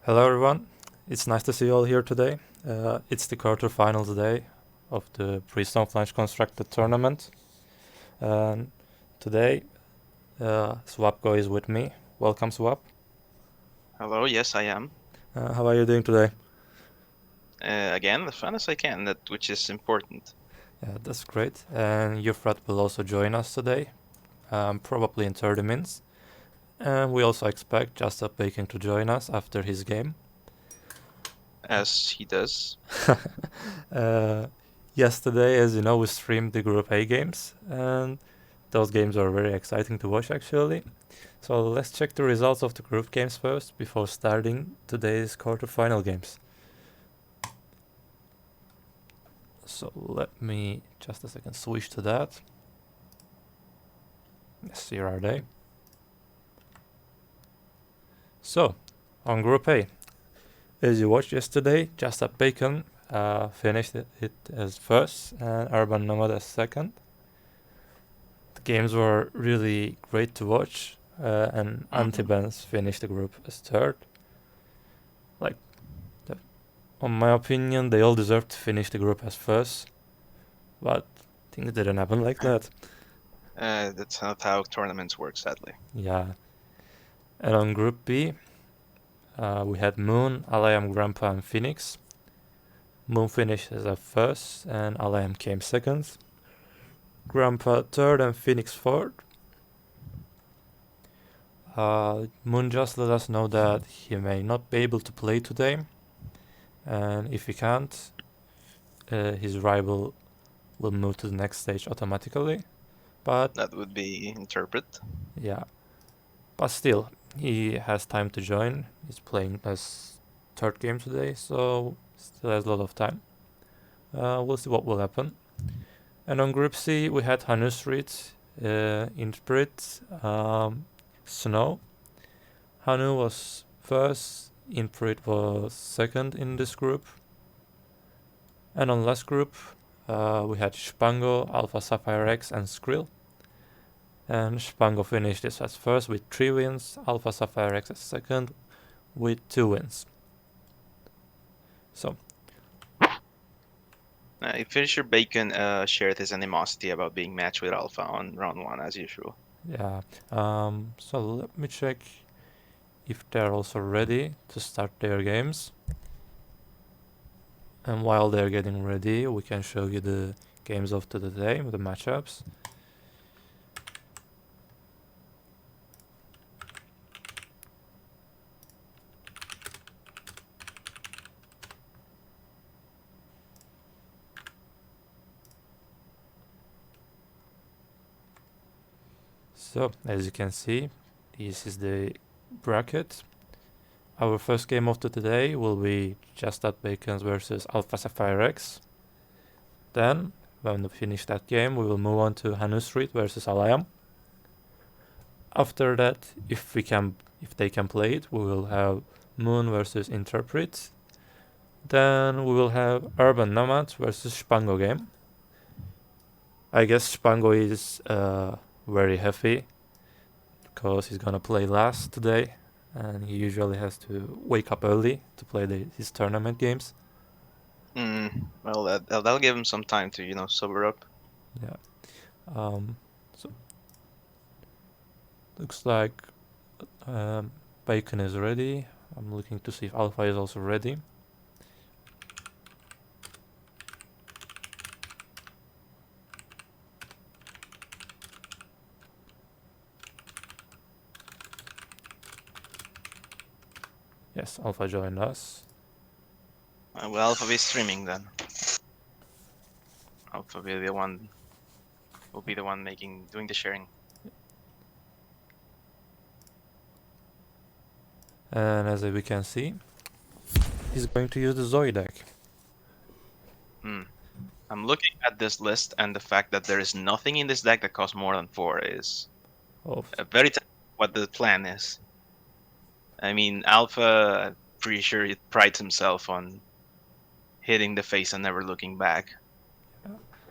Hello everyone, it's nice to see you all here today. It's the quarterfinals day of the pre-stone flange constructed tournament. And today, SwapGo is with me. Welcome, Swap. Hello, yes, I am. How are you doing today? Again, as fun as I can, which is important. Yeah, that's great. And Eufrat will also join us today, probably in 30 minutes. And we also expect JustAddBacon to join us after his game. As he does. uh, Yesterday, as you know, we streamed the Group A games, and those games are very exciting to watch actually. So let's check the results of the group games first before starting today's quarterfinal games. So let me just a second switch to that. Yes, here are they. So, on Group A, as you watched yesterday, JustAddBacon finished it as first and Urban.Nomad as second. The games were really great to watch, and Antibans finished the group as third. Like, on my opinion, they all deserved to finish the group as first, but things didn't happen like that. That's not how tournaments work, sadly. Yeah. And on Group B, we had Moon, Alayam, Grandpa, and Phoenix. Moon finished as a first, and Alayam came second. Grandpa third, and Phoenix fourth. Moon just let us know that he may not be able to play today, and if he can't, his rival will move to the next stage automatically. But that would be interpret. Yeah, but still, he has time to join. He's playing his third game today, so still has a lot of time. We'll see what will happen. And on Group C, we had HanooStreet, Interpret, Snow. Hanu was first, Interpret was second in this group. And on last group, we had Spango, AlphaSapphireX, and Skrill. And Spango finished this as first with 3 wins, AlphaSapphireX as second with 2 wins. So, FinisherBacon shared his animosity about being matched with Alpha on round 1, as usual. yeah. So let me check if they're also ready to start their games. And while they're getting ready, we can show you the games of today, the matchups. So, as you can see, this is the bracket. Our first game of today will be JustAddBacon versus AlphaSapphireX. Then, when we finish that game, we will move on to HanooStreet versus Alayam. After that, if they can play it, we will have Moon versus Interpret. Then we will have Urban.Nomad versus Spango game. I guess Spango is very happy because he's gonna play last today, and he usually has to wake up early to play his tournament games. Well, that'll give him some time to, sober up. Yeah. So looks like Bacon is ready. I'm looking to see if Alpha is also ready. Yes, Alpha joined us. Well, Alpha will be streaming then. Alpha will be the one doing the sharing. And as we can see, he's going to use the Zoe deck. I'm looking at this list, and the fact that there is nothing in this deck that costs more than 4 is very what the plan is. I mean, Alpha, I'm pretty sure it prides himself on hitting the face and never looking back.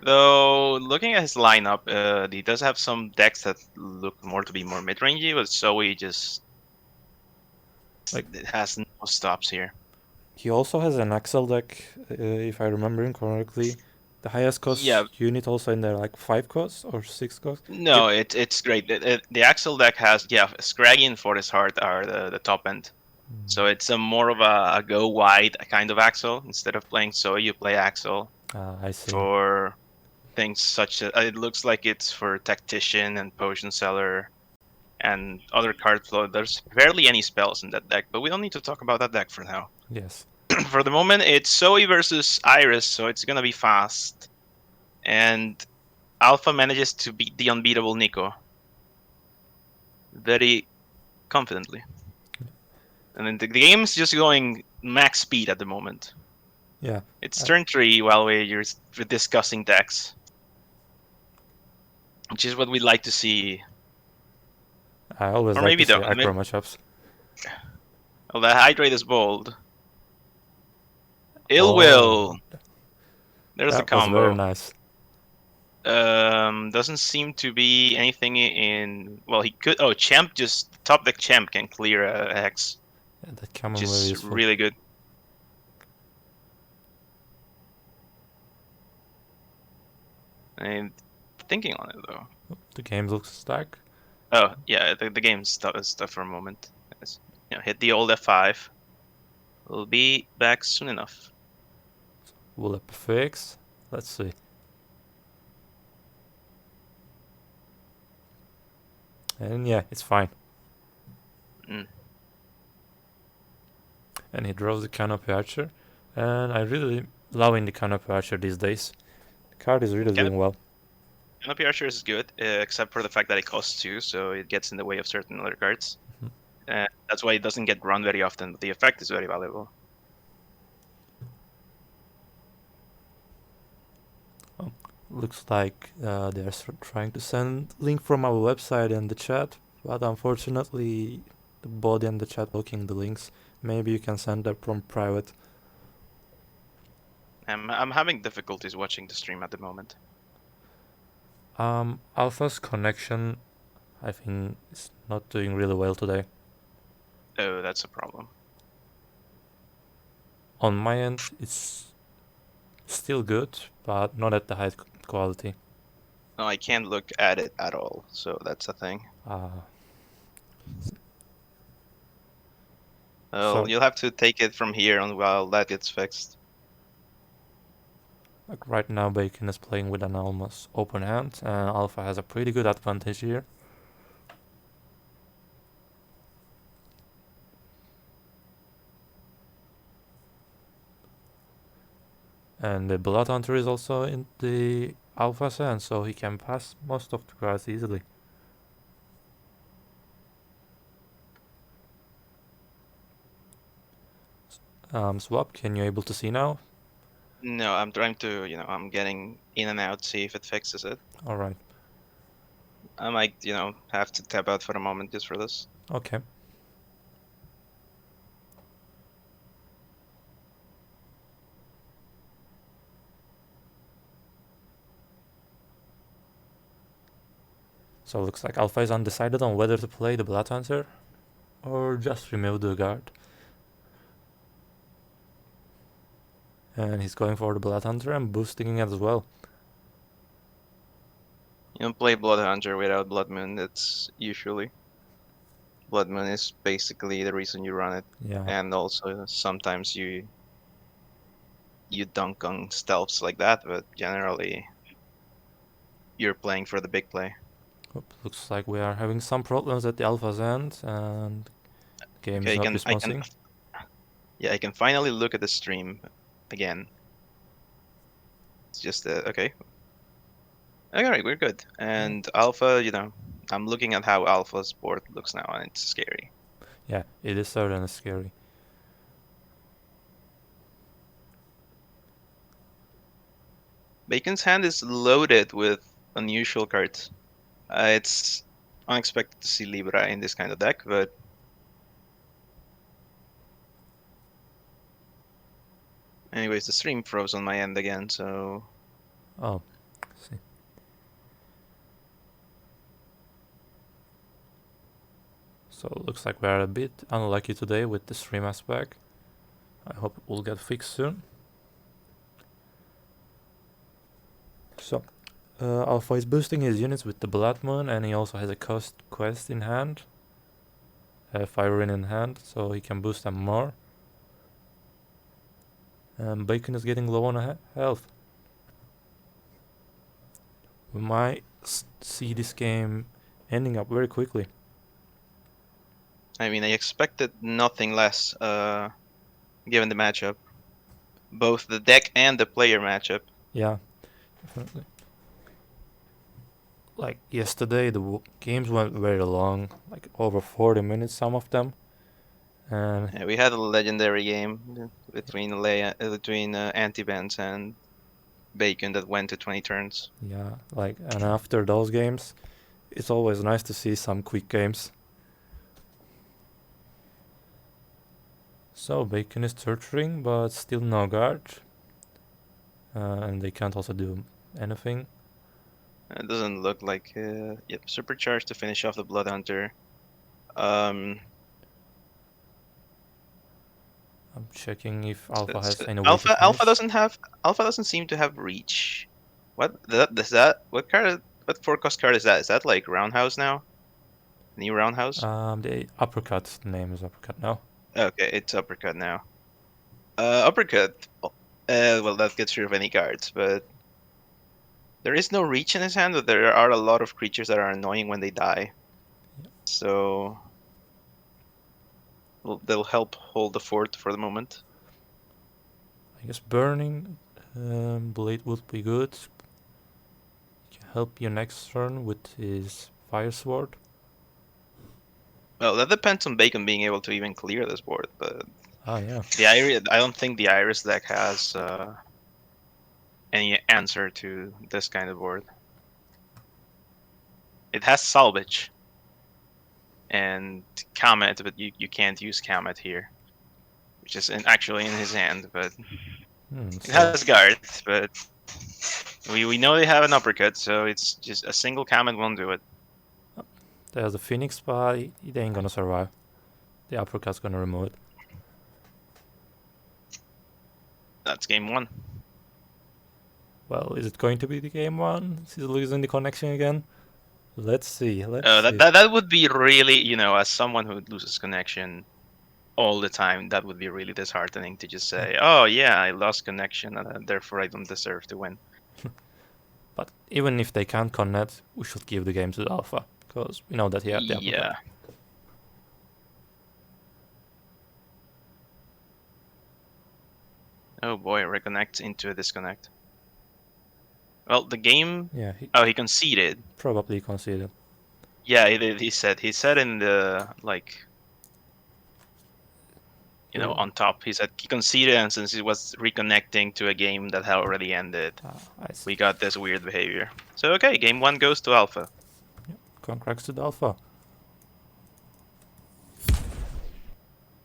Though, looking at his lineup, he does have some decks that look more to be more mid-rangey, but Zoe just It has no stops here. He also has an Axel deck, if I remember correctly. The highest cost unit also in there, like 5 costs or 6 costs? No, it's great. The Axel deck has, Scraggy and Fortis Heart are the top end. So it's a more of a go wide kind of Axel. Instead of playing Soy, you play Axel. I see. For things such as, it looks like it's for Tactician and Potion Seller and other card flow. There's barely any spells in that deck, but we don't need to talk about that deck for now. Yes. For the moment, it's Zoe versus Iris, so it's gonna be fast. And Alpha manages to beat the unbeatable Nico very confidently. And then the game's just going max speed at the moment. Yeah. It's turn 3 while we're discussing decks, which is what we'd like to see. I always like to see acro matchups. Well, the Hydrate is bold. Ill Will. There's the combo. That was very nice. Doesn't seem to be anything in. Well, he could. Oh, Champ just top deck Champ can clear a Hex. Yeah, that can be very useful. Really good. I'm thinking on it though. The game looks stuck. Oh yeah, the game's stuck for a moment. Hit the old F5. We'll be back soon enough. Will it fix? Let's see. And yeah, it's fine. And he draws the Canopy Archer. And I really loving the Canopy Archer these days. The card is really doing well. Canopy Archer is good, except for the fact that it costs 2, so it gets in the way of certain other cards. That's why it doesn't get run very often, but the effect is very valuable. Looks like they're trying to send link from our website in the chat, but unfortunately the bot and the chat blocking the links. Maybe you can send them from private. I'm having difficulties watching the stream at the moment. Alpha's connection, I think, is not doing really well today. Oh, that's a problem. On my end, it's still good, but not at the high quality. No, I can't look at it at all, so that's a thing. Well, you'll have to take it from here on while that gets fixed. Like right now, Bacon is playing with an almost open hand, and Alpha has a pretty good advantage here. And the Blood Hunter is also in the Alpha's hand, so he can pass most of the cards easily. Swap, can you able to see now? No, I'm trying to, I'm getting in and out, see if it fixes it. Alright. I might, have to tap out for a moment just for this. Okay. So it looks like Alpha is undecided on whether to play the Blood Hunter or just remove the guard. And he's going for the Blood Hunter and boosting it as well. You don't play Blood Hunter without Blood Moon. That's usually. Blood Moon is basically the reason you run it. Yeah. And also sometimes you dunk on stealths like that, but generally you're playing for the big play. Looks like we are having some problems at the Alpha's end, and the game is not responding. I can finally look at the stream again. It's just okay. Alright, we're good. And Alpha, I'm looking at how Alpha's board looks now, and it's scary. Yeah, it is certainly scary. Bacon's hand is loaded with unusual cards. It's unexpected to see Libra in this kind of deck, but anyways, the stream froze on my end again, so... Oh, see. So it looks like we're a bit unlucky today with the stream aspect. I hope it will get fixed soon. So, Alpha is boosting his units with the Blood Moon, and he also has a quest in hand. Fire in hand, so he can boost them more. Bacon is getting low on health. We might see this game ending up very quickly. I mean, I expected nothing less, given the matchup. Both the deck and the player matchup. Yeah, definitely. Like yesterday, the games went very long, like over 40 minutes, some of them. And yeah, we had a legendary game between Anti-Bans and Bacon that went to 20 turns. yeah, like, and after those games, it's always nice to see some quick games. So Bacon is torturing, but still no guard. And they can't also do anything. It doesn't look like... yep, Supercharge to finish off the Blood Hunter. I'm checking if Alpha has any way to Alpha finish. Alpha doesn't seem to have reach. What what card? What 4-cost card is that? Is that like Roundhouse now? New Roundhouse? The Uppercut name is Uppercut now. Okay, it's Uppercut now. Uppercut. Well, that gets rid of any cards, but there is no reach in his hand. But there are a lot of creatures that are annoying when they die. Yep. So they'll help hold the fort for the moment. I guess Burning Blade would be good. He can help you next turn with his Fire Sword. Well, that depends on Bacon being able to even clear this board, but yeah. I don't think the Iris deck has any answer to this kind of board. It has Salvage and Comet, but you can't use Comet here, which is actually in his hand, but it has Guard, but we know they have an Uppercut, so it's just a single Comet won't do it. There's a Phoenix, but it ain't gonna survive. The Uppercut's gonna remove it. That's game one. Well, is it going to be the game one? He's losing the connection again. Let's see. That would be really, as someone who loses connection all the time, that would be really disheartening to just say, oh yeah, I lost connection, and therefore I don't deserve to win. But even if they can't connect, we should give the game to the Alpha, because we know that he had the Uppercut. Yeah. Oh boy, reconnect into a disconnect. Well, the game... Yeah. he conceded. Probably conceded. Yeah, he said in the, on top, he said he conceded, and since he was reconnecting to a game that had already ended, we got this weird behavior. So, okay, game one goes to Alpha. Yeah, congrats to the Alpha.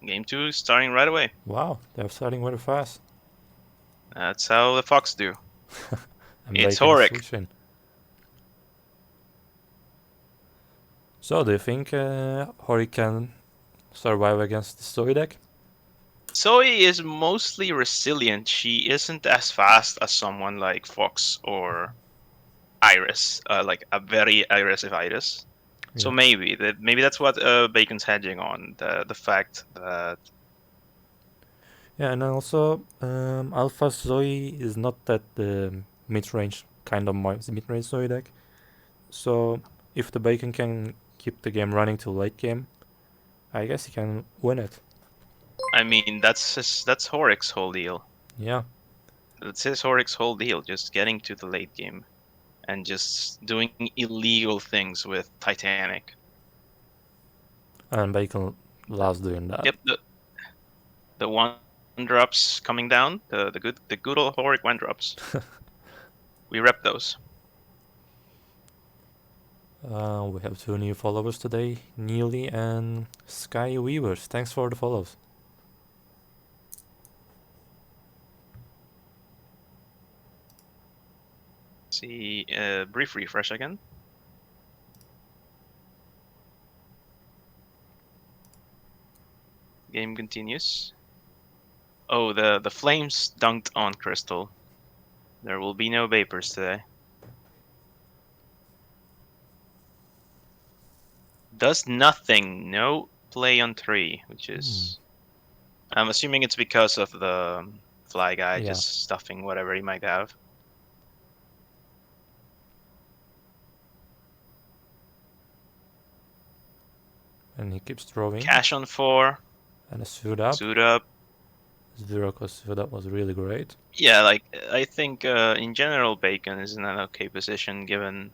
Game two is starting right away. Wow, they're starting very fast. That's how the Fox do. It's Horic. So, do you think Horic can survive against the Zoe deck? Zoe is mostly resilient. She isn't as fast as someone like Fox or Iris, like a very aggressive Iris. Yeah. So maybe that's what Bacon's hedging on, the fact that... Yeah, and also Alpha Zoe is not that mid-range kind of mid-range Zoe deck. So if the Bacon can keep the game running till late game, I guess he can win it. I mean, that's Horic's whole deal. Yeah. That's Horic's whole deal, just getting to the late game and just doing illegal things with Titanic. And Bacon loves doing that. Yep, the 1-drops coming down, the good old Horic 1-drops. We rep those. We have 2 new followers today, Neely and SkyweaverLeagues. Thanks for the follows. See, brief refresh again. Game continues. Oh, the flames dunked on Crystal. There will be no vapors today. Does nothing. No play on 3, which is... I'm assuming it's because of the fly guy just stuffing whatever he might have. And he keeps throwing. Cash on 4. And a suit up. Suit up. Zviroko's suit up was really great. Yeah, like, I think in general Bacon is in an okay position given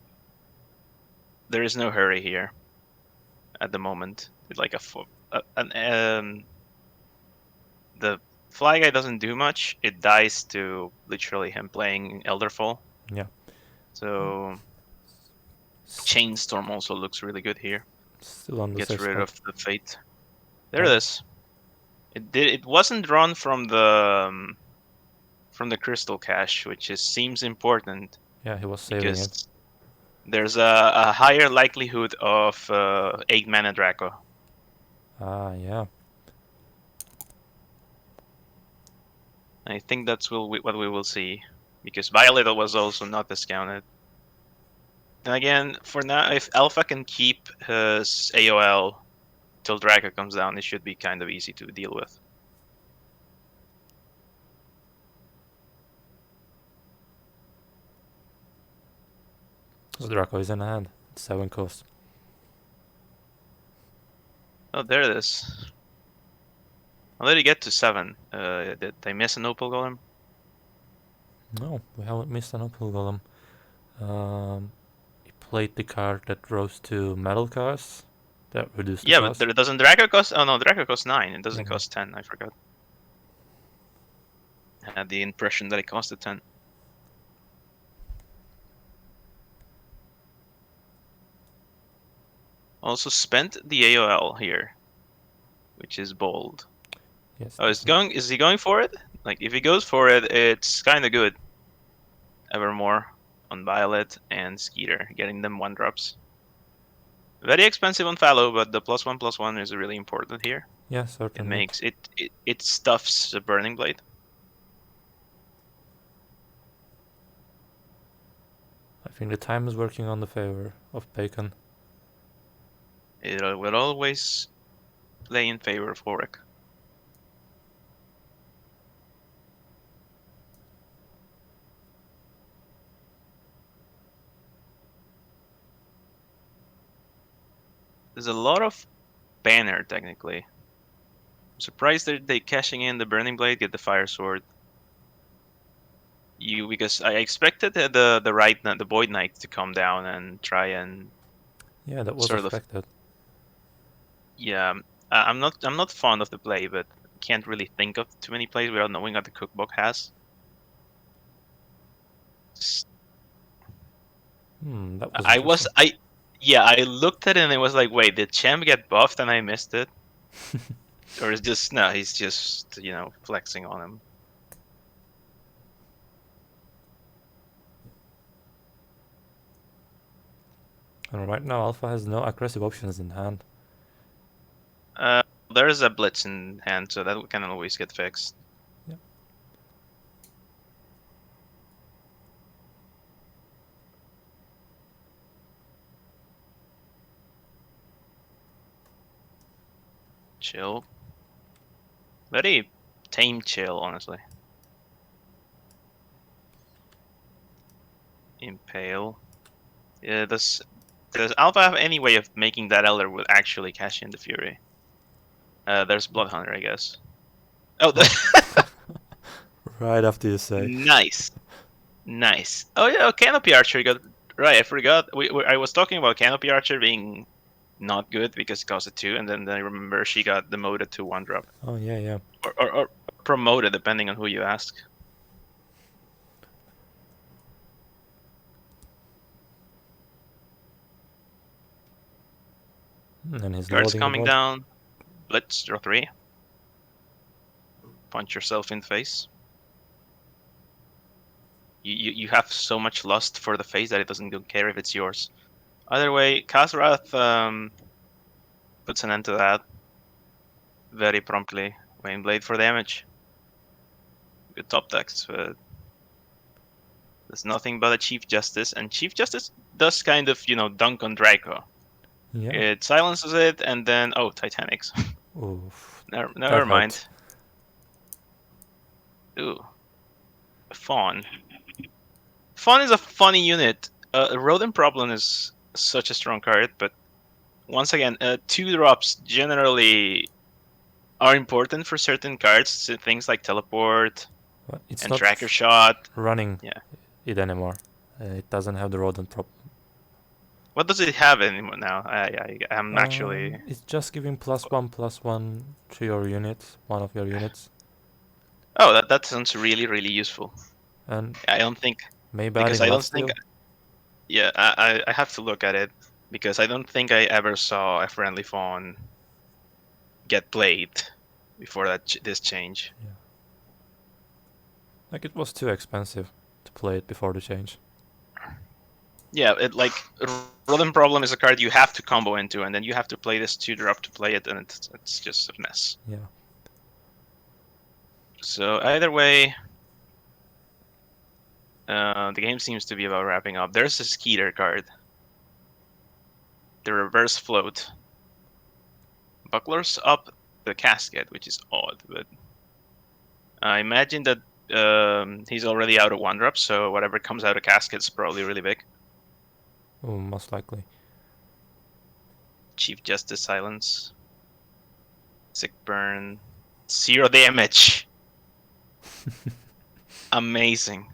there is no hurry here at the moment. Like the fly guy doesn't do much. It dies to literally him playing Elderfall. Yeah. So Chainstorm also looks really good here. Still on the Gets rid spot. of the fate. There it is. It wasn't drawn from the crystal cache, which seems important. Yeah, he was saving because it. There's a higher likelihood of 8-mana Draco. Ah, yeah. I think that's what we will see, because Violet was also not discounted. And again, for now, if Alpha can keep his AOL till Draco comes down, it should be kind of easy to deal with. The Draco is in hand. 7 cost. Oh, there it is. How did he get to 7? Did they miss an Opal Golem? No, we haven't missed an Opal Golem. He played the card that rose to metal cards. That reduced the cost. But doesn't Draco cost... Oh no, Draco costs 9. It doesn't cost 10, I forgot. I had the impression that it costed 10. Also spent the AOL here, which is bold. Yes. Oh, is he going for it? Like, if he goes for it, it's kind of good. Evermore on Violet and Skeeter, getting them 1-drops. Very expensive on Fallow, but the +1/+1 is really important here. Yeah, certainly. It makes it stuffs the Burning Blade. I think the time is working on the favor of Bacon. It will always play in favor of Horik. There's a lot of banner, technically. I'm surprised that they cashing in the Burning Blade, get the Fire Sword. Because I expected the Void Knight to come down and try and... Yeah, that was expected. Yeah, I'm not fond of the play, but can't really think of too many plays without knowing what the cookbook has. That was I looked at it and it was like, wait, did Champ get buffed and I missed it? Or is just... No, he's just, flexing on him. And right now Alpha has no aggressive options in hand. There is a Blitz in hand, so that can always get fixed. Yeah. Chill. Very tame chill, honestly. Impale. Yeah, does Alpha have any way of making that Elder will actually cash in the Fury? There's Bloodhunter, I guess. Oh, right after you say. Nice. Oh yeah, Canopy Archer got... Right, I forgot. I was talking about Canopy Archer being not good because it cost 2, and then I remember she got demoted to 1-drop. Oh yeah. Or promoted, depending on who you ask. And his Guards coming down. Blitz, draw 3. Punch yourself in the face. You have so much lust for the face that it doesn't care if it's yours. Either way, Khazrath puts an end to that. very promptly. Main blade for damage. Good top decks, but there's nothing but a Chief Justice, and Chief Justice does kind of, dunk on Draco. Yeah. It silences it, and then Titanics. Oof. Never mind. Ooh, Fawn. Fawn is a funny unit. Rodent Problem is such a strong card, but once again, 2-drops generally are important for certain cards. So things like Teleport It's and not Tracker Shot. running Yeah. it anymore. It doesn't have the rodent problem. What does it have anymore now? I'm actually. It's just giving +1/+1 to your unit, one of your units. Oh, that sounds really, really useful. And I don't think maybe because adding I don't think. lifesteal? Yeah, I have to look at it because I don't think I ever saw a friendly fawn get played before this change. Yeah. Like, it was too expensive to play it before the change. Yeah, Rodent Problem is a card you have to combo into, and then you have to play this 2-drop to play it, and it's just a mess. Yeah. So either way, the game seems to be about wrapping up. There's a Skeeter card. The Reverse Float. Bucklers up the casket, which is odd, but I imagine that he's already out of 1-drop, so whatever comes out of casket is probably really big. Oh, most likely. Chief Justice Silence. Sick Burn. 0 damage. Amazing.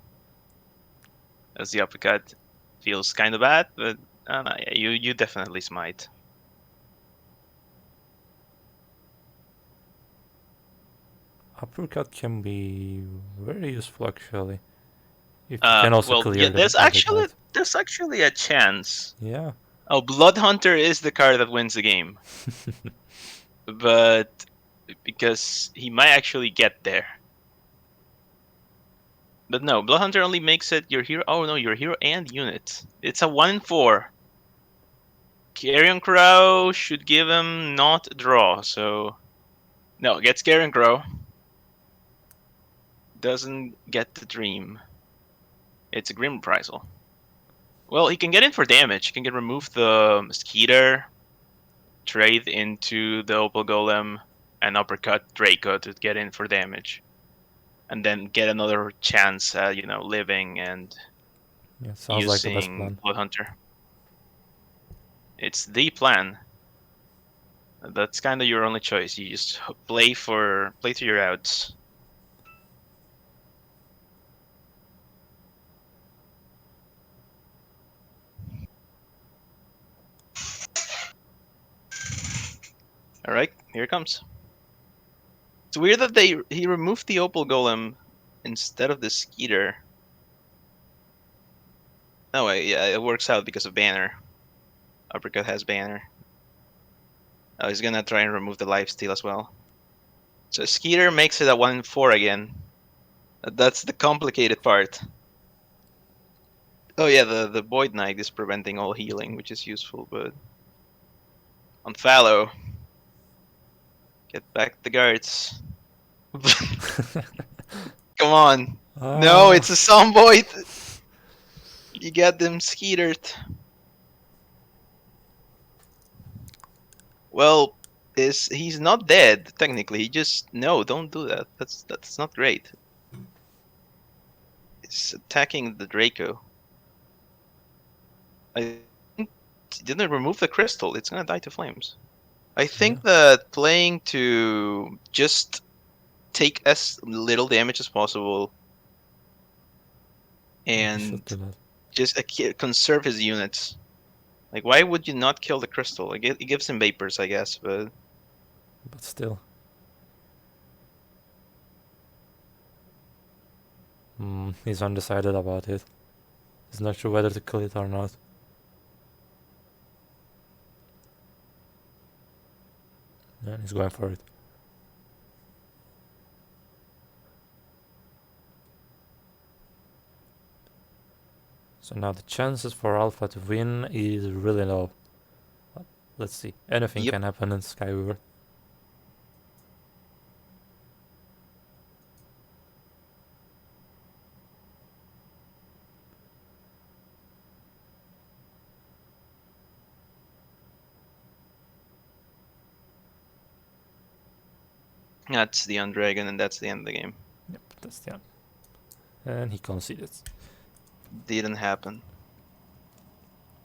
As the uppercut feels kind of bad, but you definitely smite. Uppercut can be very useful, actually. If you can also clear there's actually a chance. Yeah. Oh, Blood Hunter is the card that wins the game. But because he might actually get there. But no, Blood Hunter only makes it your hero. Oh no, your hero and unit. It's a 1-4. Carrion Crow should give him not draw, so no, gets Carrion Crow. Doesn't get the dream. It's a Grim Reprisal. Well, he can get in for damage. He can remove the Skeeter, trade into the Opal Golem, and uppercut Draco to get in for damage. And then get another chance at, living and sounds like the best plan. Blood Hunter. It's the plan. That's kind of your only choice. You just play through your outs. All right, here it comes. It's weird that he removed the Opal Golem instead of the Skeeter. No way, yeah, it works out because of Banner. Uppercut has Banner. Oh, he's gonna try and remove the lifesteal as well. So Skeeter makes it a 1-4 again. That's the complicated part. Oh yeah, the Void Knight is preventing all healing, which is useful, but on Fallow, get back the guards. Come on. No, it's a Zomboid. You got them skeetered. Well, he's not dead technically. He just don't do that. That's not great. He's attacking the Draco. I think he didn't remove the crystal. It's gonna die to flames. I think that playing to just take as little damage as possible and just conserve his units. Like, why would you not kill the crystal? Like, it gives him vapors, I guess, but still. He's undecided about it. He's not sure whether to kill it or not. And he's going for it. So now the chances for Alpha to win is really low. But let's see. Anything can happen in SkyweaverLeagues. That's the Undragon, and that's the end of the game. Yep, that's the end. And he conceded. Didn't happen.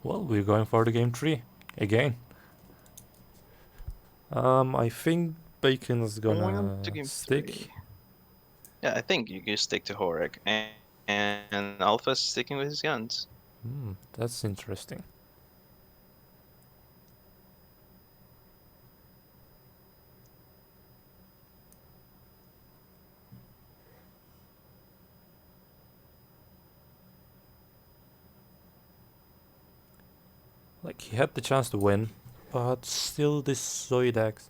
Well, we're going for the game 3 again. I think Bacon's gonna stick. 3. Yeah, I think you can stick to Horek, and Alpha's sticking with his guns. That's interesting. Like, he had the chance to win, but still this Zoidax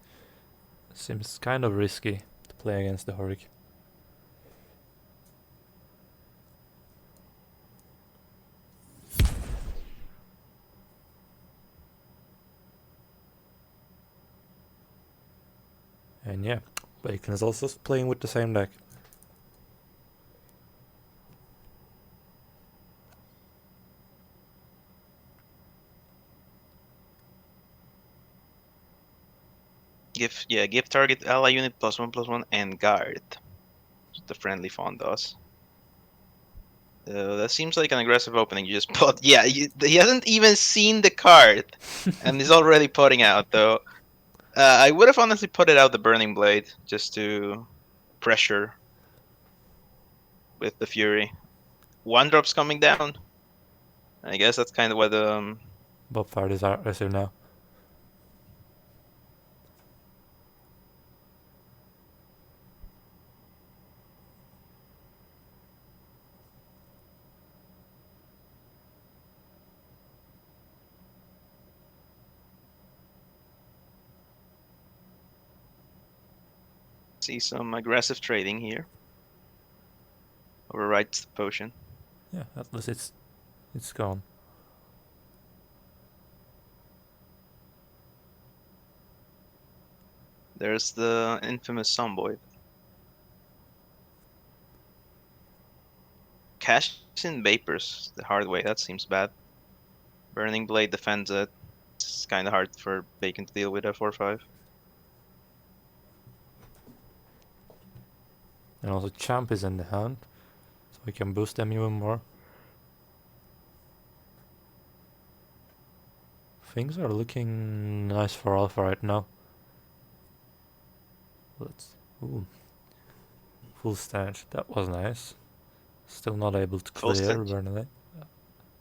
seems kind of risky to play against the Horik. And yeah, Bacon is also playing with the same deck. Give target ally unit +1/+1 and guard. The friendly fawn does. That seems like an aggressive opening. You just put. Yeah, he hasn't even seen the card, and he's already putting out though. I would have honestly put it out the Burning Blade just to pressure with the Fury. 1-drop's coming down. I guess that's kind of what Bob Fard is aggressive now. see some aggressive trading here. Overwrites the potion. Yeah, at least it's gone. There's the infamous Zomboid. Cash in Vapors the hard way. That seems bad. Burning Blade defends it. It's kind of hard for Bacon to deal with at 4/5. And also Champ is in the hand, so we can boost them even more. Things are looking nice for Alpha right now. Full stench. That was nice. Still not able to clear Burning Blade.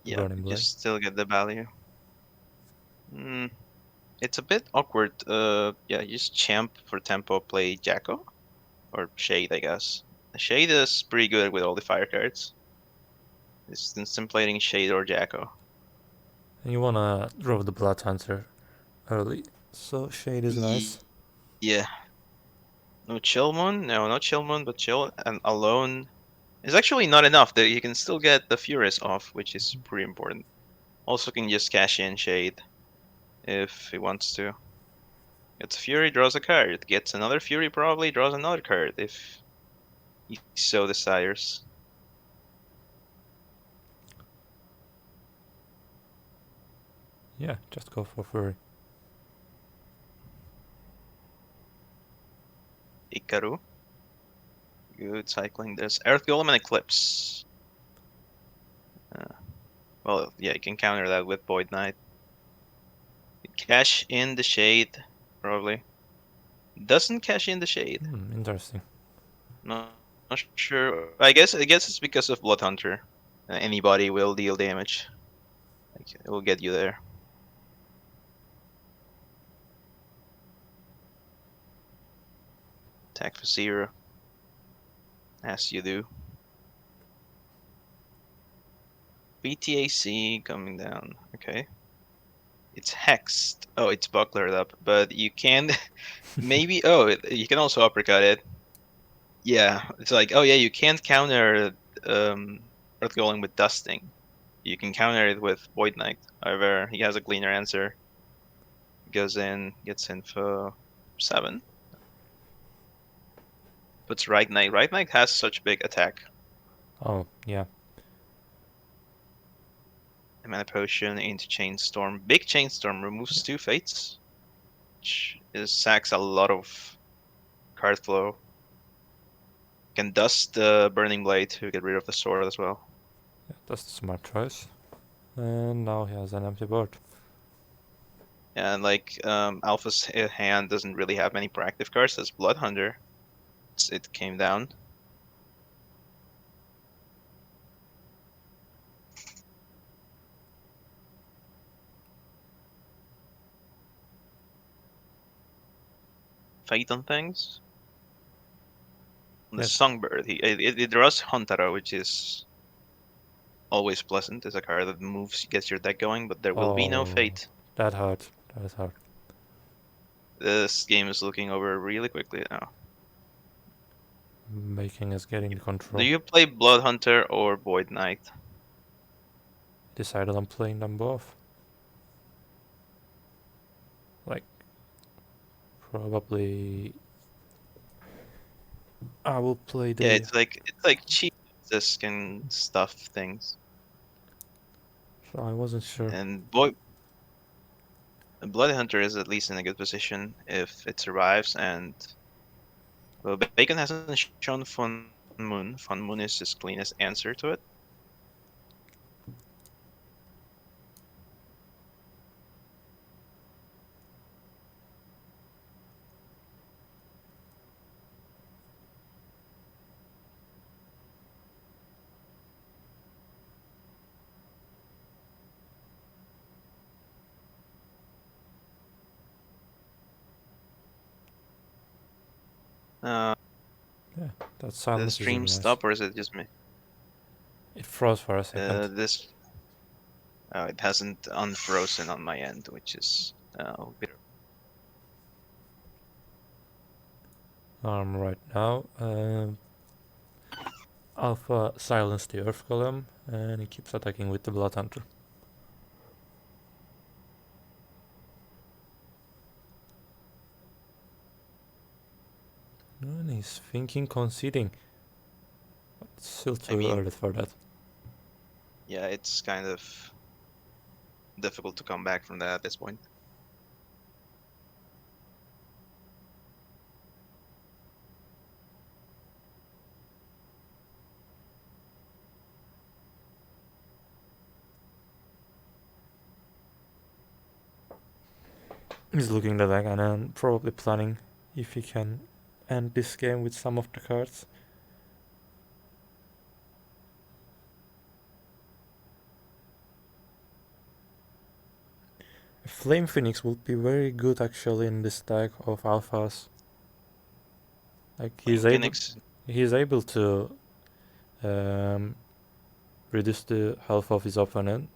Yeah, Burning Blade. just still get the value. It's a bit awkward. Yeah, use Champ for tempo, play Jacko. Or Shade, I guess. Shade is pretty good with all the fire cards. It's contemplating Shade or Jacko. And you wanna draw the Blood Hunter early, so Shade is nice. Yeah. No Chillmoon? No, not Chillmoon, but Chill and alone is actually not enough. You can still get the Furious off, which is pretty important. Also can just cash in Shade if he wants to. Gets a Fury, draws a card. Gets another Fury, probably draws another card if he so desires. Yeah, just go for Fury. Ikaru. Good cycling. There's Earth Golem and Eclipse. Well, yeah, you can counter that with Void Knight. Cash in the Shade, probably. Doesn't cash in the Shade. Interesting. Not sure. I guess it's because of Blood Hunter. Anybody will deal damage. Like, it will get you there. Attack for 0. As you do. BTAC coming down. Okay. It's hexed. Oh, it's bucklered up, but you can maybe. Oh, you can also uppercut it. Yeah, it's like, oh yeah, you can't counter Earth Golem with Dusting. You can counter it with Void Knight. However, he has a cleaner answer. Goes in, gets in for 7. Puts Right Knight. Right Knight has such big attack. Oh, yeah. Mana Potion into Chainstorm. Big Chainstorm removes 2 fates, which sacks a lot of card flow. Can dust the Burning Blade to get rid of the sword as well. Yeah, that's the smart choice. And now he has an empty board. And like Alpha's hand doesn't really have many proactive cards. That's Blood Hunter. It came down. Fight on things. The Yes. Songbird. It draws Huntara, which is always pleasant. It's a card that moves, gets your deck going, but there will be no fate. That hurt. That is hard. This game is looking over really quickly now. Making us getting the control. Do you play Blood Hunter or Void Knight? Decided on playing them both. Like, probably I will play the... Yeah, it's like cheap this can stuff things. So I wasn't sure. And Blood Hunter is at least in a good position if it survives. And well, Bacon hasn't shown Fun Moon. Fun Moon is his cleanest answer to it. Yeah, that Did the silence is stream really nice. stop or is it just me? It froze for a second. It hasn't unfrozen on my end, which is bitter. Right now, Alpha silenced the Earth Golem and he keeps attacking with the Blood Hunter. And he's thinking conceding. But it's still too early for that. Yeah, it's kind of difficult to come back from that at this point. He's looking at the deck and then probably planning if he can end this game with some of the cards. Flame Phoenix would be very good actually in this deck of alphas. Like he's able to reduce the health of his opponent,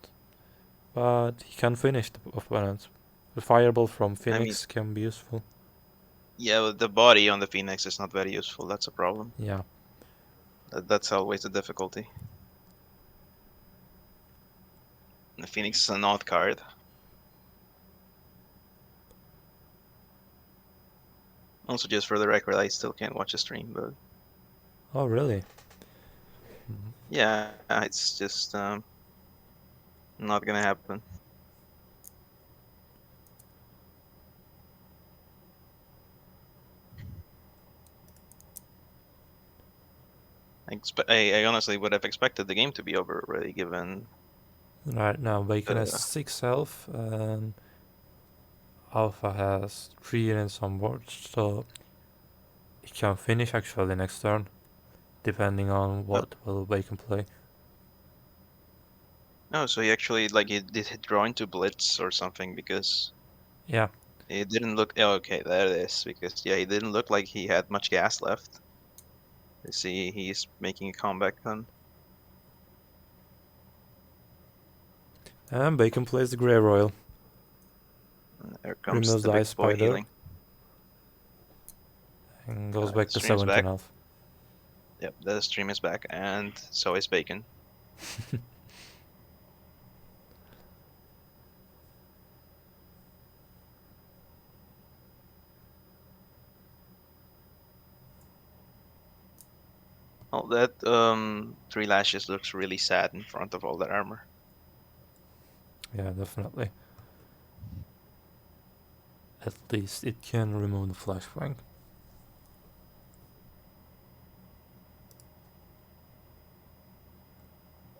but he can finish the opponent. The fireball from Phoenix can be useful. Yeah, but the body on the Phoenix is not very useful. That's a problem. Yeah. That's always the difficulty. The Phoenix is an odd card. Also, just for the record, I still can't watch a stream, but... Oh, really? Yeah, it's just not gonna happen. I honestly would have expected the game to be over already, given... Right now, Bacon has 6 health, and Alpha has 3 units on board, so he can finish actually next turn, depending on what will Bacon play. No, so he actually, like, he did draw into Blitz or something, because... Yeah. It didn't look... Oh, okay, there it is, because, yeah, he didn't look like he had much gas left. You see, he's making a comeback then. And Bacon plays the Grey Royal. There comes Removes the the big Ice boy Spider. healing. And goes back to 17.5. Yep, the stream is back, and so is Bacon. Oh, that 3 lashes looks really sad in front of all that armor. Yeah, definitely. At least it can remove the flashbang.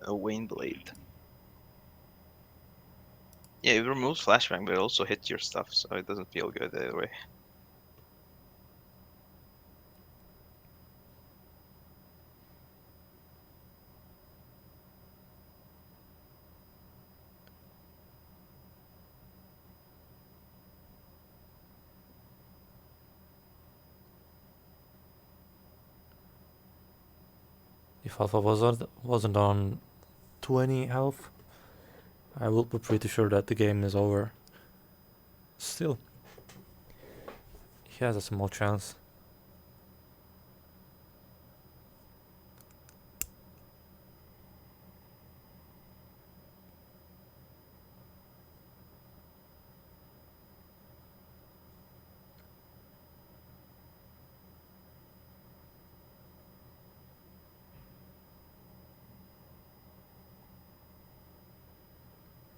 A Wayne Blade. Yeah, it removes flashbang, but it also hits your stuff, so it doesn't feel good either way. If Alpha wasn't on 20 health, I will be pretty sure that the game is over. Still, he has a small chance.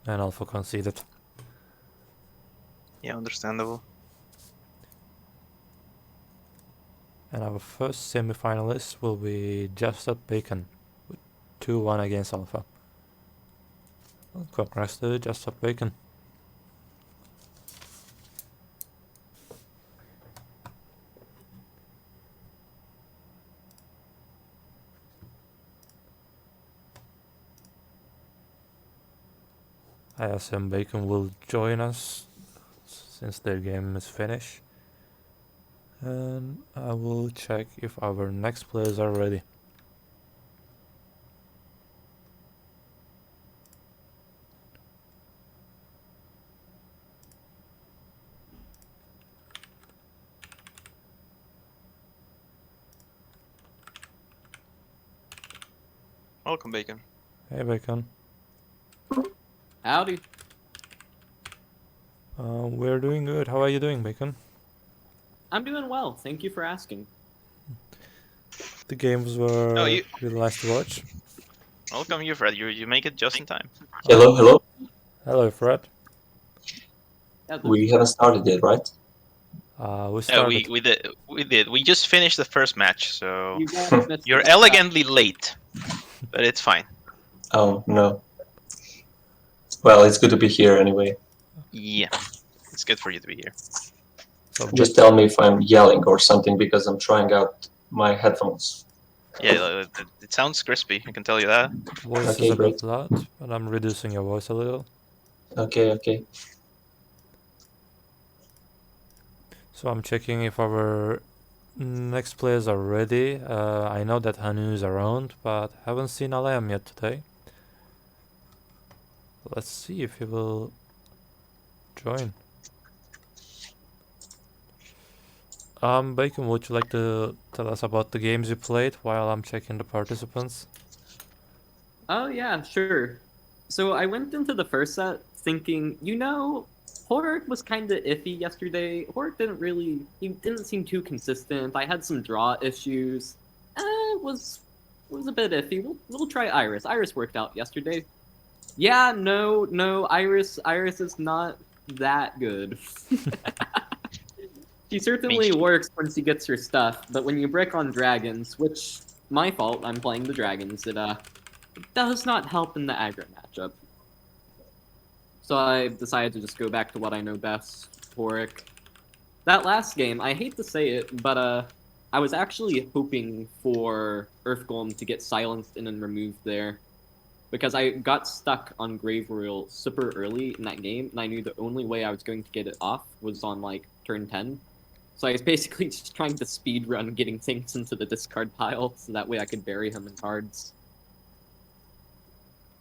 And Alpha conceded. Yeah, understandable. And our first semi-finalist will be JustAddBacon with 2-1 against Alpha. Well, congrats to JustAddBacon. I assume Bacon will join us since their game is finished. And I will check if our next players are ready. Welcome, Bacon. Hey Bacon. Howdy. We're doing good. How are you doing, Bacon? I'm doing well. Thank you for asking. The games were really nice to watch. Welcome, Eufrat. You make it just in time. Hello, hello. Hello, Fred. We haven't started yet, right? We started. We did. We just finished the first match, so You guys missed you're it. elegantly late, but it's fine. Oh, no. Well, it's good to be here anyway. Yeah, it's good for you to be here. So Just tell me if I'm yelling or something because I'm trying out my headphones. Yeah, it sounds crispy. I can tell you that. voice Okay, is a great. bit loud, but I'm reducing your voice a little. Okay. So I'm checking if our next players are ready. I know that Hanu is around, but haven't seen Alayam yet today. Let's see if he will join. Bacon, would you like to tell us about the games you played while I'm checking the participants? Oh, yeah, sure. So I went into the first set thinking, Hork was kind of iffy yesterday. Hork he didn't seem too consistent. I had some draw issues. It was a bit iffy. We'll try Iris. Iris worked out yesterday. Yeah, no, Iris is not that good. She certainly works once she gets her stuff, but when you brick on dragons, which, my fault, I'm playing the dragons, it does not help in the aggro matchup. So I decided to just go back to what I know best, Hork. That last game, I hate to say it, but I was actually hoping for Earth Golem to get silenced and then removed there. Because I got stuck on Grave Royal super early in that game, and I knew the only way I was going to get it off was on, like, turn 10. So I was basically just trying to speedrun getting things into the discard pile, so that way I could bury him in cards.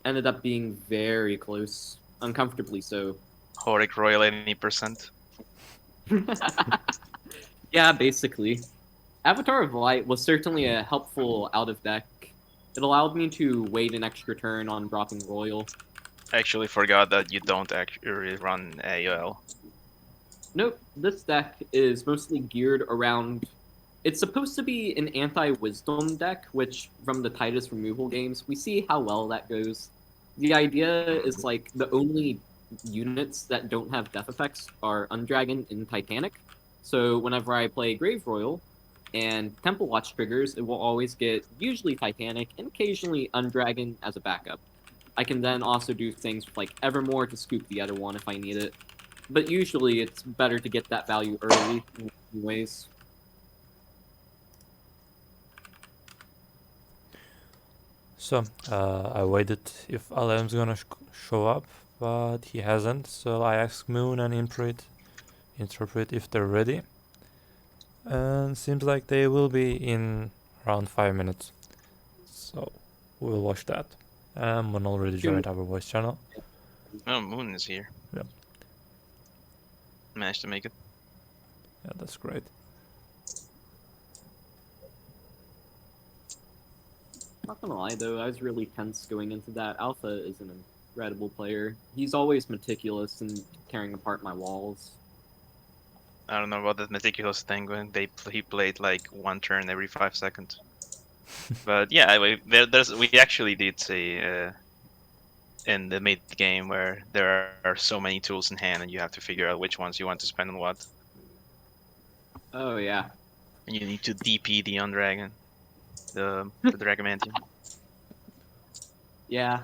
Ended up being very close, uncomfortably so. Horic Royal 80%. Yeah, basically. Avatar of Light was certainly a helpful out-of-deck. It allowed me to wait an extra turn on dropping Royal. I actually forgot that you don't actually run AOL. Nope, this deck is mostly geared around... It's supposed to be an anti-Wisdom deck, which, from the Titus removal games, we see how well that goes. The idea is, like, the only units that don't have death effects are Undragon and Titanic. So whenever I play Grave Royal, and Temple Watch triggers, it will always get usually Titanic and occasionally Undragon as a backup. I can then also do things with like Evermore to scoop the other one if I need it. But usually it's better to get that value early anyways. So, I waited if Alem's gonna show up, but he hasn't, so I asked Moon and Interpret if they're ready. And seems like they will be in around 5 minutes. So, we'll watch that. Moon already joined our voice channel. Oh, Moon is here. Yep. Managed to make it. Yeah, that's great. Not gonna lie though, I was really tense going into that. Alpha is an incredible player. He's always meticulous in tearing apart my walls. I don't know about that meticulous thing when he played like one turn every 5 seconds. But yeah, we actually did see in the mid game where there are so many tools in hand and you have to figure out which ones you want to spend on what. Oh yeah. And you need to DP the Undragon, the Dragamantian. Yeah.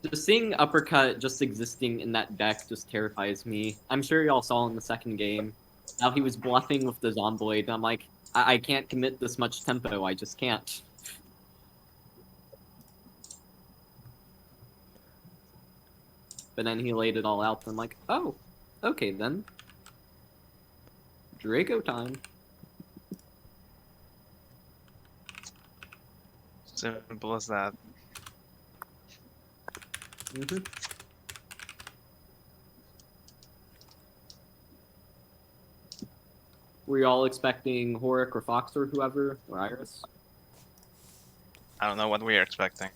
Just seeing Uppercut just existing in that deck just terrifies me. I'm sure y'all saw in the second game how he was bluffing with the Zomboid, and I'm like, I can't commit this much tempo, I just can't. But then he laid it all out, and I'm like, oh, okay then. Draco time. Simple as that. Mm-hmm. Were you all expecting Horic or Fox or whoever, or Iris? I don't know what we are expecting.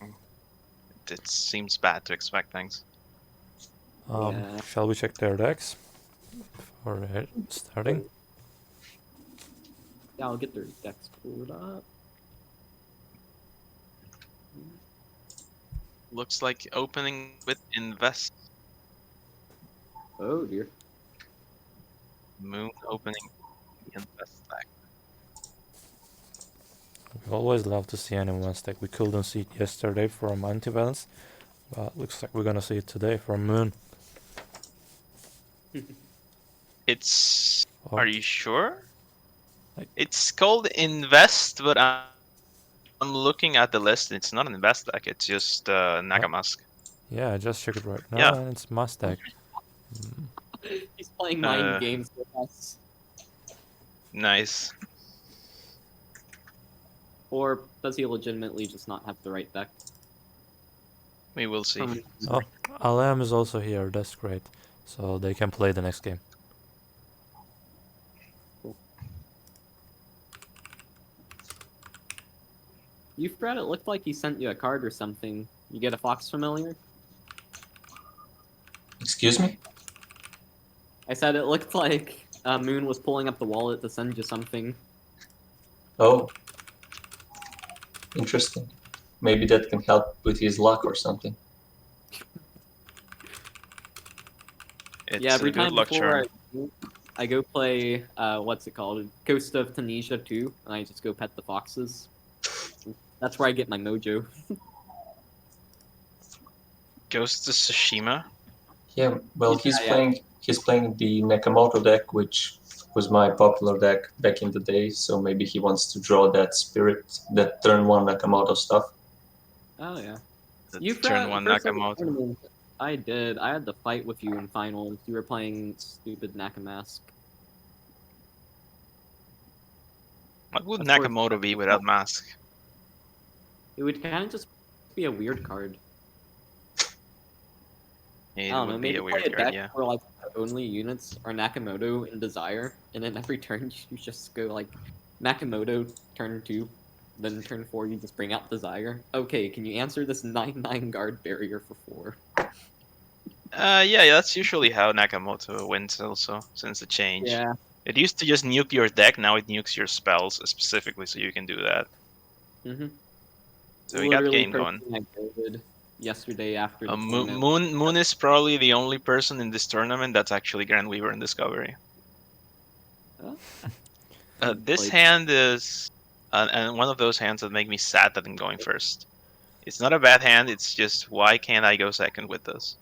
It seems bad to expect things. Yeah. Shall we check their decks before starting? Yeah, I'll get their decks pulled up. Looks like opening with Invest. Oh dear. Moon opening Invest deck. We always love to see anyone's deck. We couldn't see it yesterday from Antivalence, but looks like we're gonna see it today from Moon. It's... Oh. Are you sure? It's called Invest, but I'm looking at the list. It's not an Invest deck. It's just Nagamask. Yeah, I just checked it right now, Yeah. and it's Must deck. He's playing mind games with us. Nice. Or does he legitimately just not have the right deck? We will see. Oh, Alem is also here. That's great. So they can play the next game. Eufrat, it looked like he sent you a card or something. You get a Fox familiar? Excuse me? I said it looked like Moon was pulling up the wallet to send you something. Oh. Interesting. Maybe that can help with his luck or something. It's yeah, every a good time luck before charm. I go play, what's it called? Coast of Tunisia 2, and I just go pet the foxes. That's where I get my mojo. Ghost of Tsushima? Yeah, well, Yeah, he's playing the Nakamoto deck, which was my popular deck back in the day, so maybe he wants to draw that spirit, that turn 1 Nakamoto stuff. Oh, yeah. Turn 1 Nakamoto. I did. I had to fight with you in finals. You were playing stupid Nakamask. What would Of Nakamoto course. be without Mask? It would kind of just be a weird card. It I don't know, would be maybe a play weird a card, deck yeah. where like the only units are Nakamoto and Desire, and then every turn you just go like Nakamoto turn 2, then turn 4 you just bring out Desire. Okay, can you answer this 9/9 guard barrier for 4? Yeah, that's usually how Nakamoto wins also, since the change. Yeah. It used to just nuke your deck, now it nukes your spells specifically so you can do that. Mm-hmm. So we got game going. I voted yesterday after the tournament. Moon is probably the only person in this tournament that's actually Grand Weaver in Discovery. This hand is, and one of those hands that make me sad that I'm going first. It's not a bad hand. It's just why can't I go second with this?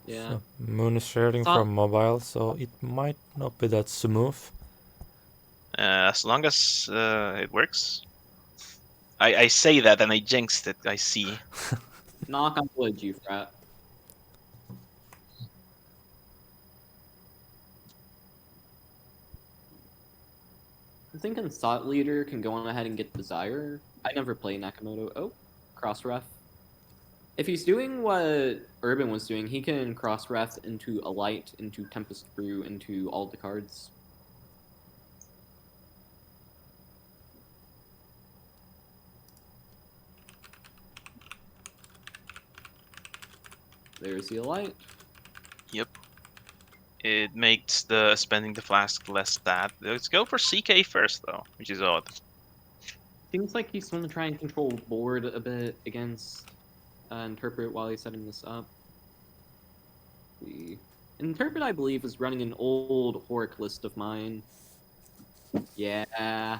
Yeah. So, Moon is sharing So- from mobile, so it might not be that smooth. As long as it works. I say that and I jinxed it. I see. Knock on wood, Eufrat. I'm thinking Thought Leader can go on ahead and get Desire. I never play Nakamoto. Oh, cross ref. If he's doing what Urban was doing, he can cross ref into a light, into Tempest Brew, into all the cards. There's the light. Yep. It makes the spending the flask less sad. Let's go for CK first though, which is odd. Seems like he's going to try and control board a bit against Interpret while he's setting this up. The Interpret, I believe, is running an old Hork list of mine. Yeah.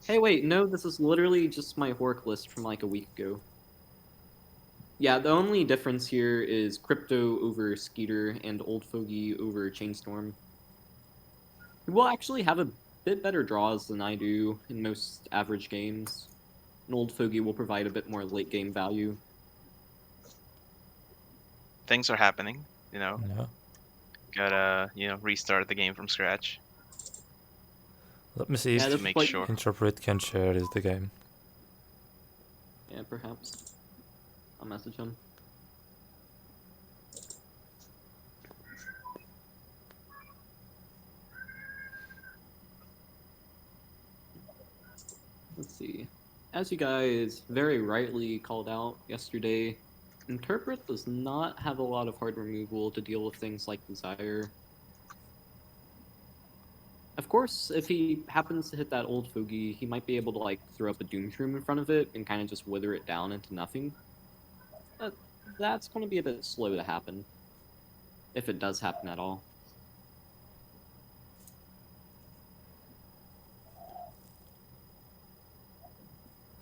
Hey, wait, no, this is literally just my Hork list from like a week ago. Yeah, the only difference here is Crypto over Skeeter and Old Fogey over Chainstorm. He will actually have a bit better draws than I do in most average games. An Old Fogey will provide a bit more late game value. Things are happening, you know. Yeah. Gotta, restart the game from scratch. Let me see Yeah, if this to make is like, sure. Interpret can share is the game. yeah, perhaps. I'll message him. Let's see. As you guys very rightly called out yesterday, Interpret does not have a lot of hard removal to deal with things like Desire. Of course, if he happens to hit that Old Fogey, he might be able to like throw up a Doomshroom in front of it and kind of just wither it down into nothing. But that's going to be a bit slow to happen. If it does happen at all.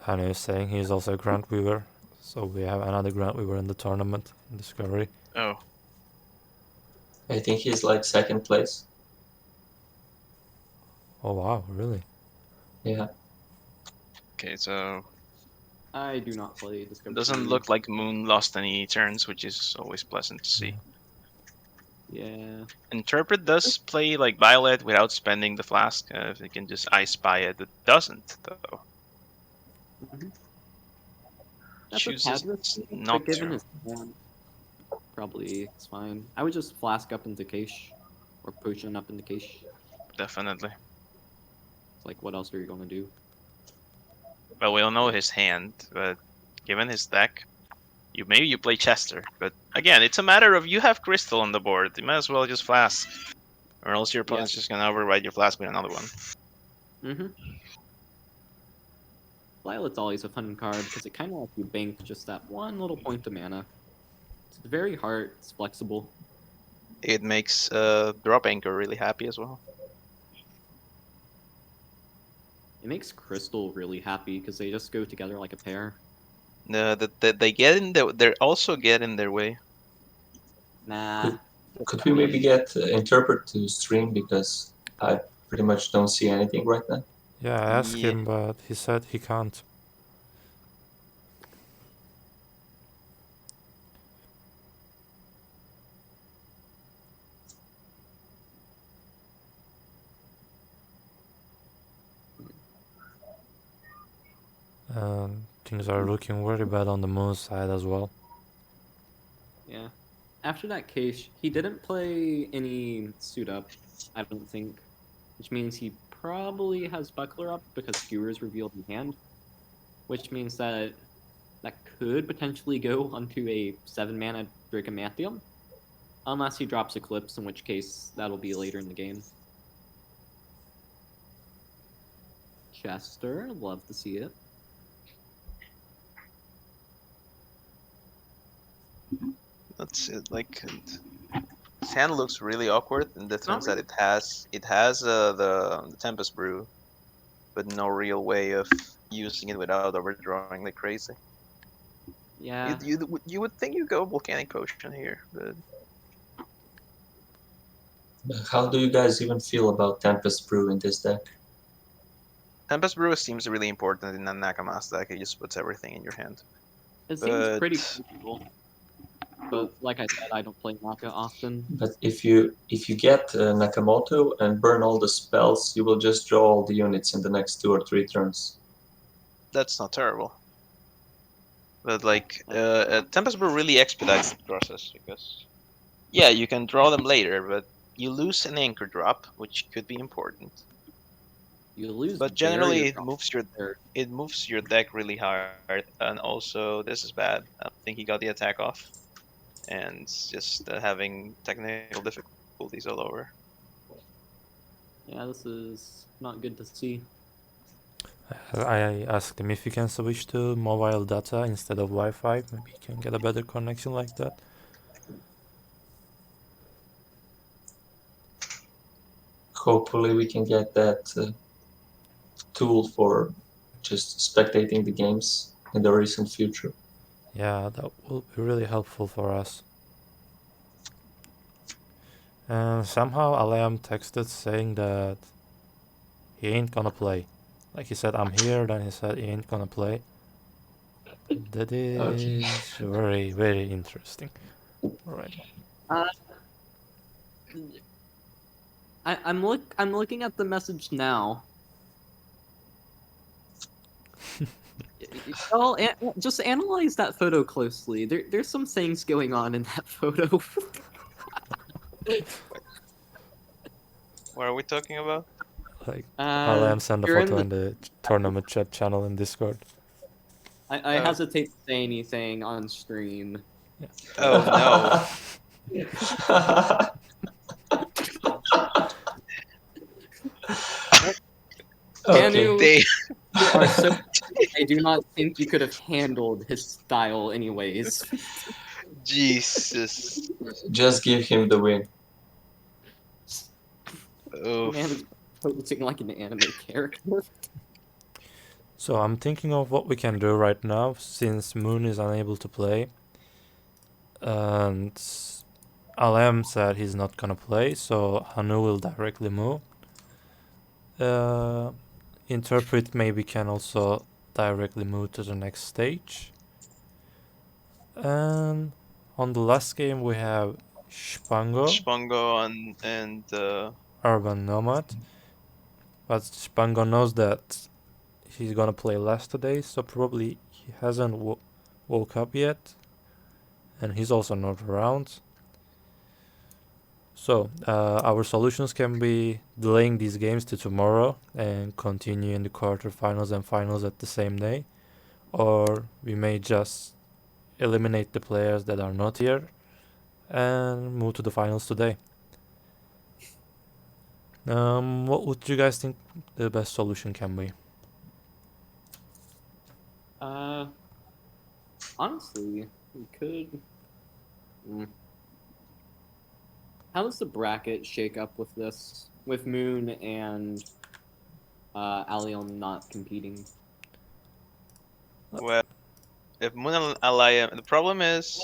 Hanoo is saying he's also a Grant Weaver, so we have another Grant Weaver in the tournament, in Discovery. Oh, I think he's like second place. Oh wow, really? Yeah. okay, so I do not play Discovery. doesn't look like Moon lost any turns, which is always pleasant to see. Yeah. Interpret does play like Violet without spending the flask. If it can just I Spy it, it doesn't though. Mm-hmm. That's a Chooses tad risky, not but given to. his hand, probably it's fine. I would just flask up into Cache, or potion up into Cache. Definitely. It's like, what else are you gonna do? Well, we don't know his hand, but given his deck, maybe you play Chester. But again, it's a matter of you have Crystal on the board. You might as well just flask, or else your opponent's just gonna override your flask with another one. Mm-hmm. Violet's always a fun card because it kind of lets you bank just that one little point of mana. It's very hard. It's flexible. It makes Drop Anchor really happy as well. It makes Crystal really happy because they just go together like a pair. They get in they also get in their way. Nah. Could we maybe get Interpret to stream, because I pretty much don't see anything right now? Yeah, I asked Yeah. him, but he said he can't. And things are looking very bad on the Moon side as well. Yeah. After that case, he didn't play any suit up, I don't think. Which means he probably has Buckler up because Skewer is revealed in hand. Which means that could potentially go onto a 7-mana Dracomathium. Unless he drops Eclipse, in which case that'll be later in the game. Chester, love to see it. That's it. Like, His hand looks really awkward in the sense that it has the Tempest Brew, but no real way of using it without overdrawing like crazy. Yeah. You would think you go Volcanic Potion here, but How do you guys even feel about Tempest Brew in this deck? Tempest Brew seems really important in a Nakamas deck. It just puts everything in your hand. It seems pretty cool. But like I said, I don't play Naka often. But if you get Nakamoto and burn all the spells, you will just draw all the units in the next 2 or 3 turns. That's not terrible. But like, Tempest Brew really expedites the process because, yeah, you can draw them later, but you lose an anchor drop, which could be important. You lose, but generally it moves your deck really hard, and also this is bad. I think he got the attack off, and it's just having technical difficulties all over. Yeah, this is not good to see. I asked him if he can switch to mobile data instead of Wi-Fi. Maybe he can get a better connection like that. Hopefully we can get that tool for just spectating the games in the recent future. Yeah, that will be really helpful for us. And somehow Alayam texted saying that he ain't gonna play. Like he said, I'm here, then he said he ain't gonna play. That is very, very interesting. Alright. I'm looking at the message now. Just analyze that photo closely. There's some things going on in that photo. What are we talking about? Like, Alayam sent a photo in the tournament chat channel in Discord. I hesitate to say anything on stream. Yeah. Oh no. Hanoo, you are so. I do not think you could have handled his style, anyways. Jesus. Just give him the win. The man is posing like an anime character. So I'm thinking of what we can do right now, since Moon is unable to play. And Alam said he's not gonna play, so Hanu will directly move. Interpret maybe can also directly move to the next stage. And on the last game we have Spango and Urban.Nomad. But Spango knows that he's gonna play last today, so probably he hasn't woke up yet. And he's also not around. So our solutions can be delaying these games to tomorrow and continue in the quarterfinals and finals at the same day, or we may just eliminate the players that are not here and move to the finals today. What would you guys think the best solution can be? Honestly, we could. How does the bracket shake up with this? With Moon and Allium not competing? Well, if Moon and Alaya, the problem is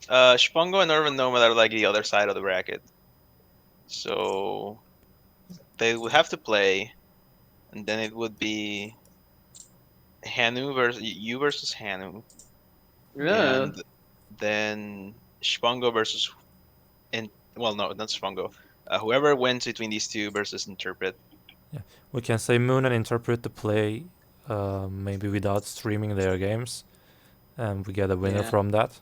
Spango and Urban.Nomad are like the other side of the bracket. So they would have to play, and then it would be Hanoo versus you versus Hanoo. Yeah. And then Spango versus well, no, not Spango. Whoever wins between these two versus Interpret. Yeah, we can say Moon and Interpret to play maybe without streaming their games, and we get a winner from that.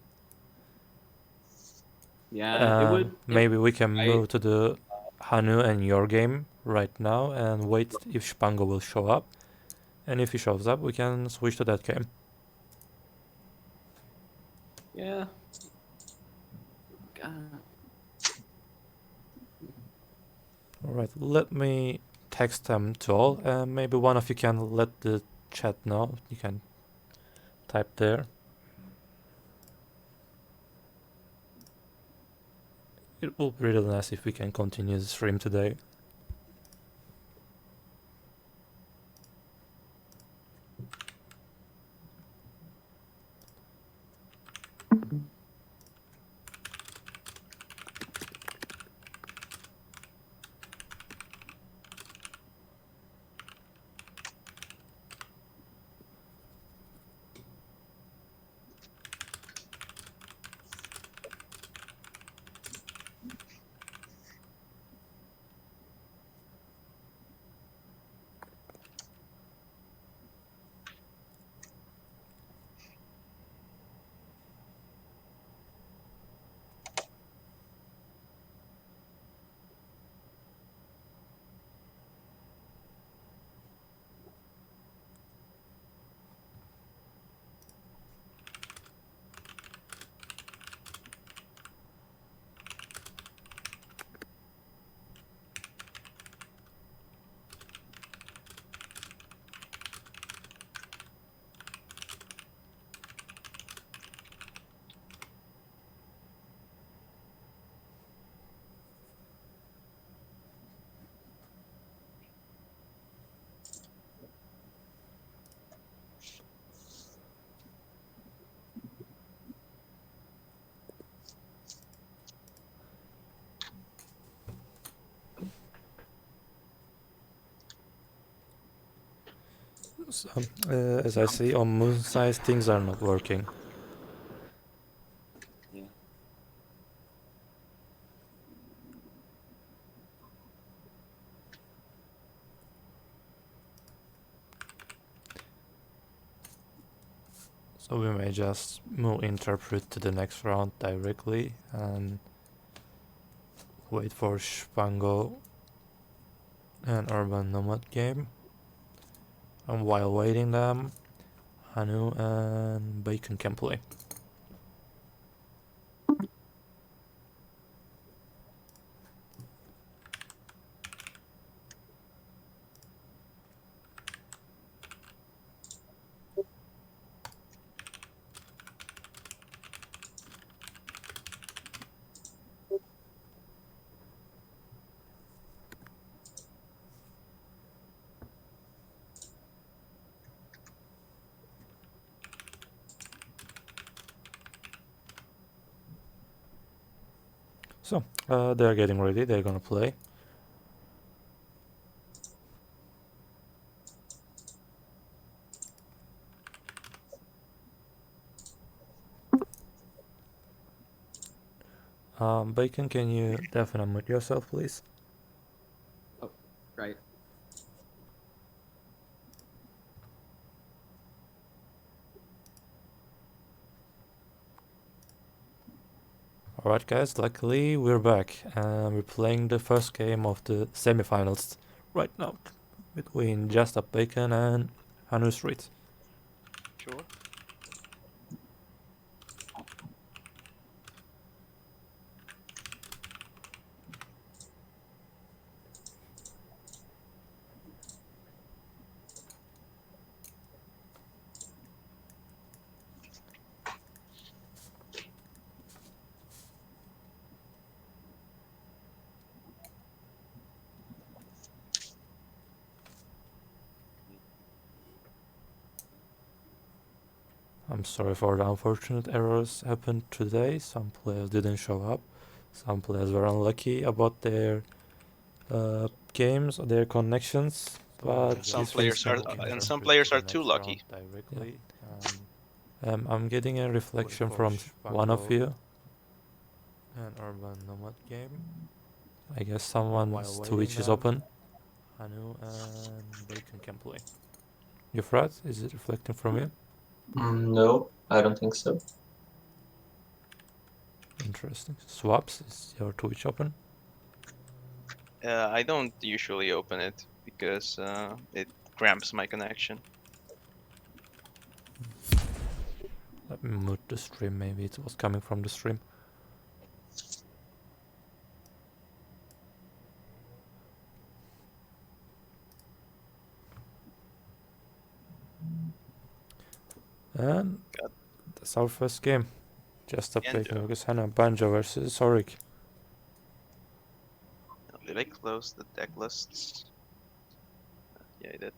Yeah, it would. Maybe we can move to the Hanu and your game right now and wait if Spango will show up. And if he shows up, we can switch to that game. Yeah. Alright, let me text them to all, and maybe one of you can let the chat know. You can type there. It will be really nice if we can continue the stream today. So, as I see on Moon Size, things are not working. Yeah. So we may just move Interpret to the next round directly and wait for SwapGo and Urban.Nomad game. And while waiting them, Hanoo and Bacon can play. So, they're getting ready, they're gonna play. Bacon, can you definitely unmute yourself, please? Oh, right. Alright guys, luckily we're back and we're playing the first game of the semifinals right now between JustAddBacon and HanooStreet. Sure. I'm sorry for the unfortunate errors happened today. Some players didn't show up. Some players were unlucky about their games or their connections. But Some these things players are, can and interpret some to players the are too next lucky. round directly. I'm getting a reflection from one of you. An Urban.Nomad game. I guess someone's Twitch is open. Hanoo and Bacon can play. Eufrat, is it reflecting from you? No, I don't think so. Interesting. Swaps, is your Twitch open? I don't usually open it because it cramps my connection. Let me mute the stream, maybe it was coming from the stream. And that's our first game. JustAddBacon versus Hannah, Banjo versus Zorik. close the deck lists. Yeah, I did.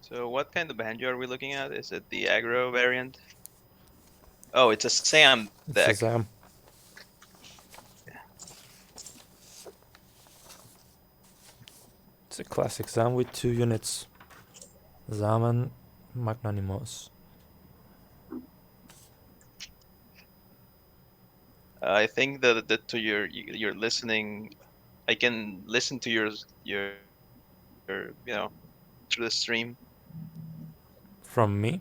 So what kind of banjo are we looking at? Is it the aggro variant? Oh, it's a Sam It's deck. a Zam. It's a classic Zam with 2 units. Zam and Magnanimous. I think that to your listening, I can listen to your through the stream. From me?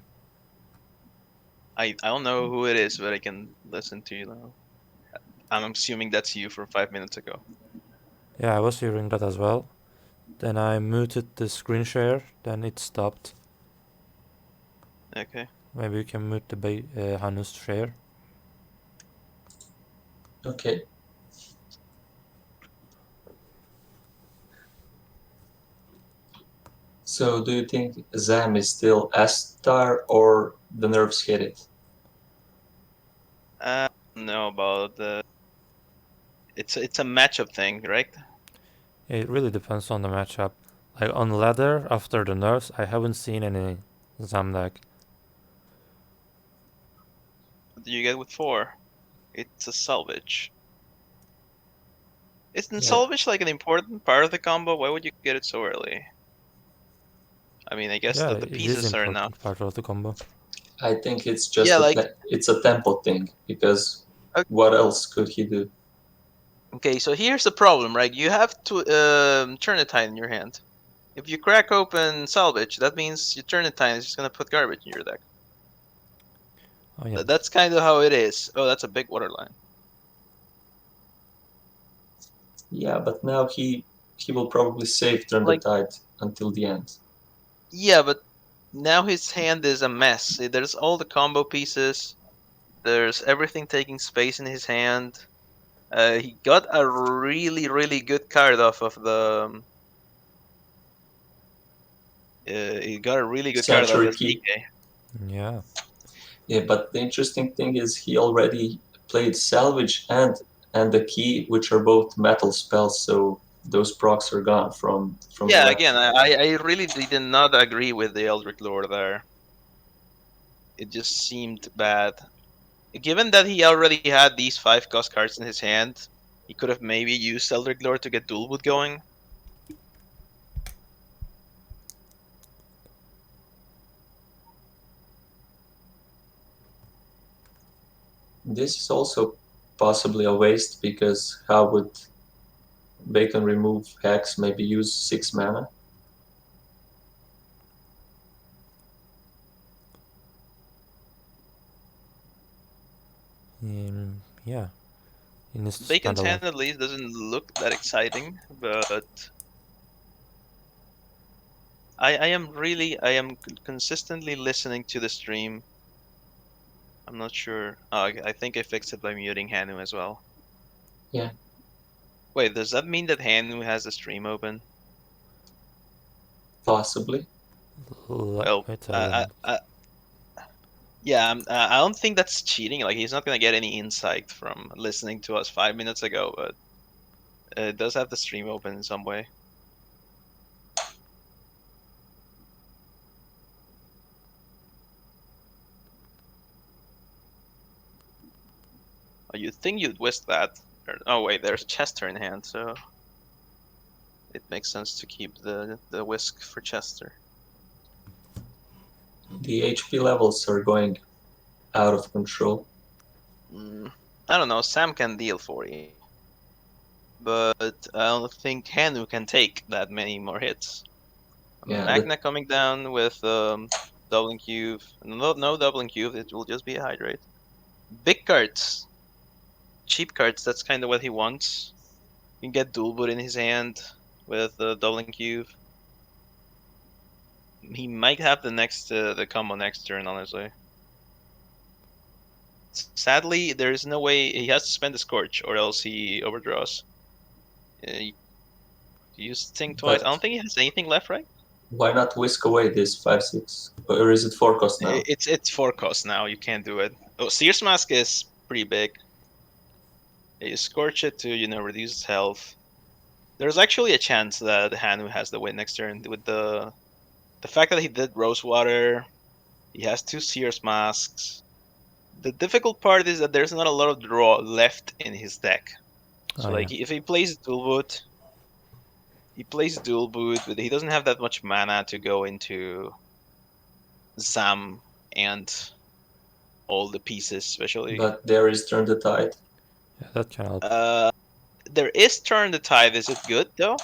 I don't know who it is, but I can listen to you now. I'm assuming that's you from 5 minutes ago. Yeah, I was hearing that as well. Then I muted the screen share, then it stopped. Okay. Maybe you can mute the Hanoo's share. Okay. So do you think Zam is still S-star or the nerfs hit it? I don't know about the. It's a matchup thing, right? It really depends on the matchup. Like on ladder, after the nerfs, I haven't seen any Zam deck. What do you get with 4? It's a salvage. Isn't salvage like an important part of the combo? Why would you get it so early? I mean, I guess Yeah, that the it is pieces are enough. important part of the combo. I think it's just Yeah, it's a tempo thing, because Okay. what else could he do? Okay, so here's the problem, right? You have to Turnitin in your hand. If you crack open salvage, that means your Turnitin is just gonna put garbage in your deck. Oh yeah. That's kind of how it is. Oh, that's a big water line. Yeah, but now he will probably save Turn the Tide until the end. Yeah, but now his hand is a mess. There's all the combo pieces. There's everything taking space in his hand. He got a really, really good card off of the. He got a really good card off Sanctuary the Key. DK. Yeah. Yeah, but the interesting thing is he already played Salvage and the Key, which are both metal spells, so those procs are gone from Yeah, the again, I really did not agree with the Eldritch Lord there. It just seemed bad. Given that he already had these 5-cost cards in his hand, he could have maybe used Eldritch Lord to get Duelwood going. This is also possibly a waste, because how would Bacon remove Hex, maybe use 6 mana? Yeah. In this Bacon's standalone. hand at least doesn't look that exciting, but I am consistently listening to the stream. I'm not sure. Oh, I think I fixed it by muting Hanu as well. Yeah. Wait, does that mean that Hanu has the stream open? Possibly. Well, Wait a yeah, I don't think that's cheating. Like, he's not gonna get any insight from listening to us 5 minutes ago, but it does have the stream open in some way. Oh, you'd think you'd whisk that. Oh wait, there's Chester in hand, so it makes sense to keep the whisk for Chester. The HP levels are going out of control. I don't know. Sam can deal 40, but I don't think Hanu can take that many more hits. Yeah, Magna coming down with doubling cube. No doubling cube. It will just be a hydrate. Big cards, cheap cards. That's kind of what he wants. You can get Duelwood in his hand with doubling cube. He might have the combo next turn, honestly. Sadly, there is no way he has to spend the Scorch, or else he overdraws. You think twice. I don't think he has anything left, right? Why not whisk away this 5/6? Or is it 4 cost now? It's 4 cost now. You can't do it. Oh, Seer's Mask is pretty big. You scorch it to reduce its health. There's actually a chance that Hanu has the win next turn with the fact that he did Rosewater. He has 2 Seer's Masks. The difficult part is that there's not a lot of draw left in his deck. So like if he plays Dual Boot, but he doesn't have that much mana to go into Zam and all the pieces, especially. But there is Turn the Tide. Yeah, that can help. There is Turn the Tide. Is it good though?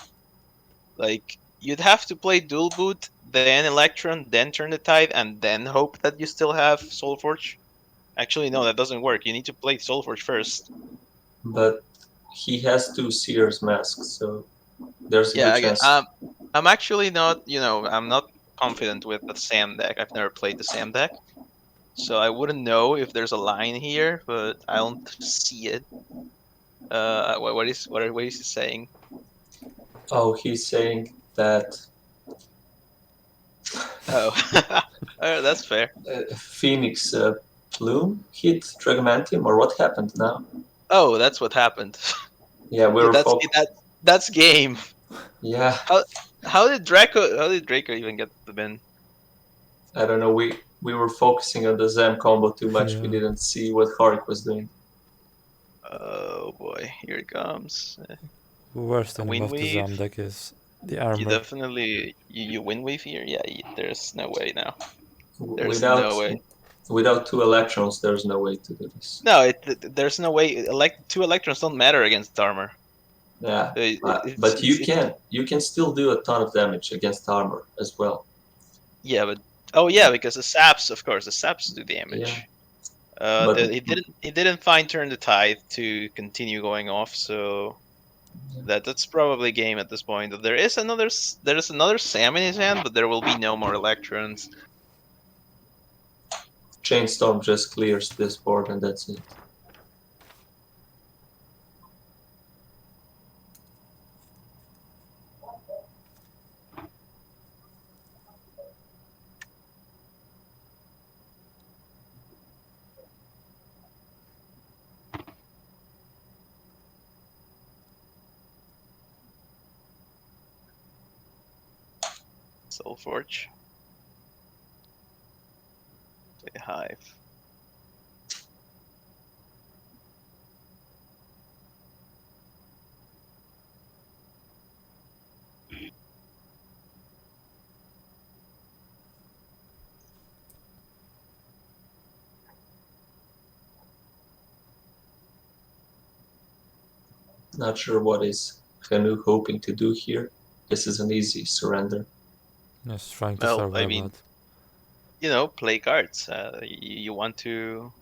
Like you'd have to play Dual Boot, then Electron, then Turn the Tide, and then hope that you still have Soulforge. Actually, no, that doesn't work. You need to play Soulforge first. But he has 2 Seer's Masks, so there's a good chance. I'm actually not, I'm not confident with the Sam deck. I've never played the Sam deck. So I wouldn't know if there's a line here, but I don't see it. What is he saying? Oh, he's saying that. Oh, that's fair. Phoenix Plume hit Dragomantium, or what happened now? Oh, that's what happened. Yeah, that's game. Yeah. How did Draco even get the bin? I don't know. We were focusing on the Zam combo too much. We didn't see what Harik was doing. Oh boy, here it comes. Worst thing about the Zam deck is the armor. You definitely you win wave here. Yeah, there's no way now. There's no way. Without 2 electrons, there's no way to do this. No, there's no way. 2 electrons don't matter against armor. Yeah, but you can still do a ton of damage against armor as well. Yeah, but because the saps, of course, the saps do damage. Yeah. He didn't find Turn the Tide to continue going off, so that's probably game at this point. There's another Sam in his hand, but there will be no more electrons. Chainstorm just clears this board and that's it. Soulforge. Play Hive. Not sure what is Hanu hoping to do here. This is an easy surrender. Yes, trying to survive. I mean, play cards. You want to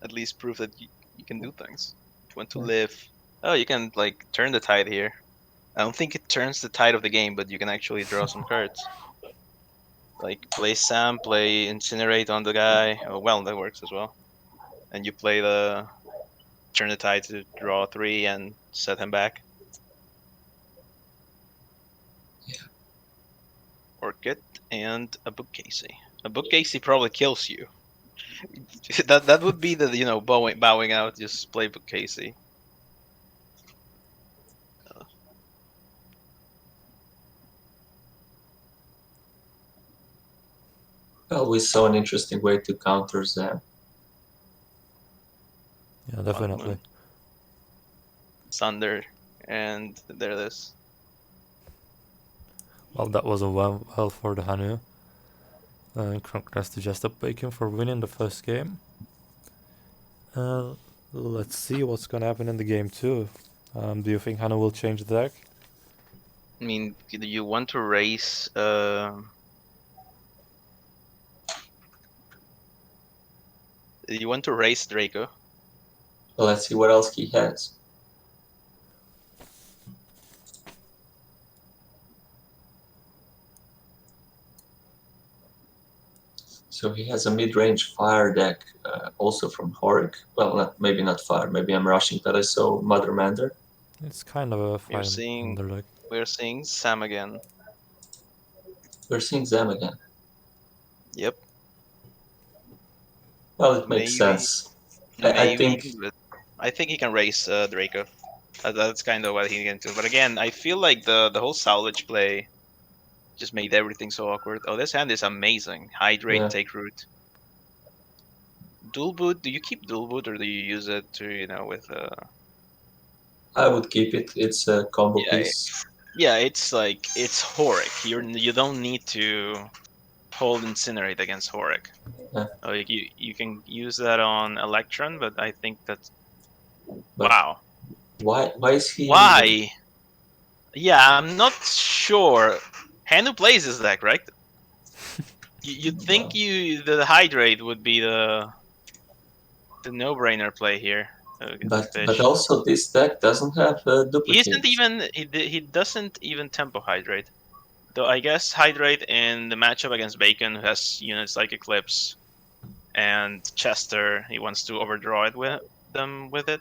at least prove that you can do things. You want to live. Oh, you can turn the tide here. I don't think it turns the tide of the game, but you can actually draw some cards. Play Sam, play Incinerate on the guy. Oh, well, that works as well. And you play the Turn the Tide to draw 3 and set him back. Yeah. Orchid and a Bookcasey. A Bookcasey probably kills you. that would be the bowing out. Just play Bookcasey. Well, we saw an interesting way to counter Zam. Yeah, definitely. Sunder, and there it is. Well, that was a well for the Hanu. Congrats to JustAddBacon for winning the first game. Let's see what's gonna happen in the game 2. Do you think Hanu will change the deck? I mean, do you want to raise? You want to raise Draco? Well, let's see what else he has. So he has a mid-range fire deck, also from Harik. Well, maybe not fire. Maybe I'm rushing, but I saw Mother Mander. It's kind of a fire deck. We're seeing Sam again. We're seeing Zam again. Yep. Well, it makes sense. I think he can raise Draco. That's kind of what he get into. But again, I feel like the whole salvage play just made everything so awkward. Oh, this hand is amazing. Hydrate, Yeah. take root. Dual boot. Do you keep dual boot or do you use it to with I would keep it. It's a combo Yeah, piece. yeah. It's like it's Horic. You don't need to hold Incinerate against Horic. Yeah. Like you can use that on Electron, but I think that's But wow. why is he? Why? Yeah, I'm not sure. Hanu plays this deck, right? You'd think the Hydrate would be the no-brainer play here. But also this deck doesn't have a He duplicate. isn't even he doesn't even tempo Hydrate. Though I guess Hydrate in the matchup against Bacon, who has units like Eclipse and Chester, he wants to overdraw it with it.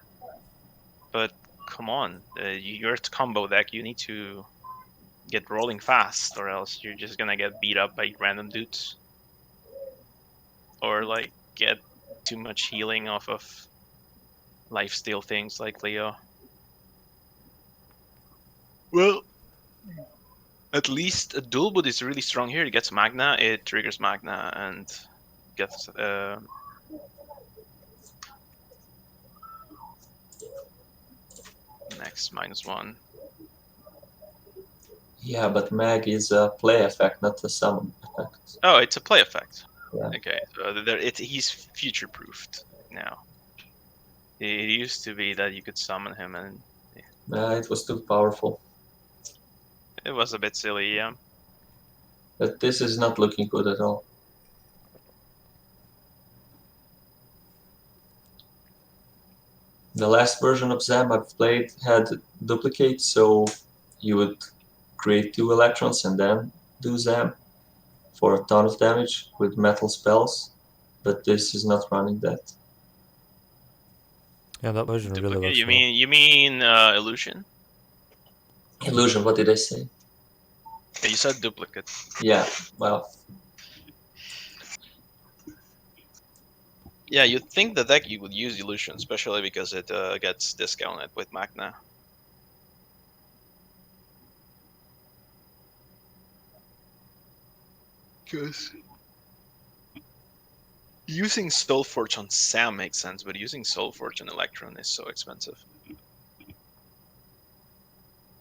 But come on, you're a combo deck. You need to get rolling fast, or else you're just gonna get beat up by random dudes, or like get too much healing off of lifesteal things like Leo. Well, at least a dual boot is really strong here. It gets Magna, it triggers Magna, and gets next -1. Yeah, but Mag is a play effect, not a summon effect. Oh, it's a play effect. Yeah. Okay, so he's future-proofed now. It used to be that you could summon him, and It was too powerful. it was a bit silly, yeah. But this is not looking good at all. The last version of Zam I've played had duplicate, so you would create 2 electrons and then do Zam for a ton of damage with metal spells, but this is not running that. Yeah, that version really Duplicate? works well. You mean Illusion? Illusion, what did I say? You said duplicate. Yeah, well. Yeah, you'd think the deck you would use Illusion, especially because it gets discounted with Magna. Because using Soulforge on Sam makes sense, but using Soulforge on Electron is so expensive.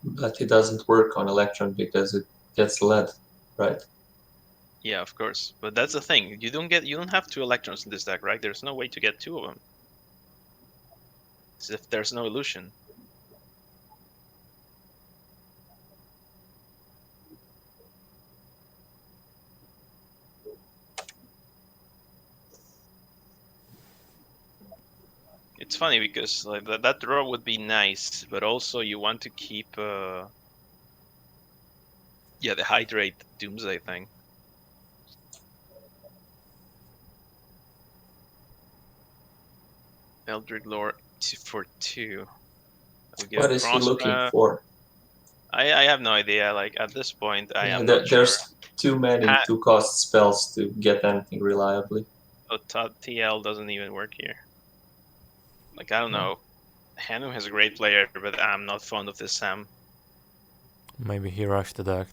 But it doesn't work on Electron because it gets lead, right? Yeah, of course. But that's the thing. You don't have 2 Electrons in this deck, right? There's no way to get 2 of them. It's if there's no illusion. It's funny because like that draw would be nice, but also you want to keep the Hydrate Doomsday thing. Eldritch Lore for 2. What is he looking for? I have no idea. Like at this point, I am not There's sure. too many 2-cost spells to get anything reliably. Oh, TL doesn't even work here. Like I don't know. Hanu has a great player, but I'm not fond of this Sam. Maybe he rushed the deck.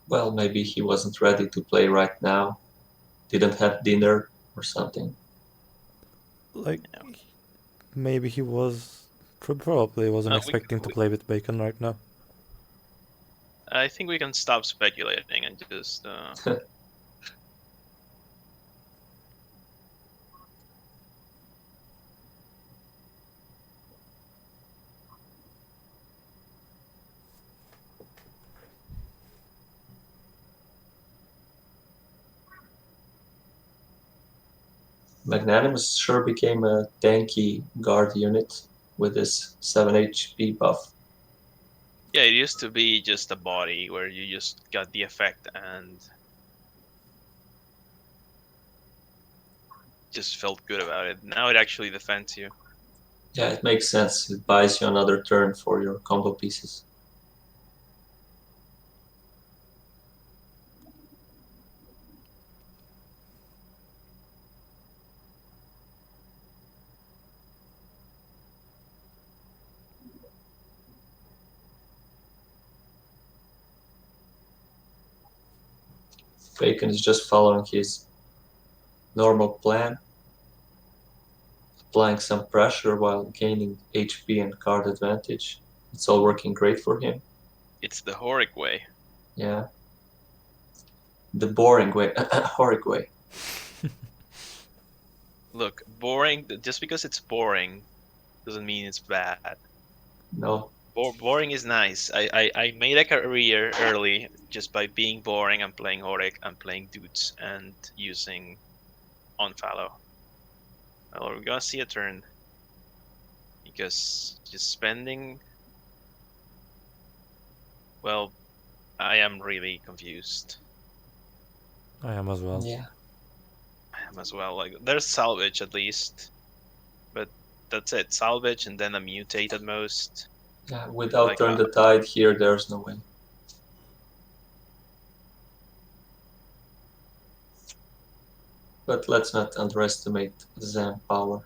Well, maybe he wasn't ready to play right now. Didn't have dinner or something. Like, maybe he was... Probably wasn't expecting to play with Bacon right now. I think we can stop speculating and just... Magnanimous sure became a tanky guard unit with his 7 HP buff. Yeah, it used to be just a body where you just got the effect and just felt good about it. Now it actually defends you. Yeah, it makes sense. It buys you another turn for your combo pieces. Bacon is just following his normal plan, applying some pressure while gaining HP and card advantage. It's all working great for him. It's the Horic way. Yeah. The boring way. Horic way. Look, boring, just because it's boring doesn't mean it's bad. No. Boring is nice. I made a career early just by being boring and playing Horic and playing dudes and using Unfollow. Well, we're gonna see a turn. Because just spending... Well, I am really confused. I am as well. Yeah. I am as well. Like, there's salvage at least. But that's it. Salvage and then a mutate at most. Yeah, without Like, Turn the Tide here, there's no way. But let's not underestimate Zam power.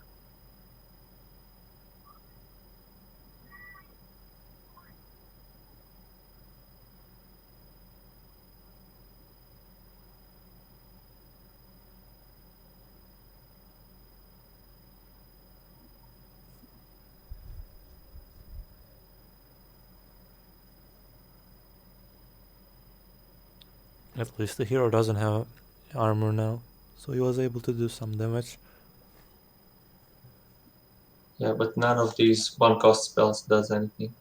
At least the hero doesn't have armor now, so he was able to do some damage. Yeah, but none of these one-cost spells does anything.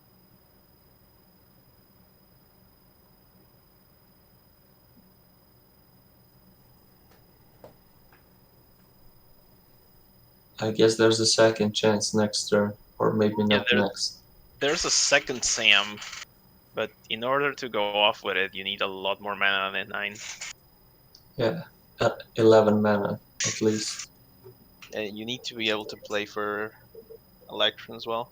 I guess there's a second chance next turn, or maybe not next. There's a second Sam, but in order to go off with it, you need a lot more mana than 9. Yeah, 11 mana at least. And you need to be able to play for Electron as well.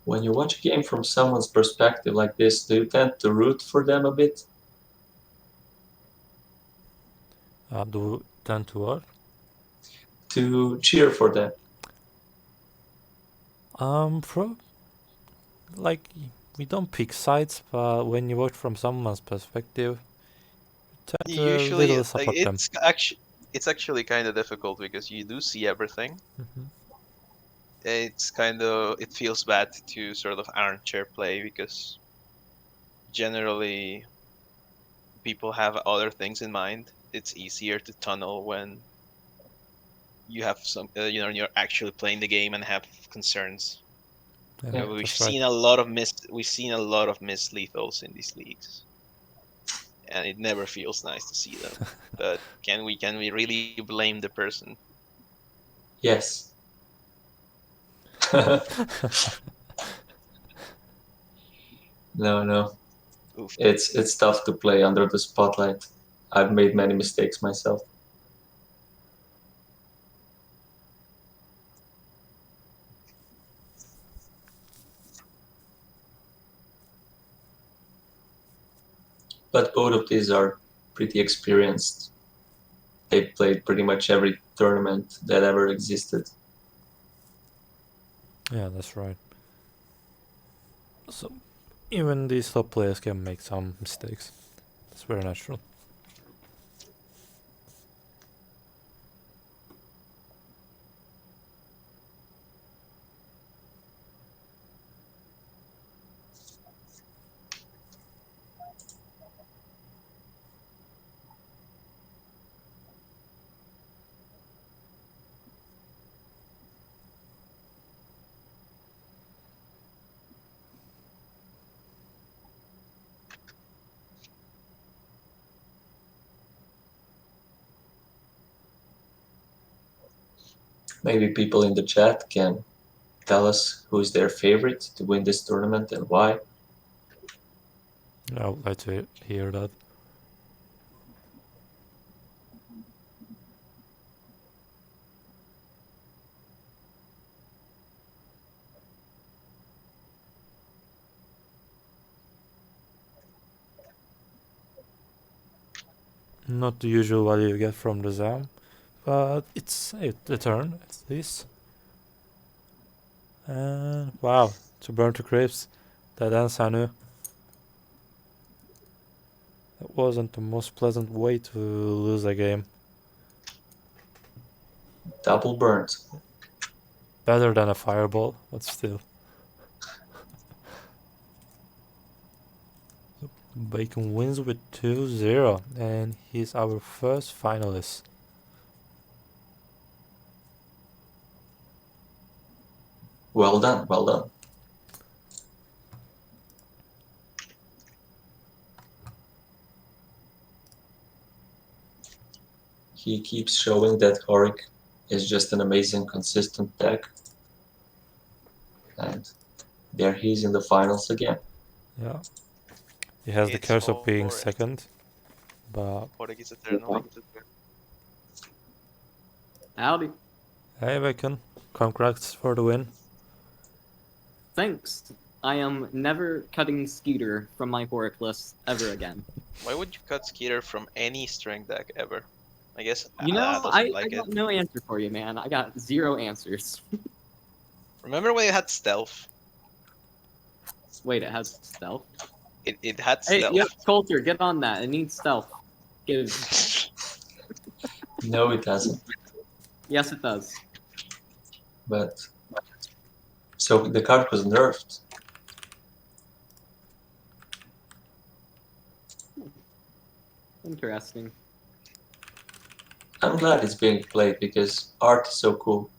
When you watch a game from someone's perspective like this, do you tend to root for them a bit? Do we tend to what? To cheer for them. Like, we don't pick sides, but when you watch from someone's perspective, you tend to Usually, little support them. it's actually kind of difficult because you do see everything. Mm-hmm. It feels bad to sort of armchair play because generally people have other things in mind. It's easier to tunnel when you have some, you're actually playing the game and have concerns. Yeah, We've seen a lot of missed lethals in these leagues, and it never feels nice to see them. But can we really blame the person? Yes. No. Oof. It's tough to play under the spotlight. I've made many mistakes myself. But both of these are pretty experienced. They've played pretty much every tournament that ever existed. Yeah, that's right. So even these top players can make some mistakes. It's very natural. Maybe people in the chat can tell us who's their favorite to win this tournament and why. I would like to hear that. Not the usual value you get from the Zam, but it saved the turn at least. And wow, to burn to crisp. That ends Hanoo. That wasn't the most pleasant way to lose a game. Double burnt. Better than a fireball, but still. Bacon wins with 2-0, and he's our first finalist. Well done, well done. He keeps showing that Horik is just an amazing, consistent deck. And there he is in the finals again. Yeah. He has the It's curse of being Horik. second, but... Horik is eternal. Howdy. Hey, Bacon. Congrats for the win. Thanks. I am never cutting Skeeter from my Horik list ever again. Why would you cut Skeeter from any strength deck ever? I guess You know, doesn't I like got it. no answer for you, man. I got 0 answers. Remember when it had stealth? Wait, it has stealth? It had Hey, stealth. yep, Coulter, get on that. It needs stealth. Give. No, it hasn't. Yes, it does. But so the card was nerfed. Interesting. I'm glad it's being played because art is so cool.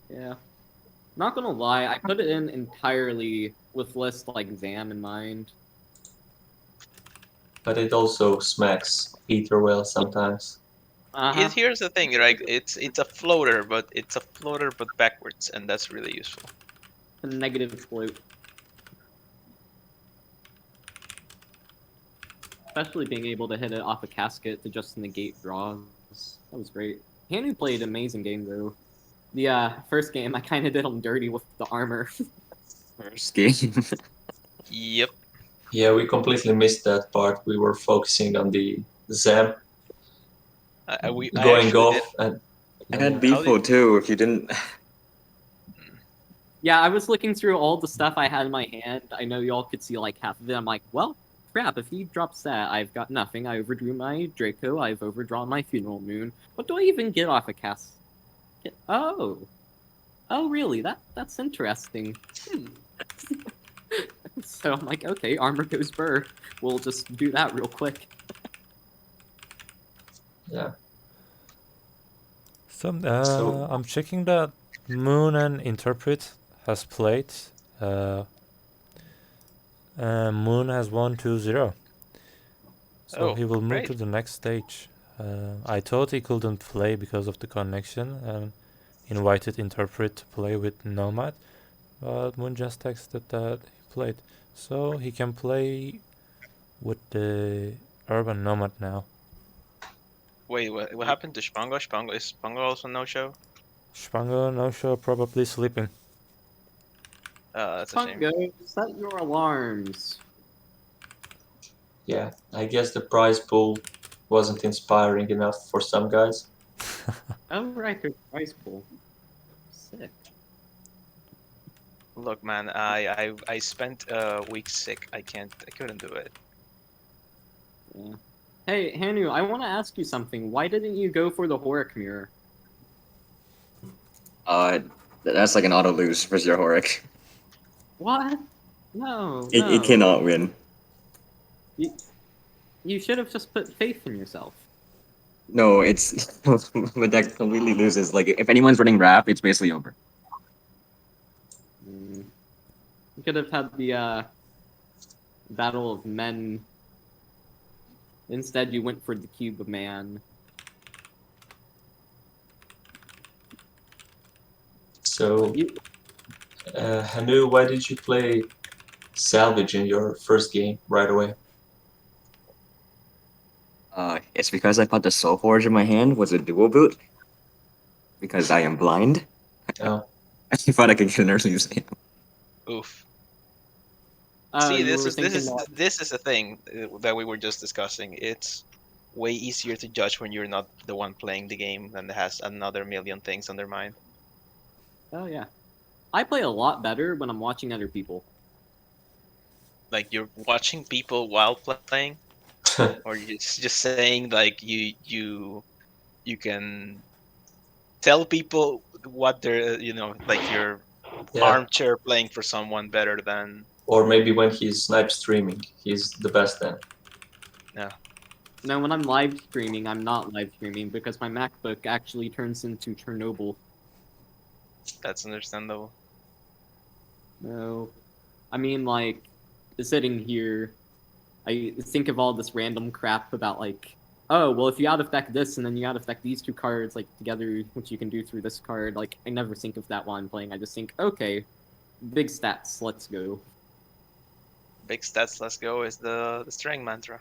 Yeah. Not gonna lie, I put it in entirely with lists like Zam in mind. But it also smacks Ether well sometimes. Here's the thing, right? It's a floater, but backwards, and that's really useful. A negative float. Especially being able to hit it off a casket to just negate draws. That was great. Hanoo played an amazing game though. The first game I kinda did him dirty with the armor. First game. Yep. Yeah, we completely missed that part. We were focusing on the Zam going off, and I had Beefo too, if you didn't. Yeah, I was looking through all the stuff I had in my hand. I know y'all could see like half of it. I'm like, well, crap, if he drops that, I've got nothing. I overdrew my Draco, I've overdrawn my Funeral Moon. What do I even get off a cast? Oh. Oh, really? That's interesting. So I'm like, okay, armor goes burr. We'll just do that real quick. yeah. So, I'm checking that Moon and Interpret has played. Moon has won 2-0. So he will move to the next stage. I thought he couldn't play because of the connection and invited Interpret to play with Nomad, but Moon just texted that he played. So he can play with the Urban.Nomad now. Wait, what happened to Spango? Is Spango also no-show? Spango no-show, probably sleeping. That's a shame. Go, set your alarms. Yeah, I guess the prize pool wasn't inspiring enough for some guys. Oh, right, there's prize pool. Sick. Look, man, I spent a week sick. I couldn't do it. Yeah. Hey, Hanoo, I want to ask you something. Why didn't you go for the Horik mirror? That's like an auto lose for your Horik. What? No, It cannot win. You should have just put faith in yourself. No, it's the deck completely loses. Like if anyone's running Wrath, it's basically over. You could have had the Battle of Men. Instead, you went for the Cube of Man. So, Hanoo, why did you play Salvage in your first game right away? It's because I thought the Soul Forge in my hand was a dual boot. Because I am blind. Oh. I thought I could get an early Zam. Oof. See, you this were is thinking that. this is a thing that we were just discussing. It's way easier to judge when you're not the one playing the game and has another million things on their mind. Oh yeah, I play a lot better when I'm watching other people. Like you're watching people while playing, or you're just saying like you can tell people what they're like you're Yeah. armchair playing for someone better than Or maybe when he's snipe streaming, he's the best then. No, when I'm live streaming, I'm not live streaming because my MacBook actually turns into Chernobyl. that's understandable. No, I mean like sitting here, I think of all this random crap about like, oh well, if you out effect this and then you out effect these two cards like together, which you can do through this card. Like I never think of that while I'm playing. I just think, okay, big stats, let's go. Big stats, let's go is the string mantra.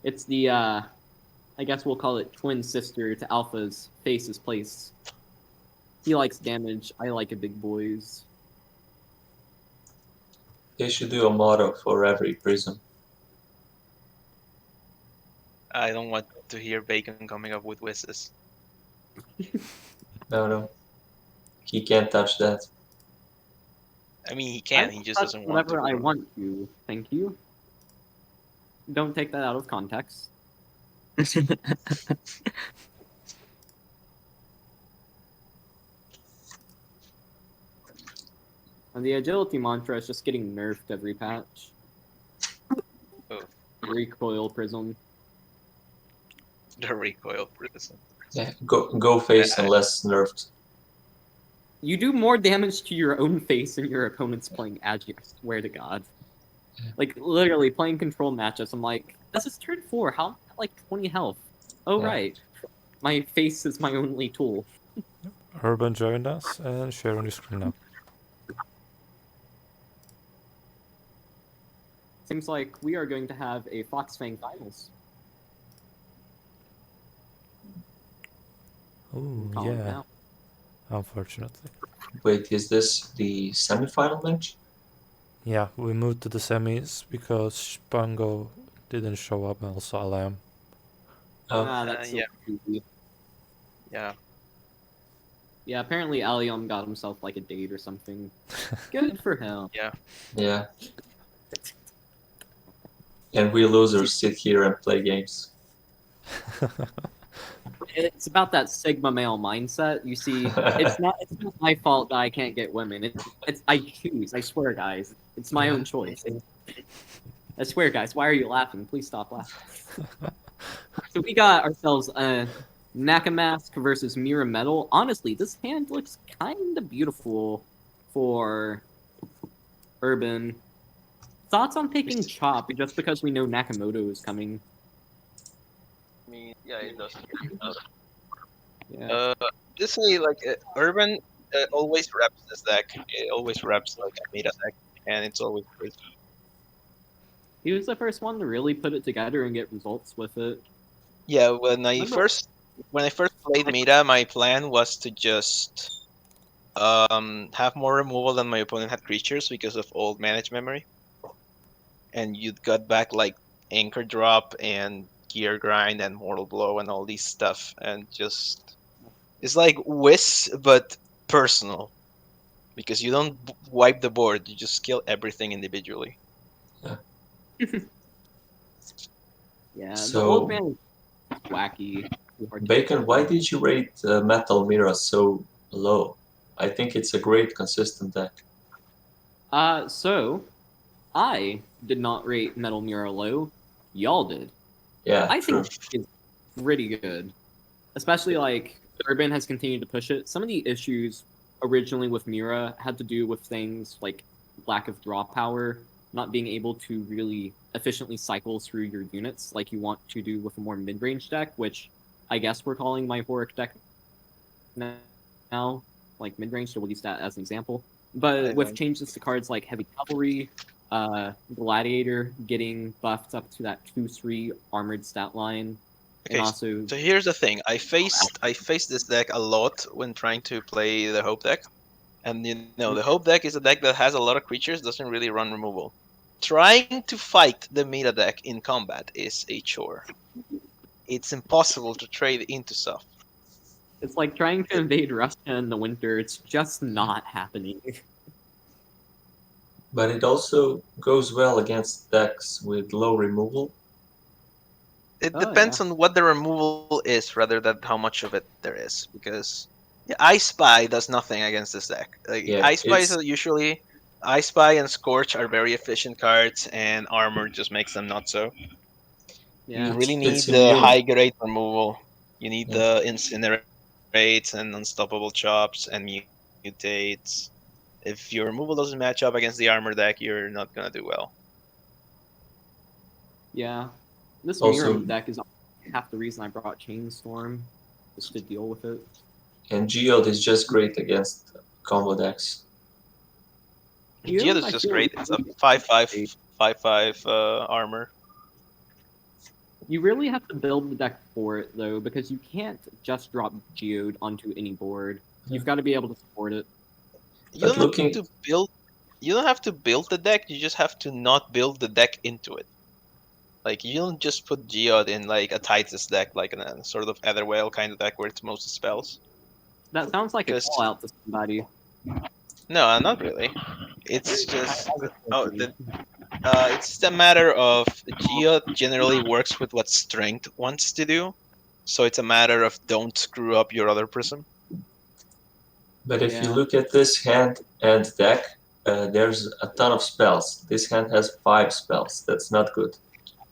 It's the I guess we'll call it twin sister to Alpha's Face's place. He likes damage. I like a big boys. They should do a motto for every prism. I don't want to hear Bacon coming up with whizzes. No. He can't touch that. I mean, he can. He just doesn't want to. Whatever I want to. Thank you. Don't take that out of context. And the agility mantra is just getting nerfed every patch. Oh. Recoil prism. The recoil prism. Yeah, go face unless nerfed. You do more damage to your own face than your opponent's playing Agi, I swear to God. Like, literally, playing control matchups, I'm like, this is turn 4, how am I at, like, 20 health? Oh, Yeah. right. My face is my only tool. Urban joined us and sharing the screen now. Seems like we are going to have a Foxfang Finals. Oh, Calm yeah. down. Unfortunately. Wait, is this the semi-final match? Yeah, we moved to the semis because SwapGo didn't show up and also Alam. Oh. That's so yeah. creepy. Yeah. Yeah, apparently Alium got himself like a date or something. Good for him. Yeah. And we losers sit here and play games. It's about that Sigma male mindset. You see, it's not my fault that I can't get women. It's I choose. I swear, guys. It's my own choice. I swear, guys. Why are you laughing? Please stop laughing. So we got ourselves a Nakamask versus Mira Metal. Honestly, this hand looks kind of beautiful for Urban. Thoughts on picking Chop just because we know Nakamoto is coming? I mean, yeah, it does. Yeah. Just say like Urban always reps this deck. It always reps like a meta deck, and it's always great. He was the first one to really put it together and get results with it. Yeah, when I first played meta, my plan was to just have more removal than my opponent had creatures because of old managed memory, and you'd got back like Anchor Drop and Gear Grind and Mortal Blow and all these stuff, and just it's like Whiz but personal, because you don't wipe the board, you just kill everything individually. Yeah, So- the old man is wacky. Bacon, why did you rate Metal Mira so low? I think it's a great consistent deck. So I did not rate Metal Mirror low. Y'all did. Yeah, I true. think it's pretty good. Especially like Urban has continued to push it. Some of the issues originally with Mira had to do with things like lack of draw power, not being able to really efficiently cycle through your units like you want to do with a more mid-range deck, which I guess we're calling my Horic deck now, like mid-range, so we'll use that as an example. But with changes to cards like Heavy Cavalry, Gladiator getting buffed up to that 2/3 armored stat line, Okay, and also so here's the thing. I faced this deck a lot when trying to play the Hope deck, And the Hope deck is a deck that has a lot of creatures, doesn't really run removal. Trying to fight the meta deck in combat is a chore. It's impossible to trade into stuff. It's like trying to invade Russia in the winter. It's just not happening. But it also goes well against decks with low removal. It depends on what the removal is rather than how much of it there is. Because I Spy does nothing against this deck. I Spy is usually... I Spy and Scorch are very efficient cards, and Armor just makes them not so. Yeah. You really need the high grade removal. You need the Incinerates and Unstoppable Chops and Mutates. If your removal doesn't match up against the Armor deck, you're not gonna do well. Yeah. This Miram deck is half the reason I brought Chainstorm, just to deal with it. And Geode is just great against combo decks. Geode is just great. It's a 5/5 armor. You really have to build the deck for it, though, because you can't just drop Geode onto any board. You've got to be able to support it. You don't have to build. You don't have to build the deck. You just have to not build the deck into it. Like, you don't just put Geode in like a Titus deck, like a sort of Etherwhale kind of deck where it's mostly spells. That sounds like a call out to somebody. No, not really. It's just it's just a matter of Geode generally works with what Strength wants to do, so it's a matter of don't screw up your other Prism. But if you look at this hand and deck, there's a ton of spells. This hand has 5 spells. That's not good.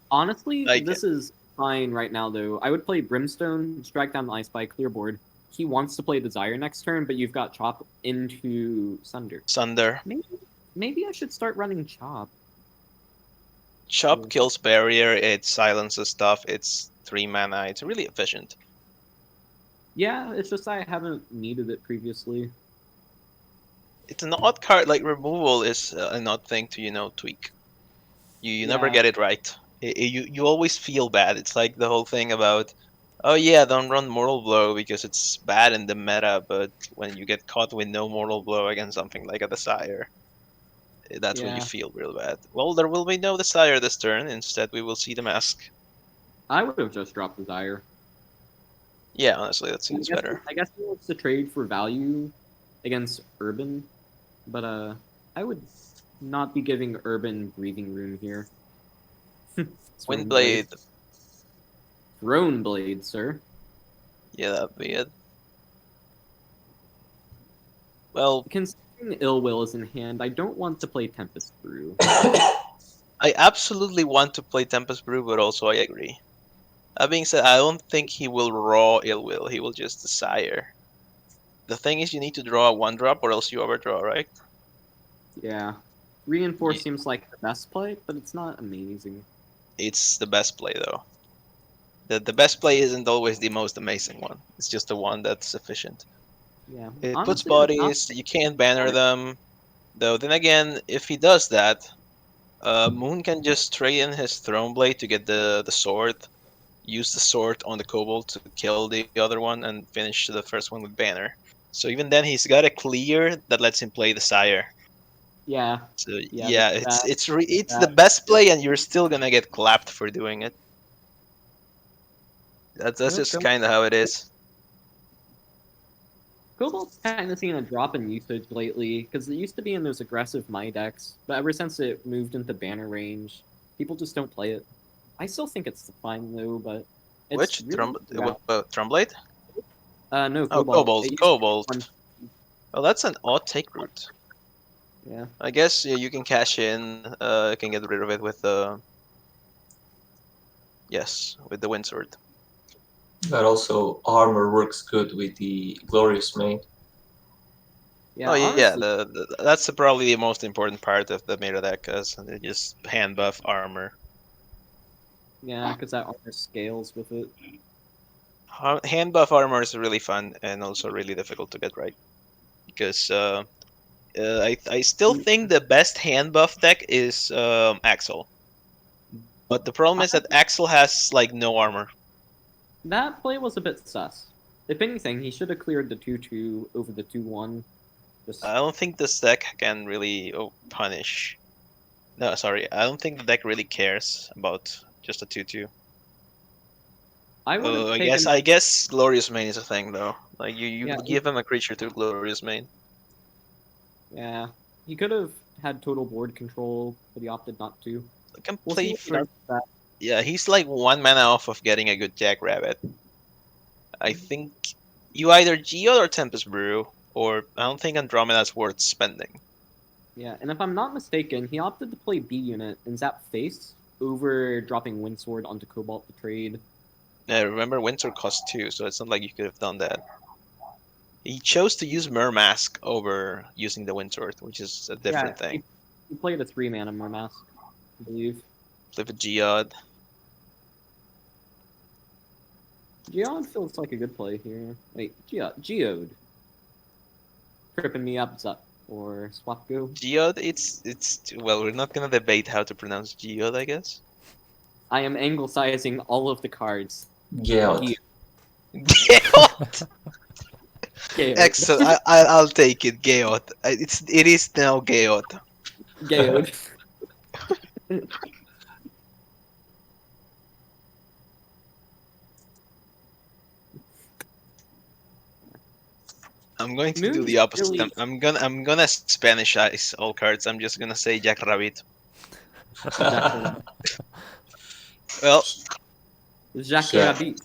Honestly, this is fine right now, though. I would play Brimstone, strike down the Ice Spy, clear board. He wants to play Desire next turn, but you've got Chop into Sunder. Maybe I should start running Chop. Chop kills barrier, it silences stuff, it's 3 mana, it's really efficient. Yeah, it's just I haven't needed it previously. It's an odd card, like removal is an odd thing to, tweak. You never get it right. You always feel bad. It's like the whole thing about, oh yeah, don't run Mortal Blow because it's bad in the meta, but when you get caught with no Mortal Blow against something like a Desire, that's when you feel real bad. Well, there will be no Desire this turn. Instead, we will see the Mask. I would have just dropped Desire. Yeah, honestly, that seems better. I guess he wants to trade for value against Urban, but I would not be giving Urban breathing room here. Windblade. Throne Blade, sir. Yeah, that'd be it. Well, considering Ill Will is in hand, I don't want to play Tempest Brew. I absolutely want to play Tempest Brew, but also I agree. That being said, I don't think he will raw Ill Will. He will just Desire. The thing is, you need to draw a 1-drop or else you overdraw, right? Yeah. Reinforce seems like the best play, but it's not amazing. It's the best play, though. The best play isn't always the most amazing one. It's just the one that's sufficient. Yeah. It puts bodies, you can't banner them. Though, then again, if he does that, Moon can just trade in his Throne Blade to get the sword, use the sword on the Kobold to kill the other one, and finish the first one with banner. So even then, he's got a clear that lets him play Desire. Yeah. So it's the best play, and you're still gonna get clapped for doing it. That's just kind of how it is. Kobold's kind of seen a drop in usage lately, because it used to be in those aggressive My decks, but ever since it moved into banner range, people just don't play it. I still think it's fine, though, but... Which? Trumblade? No, Kobold. Kobold. Well, that's an odd take route. Yeah. I guess you can cash in, you can get rid of it with the... Yes, with the Windsword. But also, armor works good with the Glorious Main. Yeah, that's probably the most important part of the meta deck, because they just hand buff armor. Yeah, because that armor scales with it. Hand buff armor is really fun and also really difficult to get right. Because I still think the best hand buff deck is Axel. But the problem is that Axel has like no armor. That play was a bit sus. If anything, he should have cleared the 2/2 over the 2/1. Just I don't think this deck can really punish. No, sorry. I don't think the deck really cares about just a 2/2. I would have I taken. guess Glorious Main is a thing though. Like you Yeah. give him a creature to Glorious Main. Yeah, he could have had total board control, but he opted not to. I can We'll play see what he for does with that. yeah. He's like 1 mana off of getting a good Jackrabbit. I think you either Geode or Tempest Brew, or I don't think Andromeda's worth spending. Yeah, and if I'm not mistaken, he opted to play B unit and zap face over dropping Windsword onto Cobalt to trade. Yeah, remember Winter cost 2, so it's not like you could have done that. He chose to use Murmask over using the Windsword, which is a different thing. He played a 3-mana Murmask, I believe. Play for Geode. Geode feels like a good play here. Wait, Geode. Tripping me up, Zup. Or SwapGo. Geode, it's well, we're not gonna debate how to pronounce Geode, I guess. I am anglicizing all of the cards. Geode. Geode. Geode. Excellent. I'll take it. Geode. It is now Geode. Geode. I'm going to do Moon's the opposite. really- I'm gonna Spanishize all cards. I'm just gonna say Jackrabbit. Well, Jacques Yeah. Rabbit.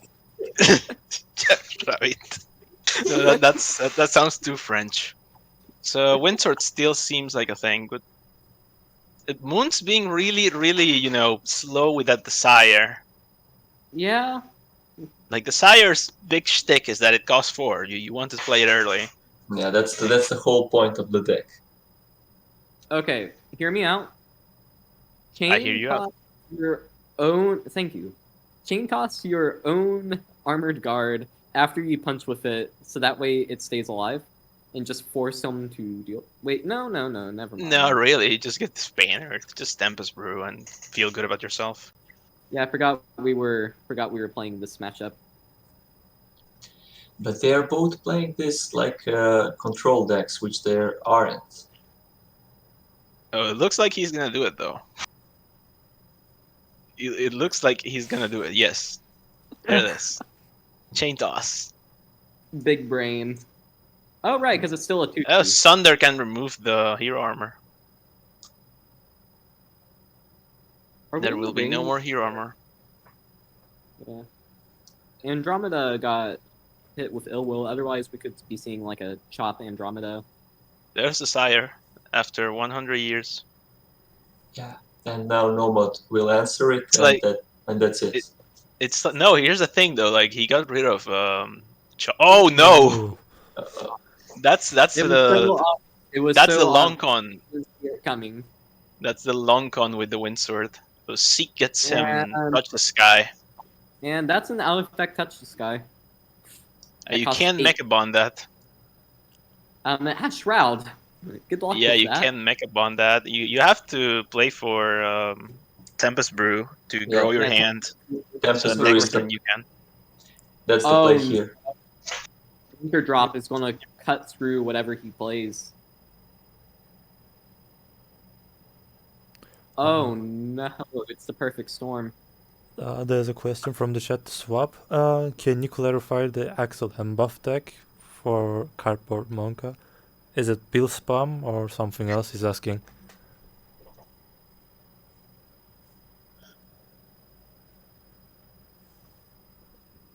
Jackrabbit. No, that sounds too French. So Windsword still seems like a thing, but Moon's being really, slow with that Desire. Yeah. Like Desire's big shtick is that it costs 4. You want to play it early. Yeah, that's the whole point of the deck. Okay, hear me out. I hear you out. Your own. Thank you. Chain costs your own armored guard after you punch with it, so that way it stays alive, and just force him to deal. Wait, no, never mind. No, really, just get this banner, just Tempest Brew, and feel good about yourself. Yeah, I forgot we were playing this matchup. But they are both playing this like control decks, which there aren't. Oh, it looks like he's gonna do it though. It looks like he's gonna do it. Yes, there it is. Chain toss. Big brain. Oh right, because it's still a 2/2. Oh, Sunder can remove the hero armor. Are There we will be no ring? more hero armor. Yeah. Andromeda got hit with ill will. Otherwise, we could be seeing like a chop Andromeda. There's the Sire after 100 years. Yeah, and now Nomad will answer it, It's like- and that's it. It's no. Here's the thing though. Like he got rid of. Oh no! Ooh. That's It was so, it was that's so the long obvious con. to see it coming. That's the long con with the Windsword. So Seek gets him Yeah. touch the sky. And that's an out effect touch the sky. That You costs can 8. Mecha Bond that. It has Shroud. Good luck Yeah, with you that. can Mecha Bond that. You have to play for Tempest Brew to grow your Yeah. hand. So Tempest the Brew next is the, turn you can. that's the Oh, play here. Winter Drop is going to cut through whatever he plays. Oh no, it's the perfect storm. There's a question from the chat. Swap. Can you clarify the Axel buff deck for Cardboard Monka? Is it Bill Spam or something else? He's asking.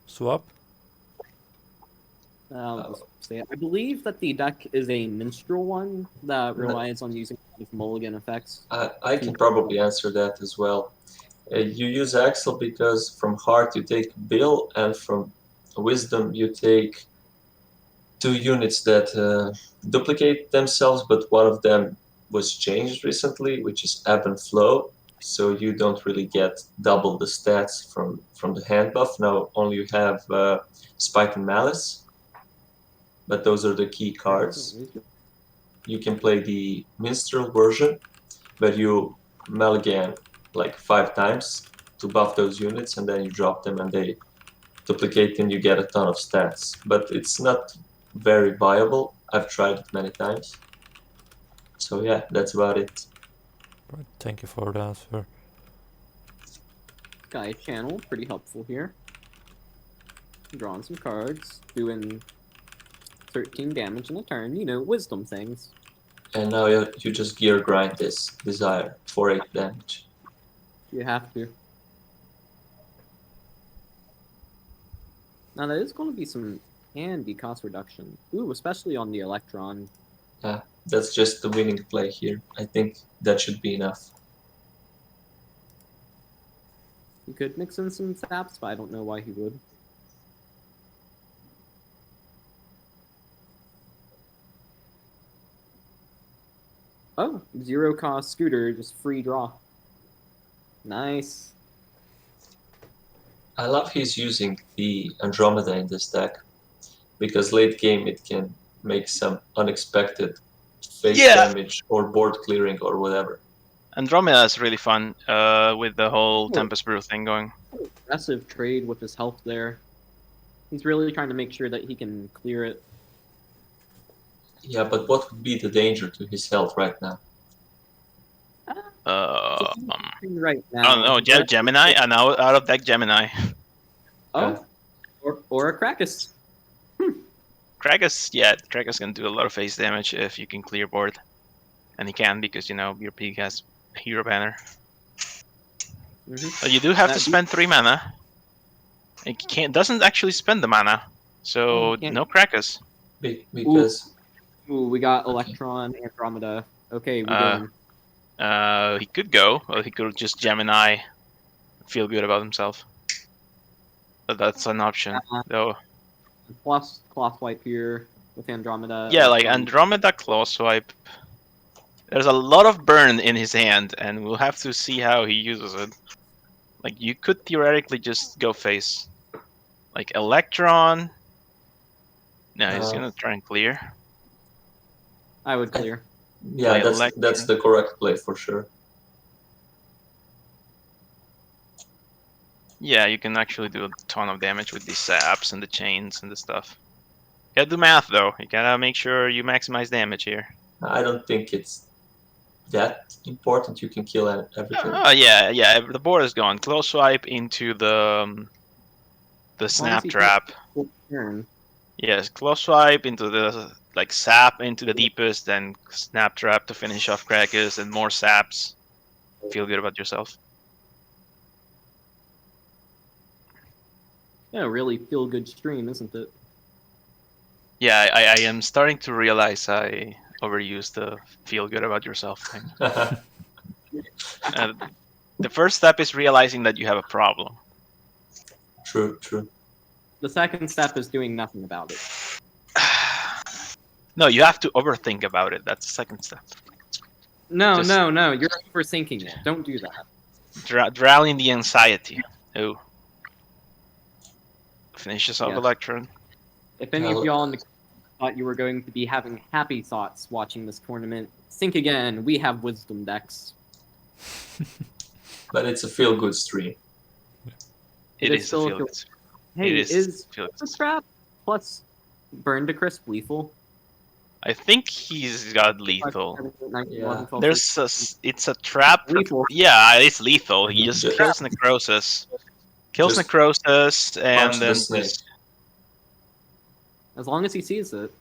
Swap. I believe that the deck is a minstrel one that relies on using kind of mulligan effects. I can probably answer that as well. You use Axel because from Heart you take Bill, and from Wisdom you take 2 units that duplicate themselves, but one of them was changed recently, which is Ebb and Flow. So you don't really get double the stats from the hand buff. Now only you have Spite and Malice, but those are the key cards. You can play the Minstrel version, but you mulligan like 5 times to buff those units, and then you drop them and they duplicate and you get a ton of stats. But it's not very viable. I've tried it many times. So yeah, that's about it. Right, thank you for the answer. Sky Channel, pretty helpful here. Drawing some cards, doing 13 damage in a turn. You know, wisdom things. And now you just gear grind this Desire for 8 damage. You have to. Now, that is going to be some handy cost reduction. Ooh, especially on the Electron. Yeah, that's just the winning play here. I think that should be enough. He could mix in some saps, but I don't know why he would. Oh, 0 cost Scooter, just free draw. Nice. I love he's using the Andromeda in this deck, because late game it can make some unexpected face damage or board clearing or whatever. Andromeda is really fun with the whole Tempest Brew thing going. Aggressive trade with his health there. He's really trying to make sure that he can clear it. Yeah, but what would be the danger to his health right now? Right now. I don't know, Gemini, and out of deck Gemini. Oh, or a Krakus. Krakus, yeah, Krakus can do a lot of face damage if you can clear board. And he can because, you know, your pig has Hero Banner. But you do have to spend 3 mana. It doesn't actually spend the mana. So, no Krakus. Because... Ooh, we got Electron, Andromeda. Okay, we're going. He could go, or he could just Gemini, feel good about himself. But that's an option, though. Plus Claw Swipe here with Andromeda. Yeah, like Andromeda Claw Swipe. There's a lot of burn in his hand, and we'll have to see how he uses it. Like, you could theoretically just go face. Like, Electron. No, he's gonna try and clear. I would clear. Yeah, that's the correct play for sure. Yeah, you can actually do a ton of damage with these saps and the chains and the stuff. You gotta do math though. You gotta make sure you maximize damage here. I don't think it's that important. You can kill everything. Oh yeah. The board is gone. Close swipe into the snap trap. Yes, close swipe into the sap into the deepest, then snap trap to finish off Krakus, and more saps. Feel good about yourself. Yeah, really feel good stream, isn't it? Yeah, I am starting to realize I overused the feel good about yourself thing. The first step is realizing that you have a problem. True. The second step is doing nothing about it. No, you have to overthink about it. That's the second step. No. You're overthinking it. Don't do that. Drowning the anxiety. Oh. Finishes off Electron. If any of y'all thought you were going to be having happy thoughts watching this tournament, think again. We have wisdom decks. But it's a feel-good stream. It is still a feel-good stream. Hey, is the trap plus burn to crisp lethal? I think he's got lethal. Yeah. It's a trap. Lethal. Yeah, it's lethal. He just kills Necrosis. Kills Necrosis and then just... As long as he sees it.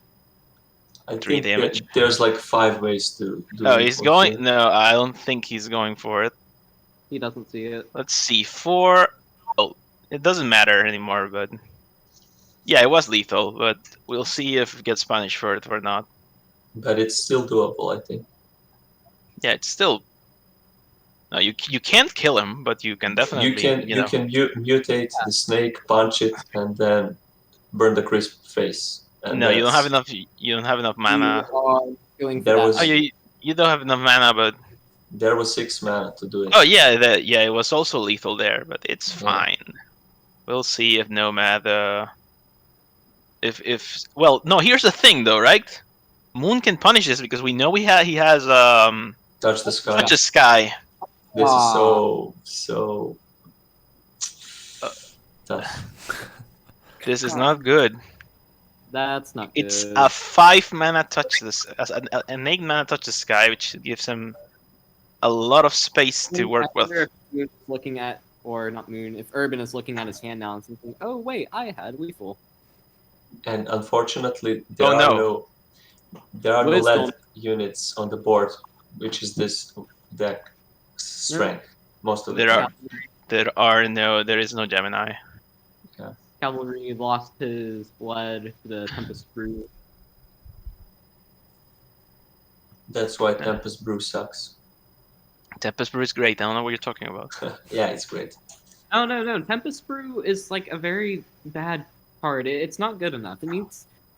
I 3 damage. There's like 5 ways to do it. Oh, he's going... Here. No, I don't think he's going for it. He doesn't see it. Let's see. 4... Oh, it doesn't matter anymore, but... Yeah, it was lethal, but we'll see if it gets punished for it or not. But it's still doable, I think. Yeah, it's still... No, you can't kill him, but you can definitely... You can mutate the snake, punch it, and then burn the crisp face. And no, you don't have enough. You don't have enough mana. You don't have enough mana, but there was 6 mana to do it. Oh yeah, it was also lethal there, but it's fine. We'll see if Nomad. Well, no. Here's the thing, though, right? Moon can punish this because we know he has Touch the Sky. Touch the Sky. This is so tough. This is not good. That's not It's good. a 5-mana touch. An 8-mana touch the sky, which gives him a lot of space to work I wonder with. if Moon is looking at, or not Moon, if Urban is looking at his hand now and thinking, "Oh wait, I had lethal." And unfortunately, Oh, no. there are no Wisdom. lead units on the board, which is this deck strength most of the There time. there is no Gemini. Cavalry lost his blood to the Tempest Brew. That's why Tempest Brew sucks. Tempest Brew is great. I don't know what you're talking about. Yeah, it's great. Oh no, Tempest Brew is like a very bad card. It's not good enough.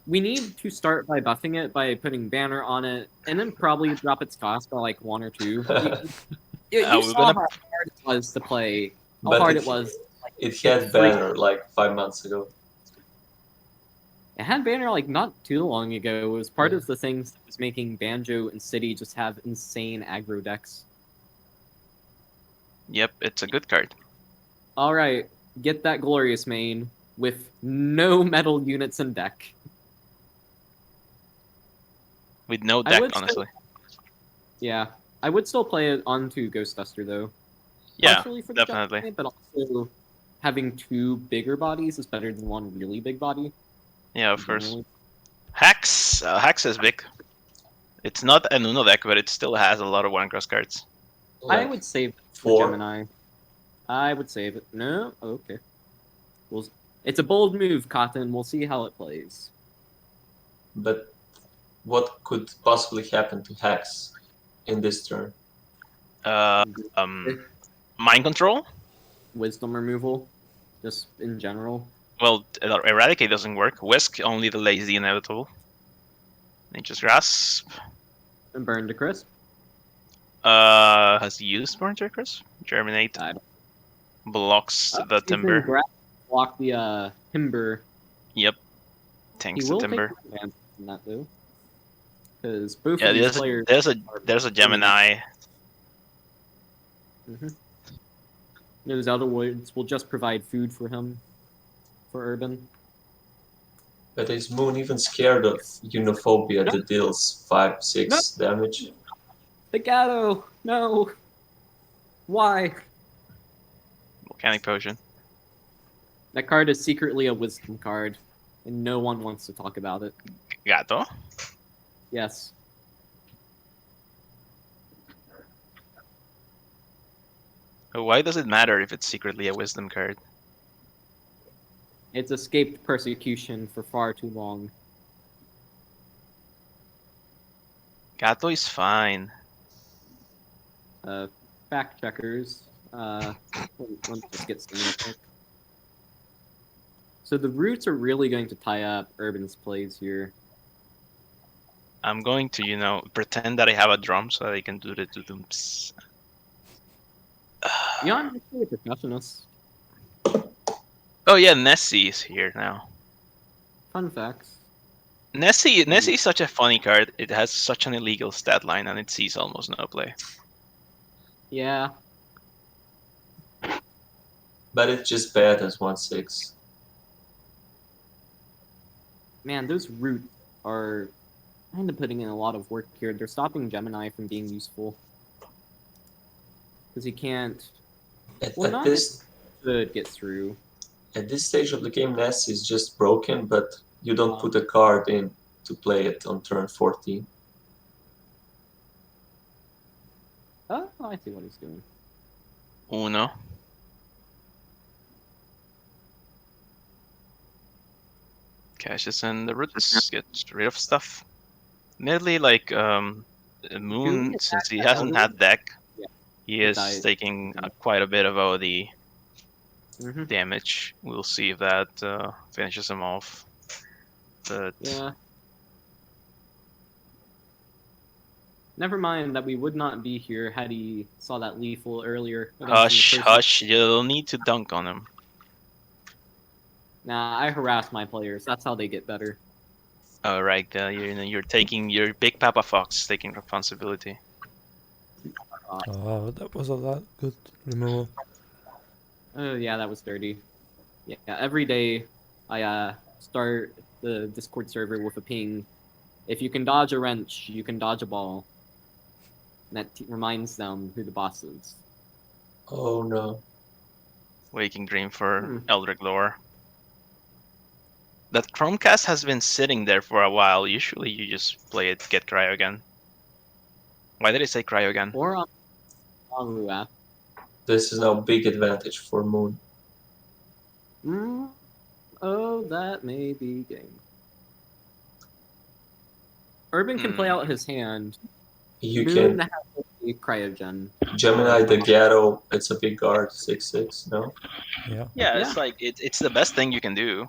We need to start by buffing it by putting banner on it, and then probably drop its cost by like 1 or 2. You saw how hard it was to play. How But hard it was. Like, It get had free- banner like 5 months ago. It had banner like not too long ago. It was part of the things that was making Banjo and City just have insane aggro decks. Yep, it's a good card. All right, get that glorious main with no metal units in deck. With no I deck, would honestly. Yeah, I would still play it onto Ghost Duster though. Yeah, Partially for the definitely. Gemini, but also having 2 bigger bodies is better than 1 really big body. Yeah, of course. Generally. Hex is big. It's not an Uno deck, but it still has a lot of one cross cards. I would save it for 4. Gemini. I would save it. No? Okay. Well, it's a bold move, Cotton. We'll see how it plays. But what could possibly happen to Hex in this turn? Mind control? Wisdom removal, just in general. Well, Eradicate doesn't work. Whisk only delays the inevitable. Nature's Grasp. And burn to crisp. Has he used Burn to Crisp? Germinate. I don't- Blocks the He's timber. been block the timber. Yep. He Tanks the will timber. take advantage from that though. Because both Yeah, of these players there's a Gemini. Those other woods will just provide food for him. For Urban. But is Moon even scared of Unophobia that deals 5-6 damage? Zygote! No! Why? Volcanic Potion. That card is secretly a wisdom card, and no one wants to talk about it. Gato. Yes. Why does it matter if it's secretly a wisdom card? It's escaped persecution for far too long. Gato is fine. Fact checkers. Let me just get some real quick. So the roots are really going to tie up Urban's plays here. I'm going to, pretend that I have a drum so that I can do the dooms. Yeah, I'm actually a percussionist. Oh yeah, Nessie is here now. Fun facts. Nessie is such a funny card. It has such an illegal stat line and it sees almost no play. Yeah. But it's just bad as 1/6. Man, those roots are kind of putting in a lot of work here. They're stopping Gemini from being useful. Because he can't... At this could get through. At this stage of the game, Ness is just broken, but you don't put a card in to play it on turn 14. Oh, I see what he's doing. Uno. Cashes in the roots, get rid of stuff. Admittedly, like Moon, since he hasn't had deck, he is taking quite a bit of OD damage. We'll see if that finishes him off. But yeah. Never mind that we would not be here had he saw that lethal earlier. Hush, you don't need to dunk on him. Nah, I harass my players. That's how they get better. Alright, you're taking your big Papa Fox taking responsibility. Oh, that was a lot good removal. Oh yeah, that was dirty. Yeah, every day I start the Discord server with a ping. If you can dodge a wrench, you can dodge a ball. And that reminds them who the boss is. Oh no. Waking Dream for Eldritch Lore. That Chromecast has been sitting there for a while. Usually you just play it, get Cryogen. Why did I say Cryogen? Or on Ruath. This is now a big advantage for Moon. Oh, that may be game. Urban can play out his hand. You Moon can. has a Cryogen. Gemini the Ghetto, it's a big guard, 6/6, no? Yeah. Yeah, it's like it's the best thing you can do.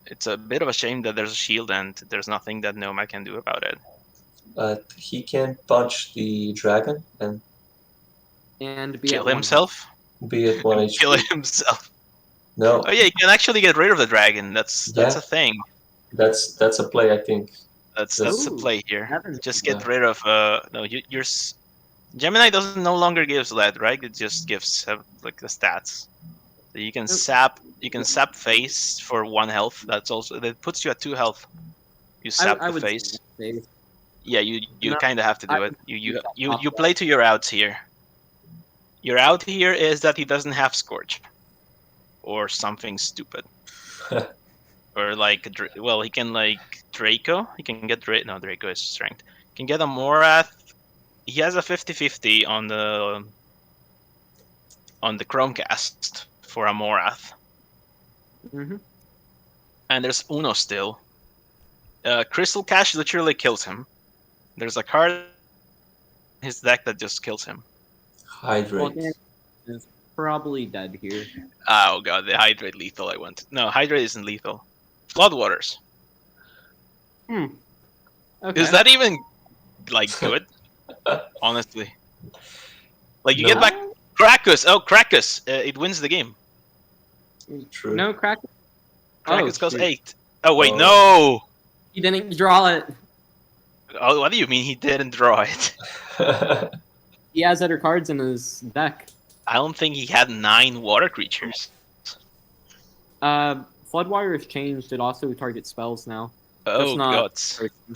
It's a bit of a shame that there's a shield and there's nothing that Nomad can do about it. But he can punch the dragon and be kill at himself. Be at 1 HP. Kill himself. No. Oh yeah, you can actually get rid of the dragon. That's a thing. That's a play, I think. That's a play here. Just get Yeah. rid of no. You're Gemini doesn't no longer gives lead, right? It just gives like the stats. So you can sap. You can sap face for 1 health. That puts you at 2 health. You sap the face. Yeah, you kind of have to do it. You play to your outs here. Your out here is that he doesn't have Scorch, or something stupid, or like he can like Draco. He can get no, Draco is strength. He can get a Morath. He has a 50-50 on the Chromecast for a Morath. And there's Uno still. Crystal Cash literally kills him. There's a card in his deck that just kills him. Hydrate. Well, is probably dead here. Oh god, the Hydrate lethal I want. No, Hydrate isn't lethal. Floodwaters. Okay. Is that even like good? Honestly. Like you get back Krakus. Oh, Krakus. It wins the game. True. No Krakus. Krakus goes 8. Oh wait, no. He didn't draw it. Oh, what do you mean he didn't draw it? He has other cards in his deck. I don't think he had 9 water creatures. Floodwater has changed. It also targets spells now. Oh god.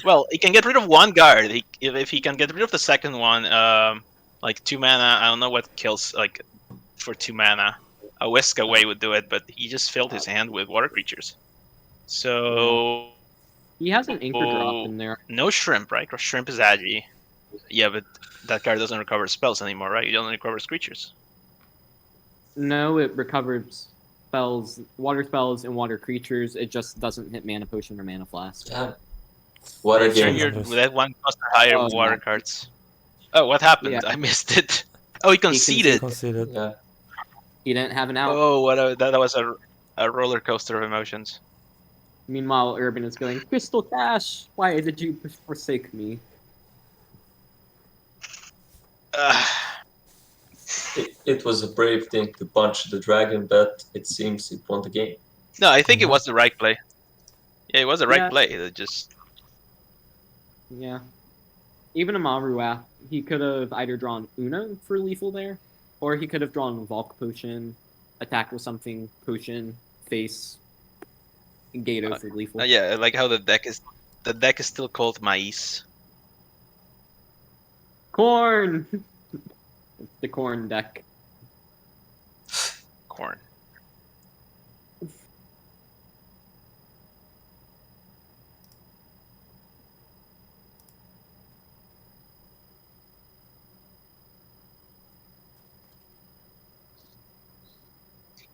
Well, he can get rid of 1 guard. If he can get rid of the second one, like 2 mana, I don't know what kills like for 2 mana. A Whisk Away would do it, but he just filled his hand with water creatures. So he has an anchor drop in there. No Shrimp, right? Or Shrimp is Agi. Yeah, but that card doesn't recover spells anymore, right? It only recovers creatures. No, it recovers spells, water spells, and water creatures. It just doesn't hit Mana Potion or Mana Flask. Yeah. Water game. That one cost higher water cards. Oh, what happened? I missed it. Oh, he conceded. Yeah. He didn't have an out. Oh, that was a roller coaster of emotions. Meanwhile, Urban is going, Crystal Cash, why did you forsake me? It was a brave thing to punch the dragon, but it seems it won the game. No, I think it was the right play. Yeah, it was the right play. It just... Yeah. Even Amaruath, he could have either drawn Uno for lethal there, or he could have drawn Valk Potion, attack with something, Potion, face, Gato for lethal. Yeah, I like how the deck is still called Mais. Corn! The corn deck. Corn.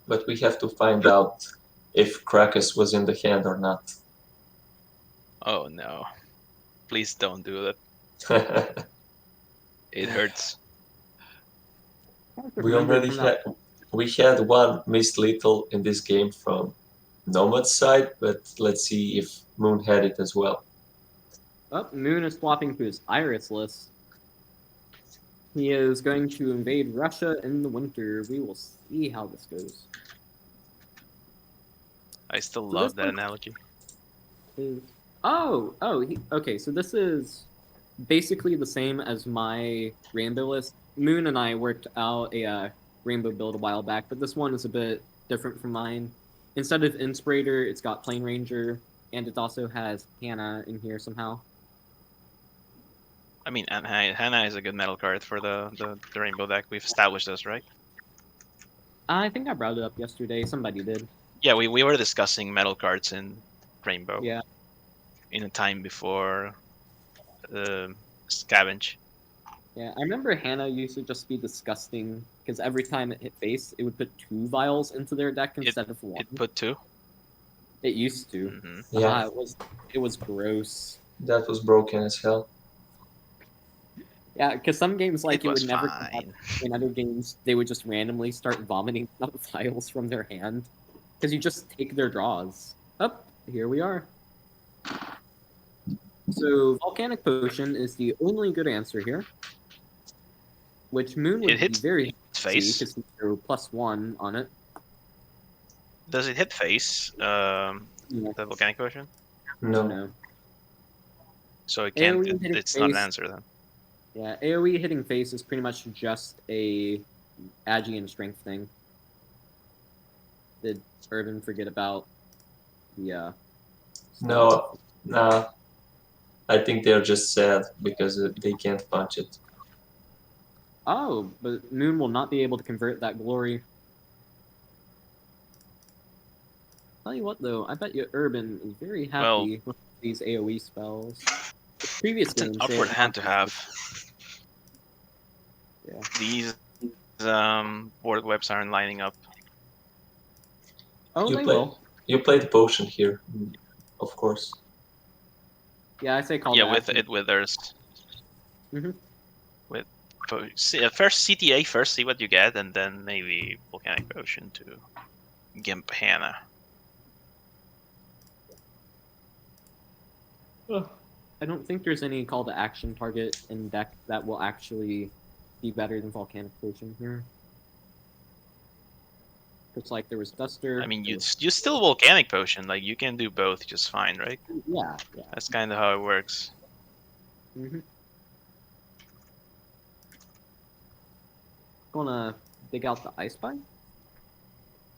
But we have to find out if Krakus was in the hand or not. Oh no. Please don't do that. It hurts. We already had one missed lethal in this game from Nomad's side, but let's see if Moon had it as well. Oh, Moon is swapping to his Iris list. He is going to invade Russia in the winter. We will see how this goes. I still love that analogy. Okay, so this is basically the same as my Rainbow list. Moon and I worked out a Rainbow build a while back, but this one is a bit different from mine. Instead of Inspirator, it's got Plane Ranger, And it also has Hannah in here somehow. I mean, Hannah is a good metal card for the rainbow deck. We've established this, right? I think I brought it up yesterday. Somebody did. Yeah, we were discussing metal cards in rainbow. Yeah. In a time before Scavenge. Yeah, I remember Hannah used to just be disgusting because every time it hit face, it would put 2 vials into their deck instead of 1. It put 2? It used to. Mm-hmm. Yeah, it was gross. that was broken as hell. Yeah, because some games like it was would never fine. come up. In other games, they would just randomly start vomiting out vials from their hand because you just take their draws. Up, here we are. So Volcanic Potion is the only good answer here, which Moon would be very happy face because he threw +1 on it. Does it hit face? The Volcanic Potion? No. So it can't. AoE It's not an face. answer then. Yeah, AoE hitting face is pretty much just a agi and strength thing. Did Urban forget about the No, I think they're just sad because they can't punch it. Oh, but Moon will not be able to convert that glory. Tell you what, though, I bet you Urban is very happy with these AoE spells. Previous It's an games, upward hand to have. Yeah. These board webs aren't lining up. Oh, they will. You play the potion here, of course. Yeah, I say call Yeah, to with action. it withers. Mhm. With first CTA first, see what you get, and then maybe Volcanic Potion to Gimp Hannah. I don't think there's any call to action target in deck that will actually be better than Volcanic Potion here. It's like there was Duster. I mean, you still Volcanic Potion. Like, you can do both just fine, right? Yeah. That's kind of how it works. Mm-hmm. Gonna dig out the Ice Spine?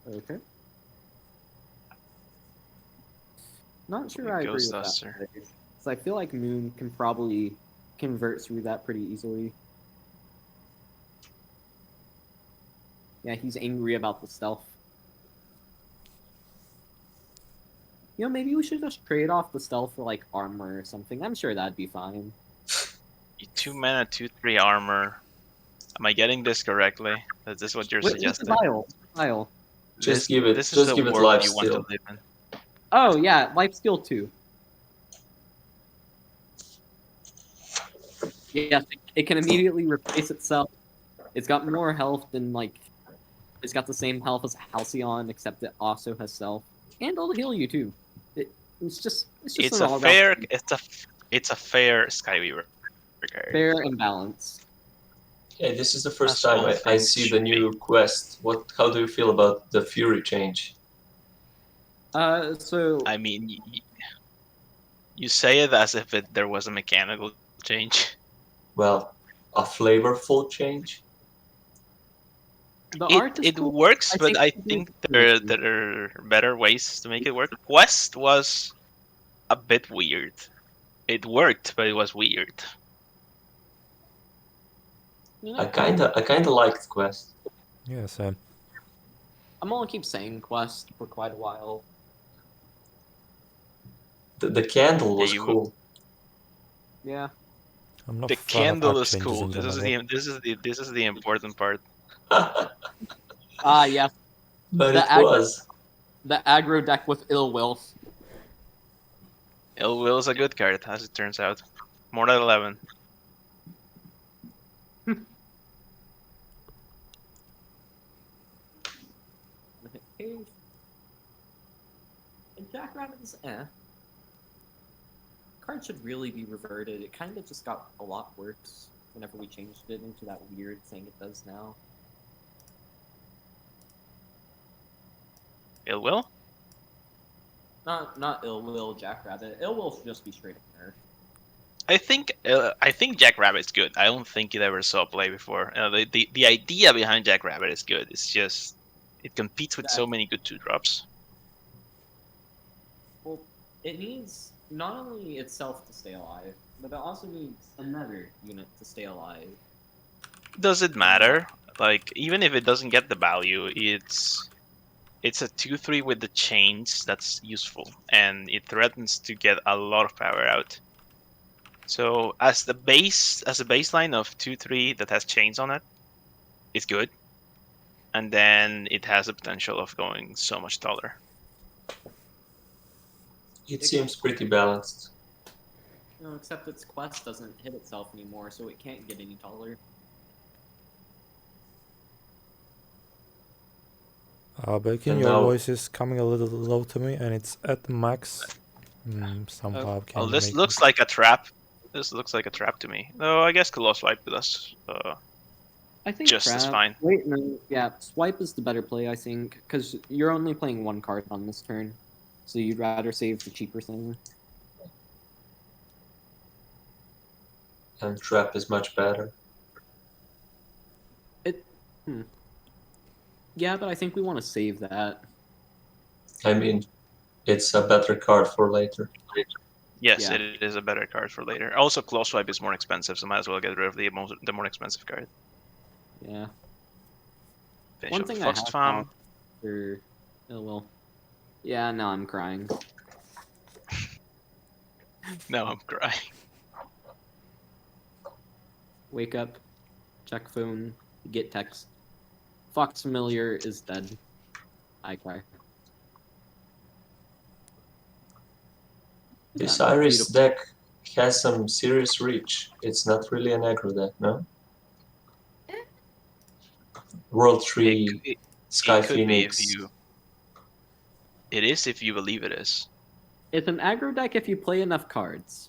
Okay. Not sure I agree with Duster. that. Because I feel like Moon can probably convert through that pretty easily. Yeah, he's angry about the stealth. You know, maybe we should just trade off the stealth for, like, armor or something. I'm sure that'd be fine. 2 mana, 2/3 armor. Am I getting this correctly? Is this what you're suggesting? Vial. Just give it. This Just is give the it world life you want steal. to live in. Oh, yeah, life steal 2. Yeah, it can immediately replace itself. It's got more health than, like... It's got the same health as Halcyon, except it also has stealth. And it'll heal you, too. It's just It's an a fair. It's a fair SkyWeaver. fair and balanced. Hey, this is the first That's time all I things see the should new quest. How do you feel about the Fury change? So I mean, you say it as if there was a mechanical change. Well, a flavorful change. the art is It cool. works, but I think think there are better ways to make it work. Quest was a bit weird. It worked, but it was weird. I kinda liked Quest. Yeah, same. I'm gonna keep saying Quest for quite a while. The candle was you- cool. Yeah. I'm not The fan of candle art is changes cool. in This is the important part. Yeah. But The it was. The aggro deck with Ill Will. Ill Will is a good card, as it turns out. More than 11. Jackrabbit's card should really be reverted. It kind of just got a lot worse whenever we changed it into that weird thing it does now. Ill Will? Not Ill Will, Jackrabbit. Ill Will should just be straight up nerf. I think Jackrabbit's good. I don't think it ever saw play before. The idea behind Jackrabbit is good. It's just it competes with so many good 2-drops. Well, It needs not only itself to stay alive, but it also needs another unit to stay alive. Does it matter? Like, even if it doesn't get the value, it's a 2/3 with the chains that's useful, and it threatens to get a lot of power out. So as a baseline of 2/3 that has chains on it, it's good. And then it has the potential of going so much taller. It seems pretty balanced. No, except its quest doesn't hit itself anymore, so it can't get any taller. Bacon, And your now- voice is coming a little low to me, and it's at max. Somehow, can you this make looks like a trap. This looks like a trap to me. Though I guess Coloss Swipe does I think just as crab- fine. Wait, no, yeah, swipe is the better play, I think, because you're only playing one card on this turn, so you'd rather save the cheaper thing. And trap is much better. Yeah, but I think we want to save that. I mean, it's a better card for later. Yes, Yeah. it is a better card for later. Also, Close Swipe is more expensive, so might as well get rid of the more expensive card. Yeah. Finish One off the thing I Fox have Farm. for oh well. Yeah, now I'm crying. No, I'm crying. Wake up, check phone, get text. Fox Familiar is dead. I cry. This Yeah, Iris beautiful. deck has some serious reach. It's not really an aggro deck, no? World 3, Sky it could be if Phoenix. It is if you believe it is. It's an aggro deck if you play enough cards.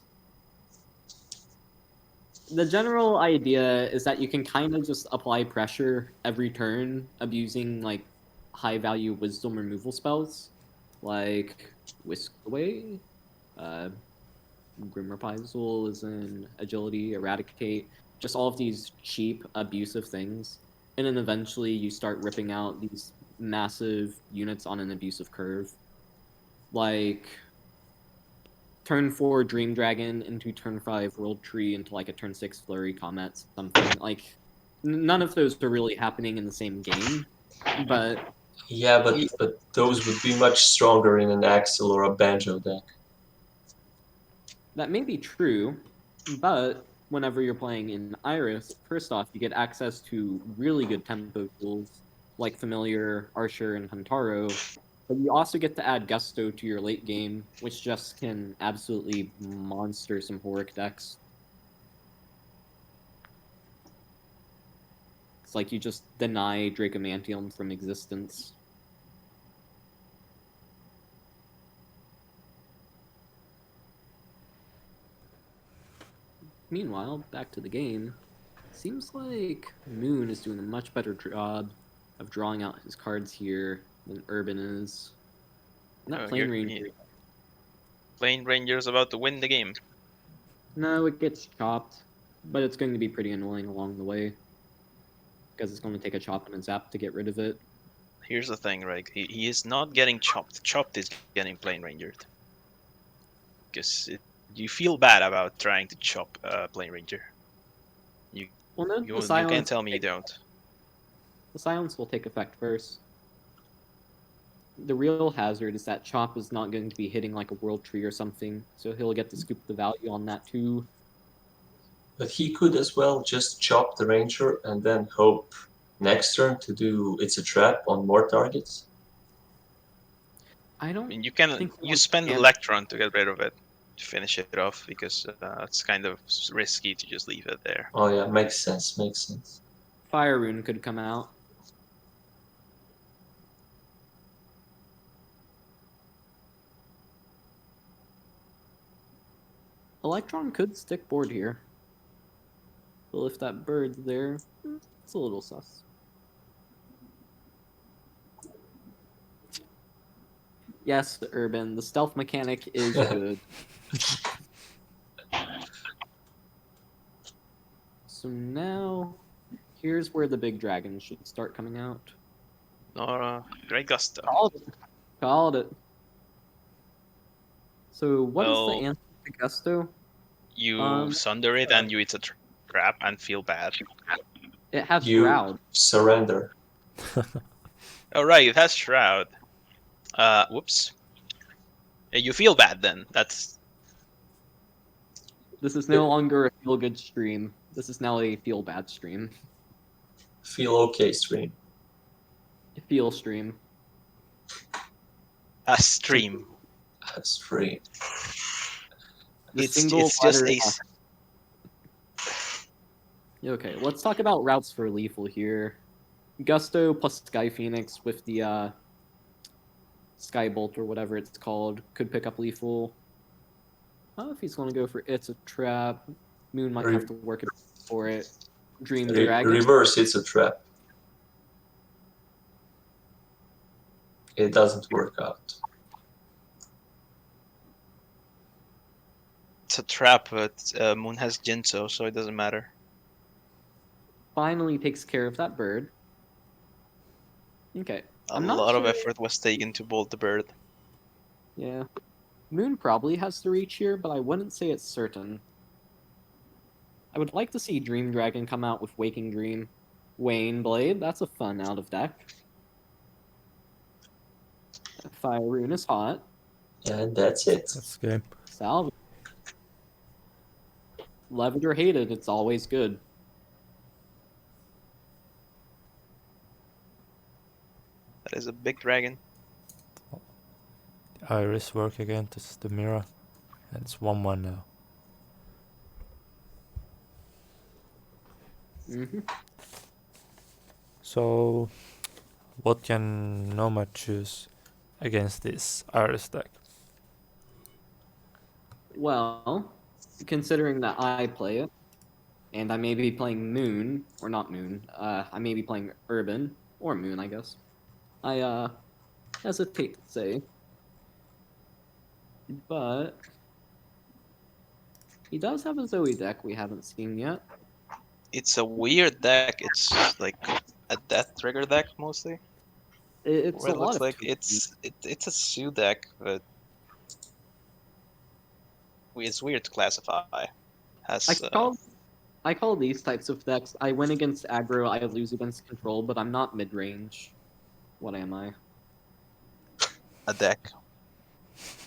The general idea is that you can kind of just apply pressure every turn, abusing like high value wisdom removal spells, like Whisk Away, Grim Reprisal is in Agility, Eradicate, just all of these cheap, abusive things. And then eventually you start ripping out these massive units on an abusive curve. Like turn 4 Dream Dragon into turn 5 World Tree into like a turn 6 Flurry Comet, something. Like, none of those are really happening in the same game, but Yeah, but those would be much stronger in an Axel or a Banjo deck. that may be true, but whenever you're playing in Iris, first off, you get access to really good tempo tools like Familiar, Archer, and Huntaro, but you also get to add Gusto to your late game, which just can absolutely monster some Horic decks. It's like you just deny Dracomantium from existence. Meanwhile, back to the game. Seems like Moon is doing a much better job of drawing out his cards here than Urban is. And that Plane Ranger. Plane Ranger is about to win the game. No, it gets chopped, but it's going to be pretty annoying along the way. Because it's going to take a chop and a zap to get rid of it. Here's the thing, right? He is not getting chopped. Chopped is getting Plane Rangered. Because you feel bad about trying to chop Plane Ranger. You can't tell me you don't. The silence will take effect first. The real hazard is that chop is not going to be hitting like a World Tree or something, so he'll get to scoop the value on that too. But he could as well just chop the Ranger and then hope next turn to do It's a Trap on more targets. I don't. I mean, think you spend Electron to get rid of it, to finish it off, because it's kind of risky to just leave it there. Oh yeah, makes sense. Fire Rune could come out. Electron could stick board here. But if that bird's there, it's a little sus. Yes, Urban, the stealth mechanic is good. So now, here's where the big dragon should start coming out. Great Gusto. Called it. So what is the Well, answer to Gusto? You sunder it and you eat a trap and feel bad. It has You Shroud. surrender. Oh right, it has Shroud. Whoops. You feel bad then. That's This is no longer a feel-good stream. This is now a feel-bad stream. Feel okay stream. A feel stream. a stream. Stream. The It's single just letter a F. Okay, let's talk about routes for Lethal here. Gusto plus Sky Phoenix with the Skybolt or whatever it's called could pick up Lethal. If he's going to go for It's a Trap, Moon might have to work a bit for it. Dream Dragon. Reverse, it's a trap. It doesn't work out. It's a trap, but Moon has Jinso, so it doesn't matter. Finally takes care of that bird. Okay. A lot of effort was taken to bolt the bird. Yeah. Moon probably has the reach here, but I wouldn't say it's certain. I would like to see Dream Dragon come out with Waking Dream. Wayne Blade, that's a fun out of deck. Fire Rune is hot. And that's it. That's game. Salve. Love it or hate it, it's always good. That is a big dragon. Iris work against the mirror. And it's 1-1 now. So, what can Nomad choose against this Iris deck? Well, considering that I play it, and I may be playing Moon, or not Moon, I may be playing Urban, or Moon, I guess. I hesitate to say. But he does have a Zoe deck we haven't seen yet. It's a weird deck. It's like a death trigger deck mostly. It's a It lot looks of like tweaks. it's a Sue deck, but it's weird to classify. I call these types of decks. I win against aggro, I lose against control, but I'm not mid range. What am I? a deck.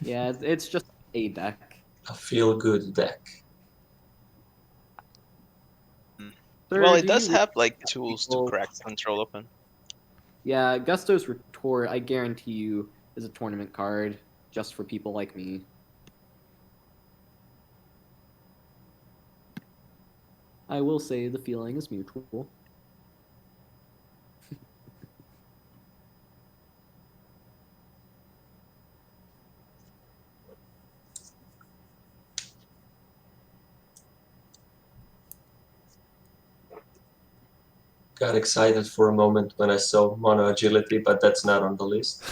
Yeah, it's just a deck. A feel-good deck. Sir, Well, it do does you- have like tools to people- crack control open. Yeah, Gusto's Retort, I guarantee you, is a tournament card just for people like me. I will say the feeling is mutual. Got excited for a moment when I saw Mono Agility, but that's not on the list.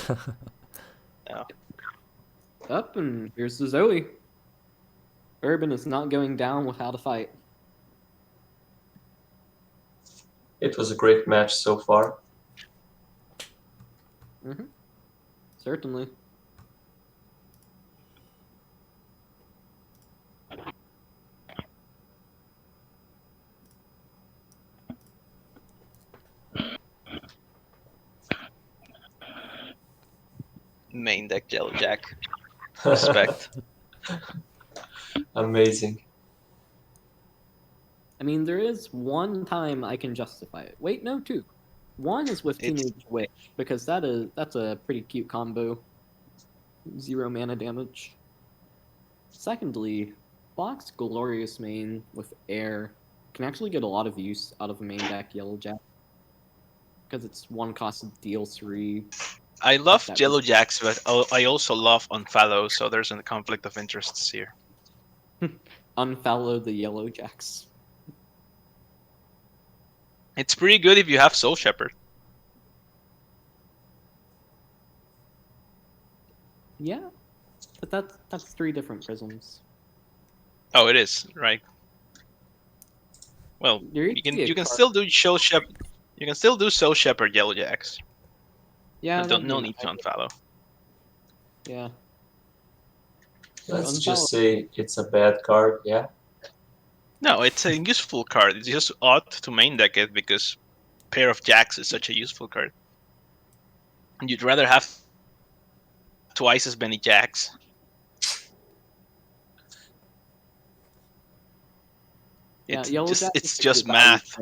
Up, and here's the Zoe. Urban is not going down without a fight. It was a great match so far. Certainly. Main deck Jello Jack. Respect. Amazing. I mean, there is one time I can justify it. Wait, no, two. One is with It's- Teenage Witch, because that's a pretty cute combo. 0 mana damage. Secondly, Fox Glorious main with Air can actually get a lot of use out of a main deck Yellow Jack. Because it's one cost of deal 3. I love That Jello was- Jacks, but I also love Unfollow, so there's a conflict of interests here. Unfollow the Yellow Jacks. It's pretty good if you have Soul Shepherd. Yeah, but that's 3 different prisms. Oh, it is, right. Well, There you can is a you can card- still do Soul Shepherd. You can still do Soul Shepherd Yellow Jacks. Yeah, No that'd no be need to nice. unfollow. Yeah. Let's just say it's a bad card, yeah. No, it's a useful card. It's just odd to main deck it because Pair of Jacks is such a useful card. You'd rather have twice as many jacks. Yeah, it's just math.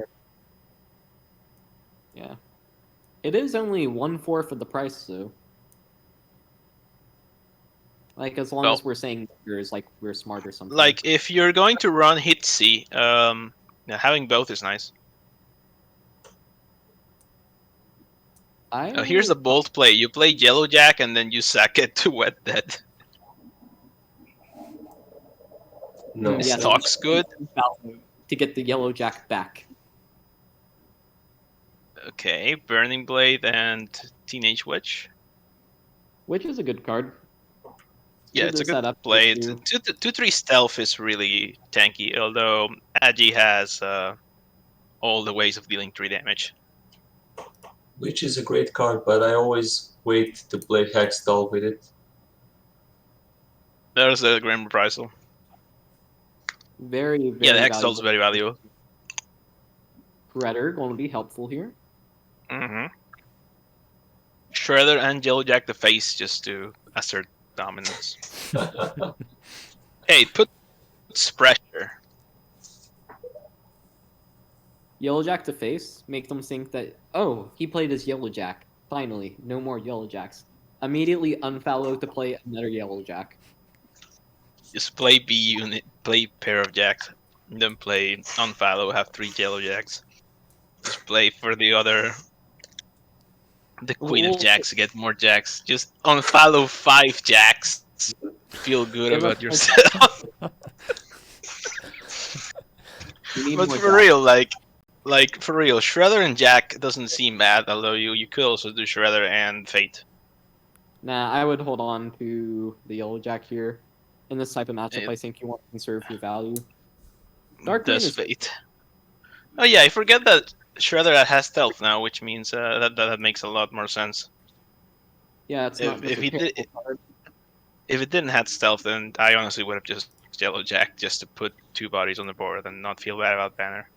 Yeah. It is only 1/4 of the price, though. Like, as long as we're saying numbers, like we're smart or something. Like, if you're going to run Hitsy, having both is nice. Here's a bold play. You play Yellow Jack and then you sack it to Wet Dead. No, yeah, Stock's good. To get the Yellow Jack back. Okay, Burning Blade and Teenage Witch. Witch is a good card. Yeah, it's a good play. 2/3 stealth is really tanky, although Agi has all the ways of dealing 3 damage. Which is a great card, but I always wait to play Hextall with it. There's a grand reprisal. Very, very yeah, the Hextall is very valuable. Shredder going to be helpful here. Shredder and Yellow Jack the face just to assert dominance. Hey, puts pressure. Yellow Jack to face, make them think that, oh, he played as Yellow Jack. Finally, no more Yellow Jacks. Immediately unfallow to play another Yellow Jack. Just play B unit, play Pair of Jacks, then play unfallow, have 3 Yellow Jacks. Just play for the other... The Queen of Jacks, get more Jacks. Just unfollow 5 Jacks. Feel good about yourself. But for real, like for real, Shredder and Jack doesn't seem bad, although you could also do Shredder and Fate. Nah, I would hold on to the Yellow Jack here. In this type of matchup, I think you want to conserve your value. Dark Green is Fate. Oh yeah, I forget that Shredder has stealth now, which means that makes a lot more sense. Yeah, it's not if it didn't have stealth, then I honestly would have just Yellow Jack just to put 2 bodies on the board and not feel bad about Banner.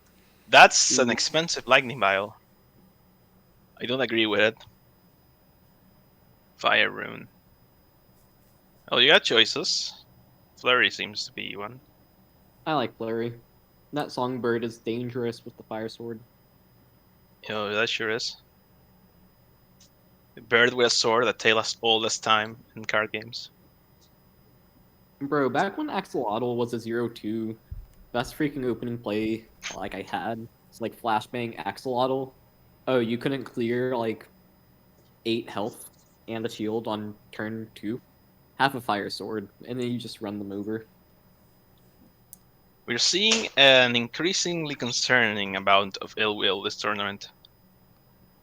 That's an expensive Lightning Vial. I don't agree with it. Fire Rune. Oh, you got choices. Flurry seems to be one. I like Flurry. That Songbird is dangerous with the Fire Sword. Yo, that sure is. A bird with a sword that takes all this time in card games. Bro, back when Axolotl was a 0/2, best freaking opening play like I had. It's like Flashbang Axolotl. Oh, you couldn't clear like 8 health and a shield on turn 2. Half a Fire Sword, and then you just run them over. We're seeing an increasingly concerning amount of ill will this tournament.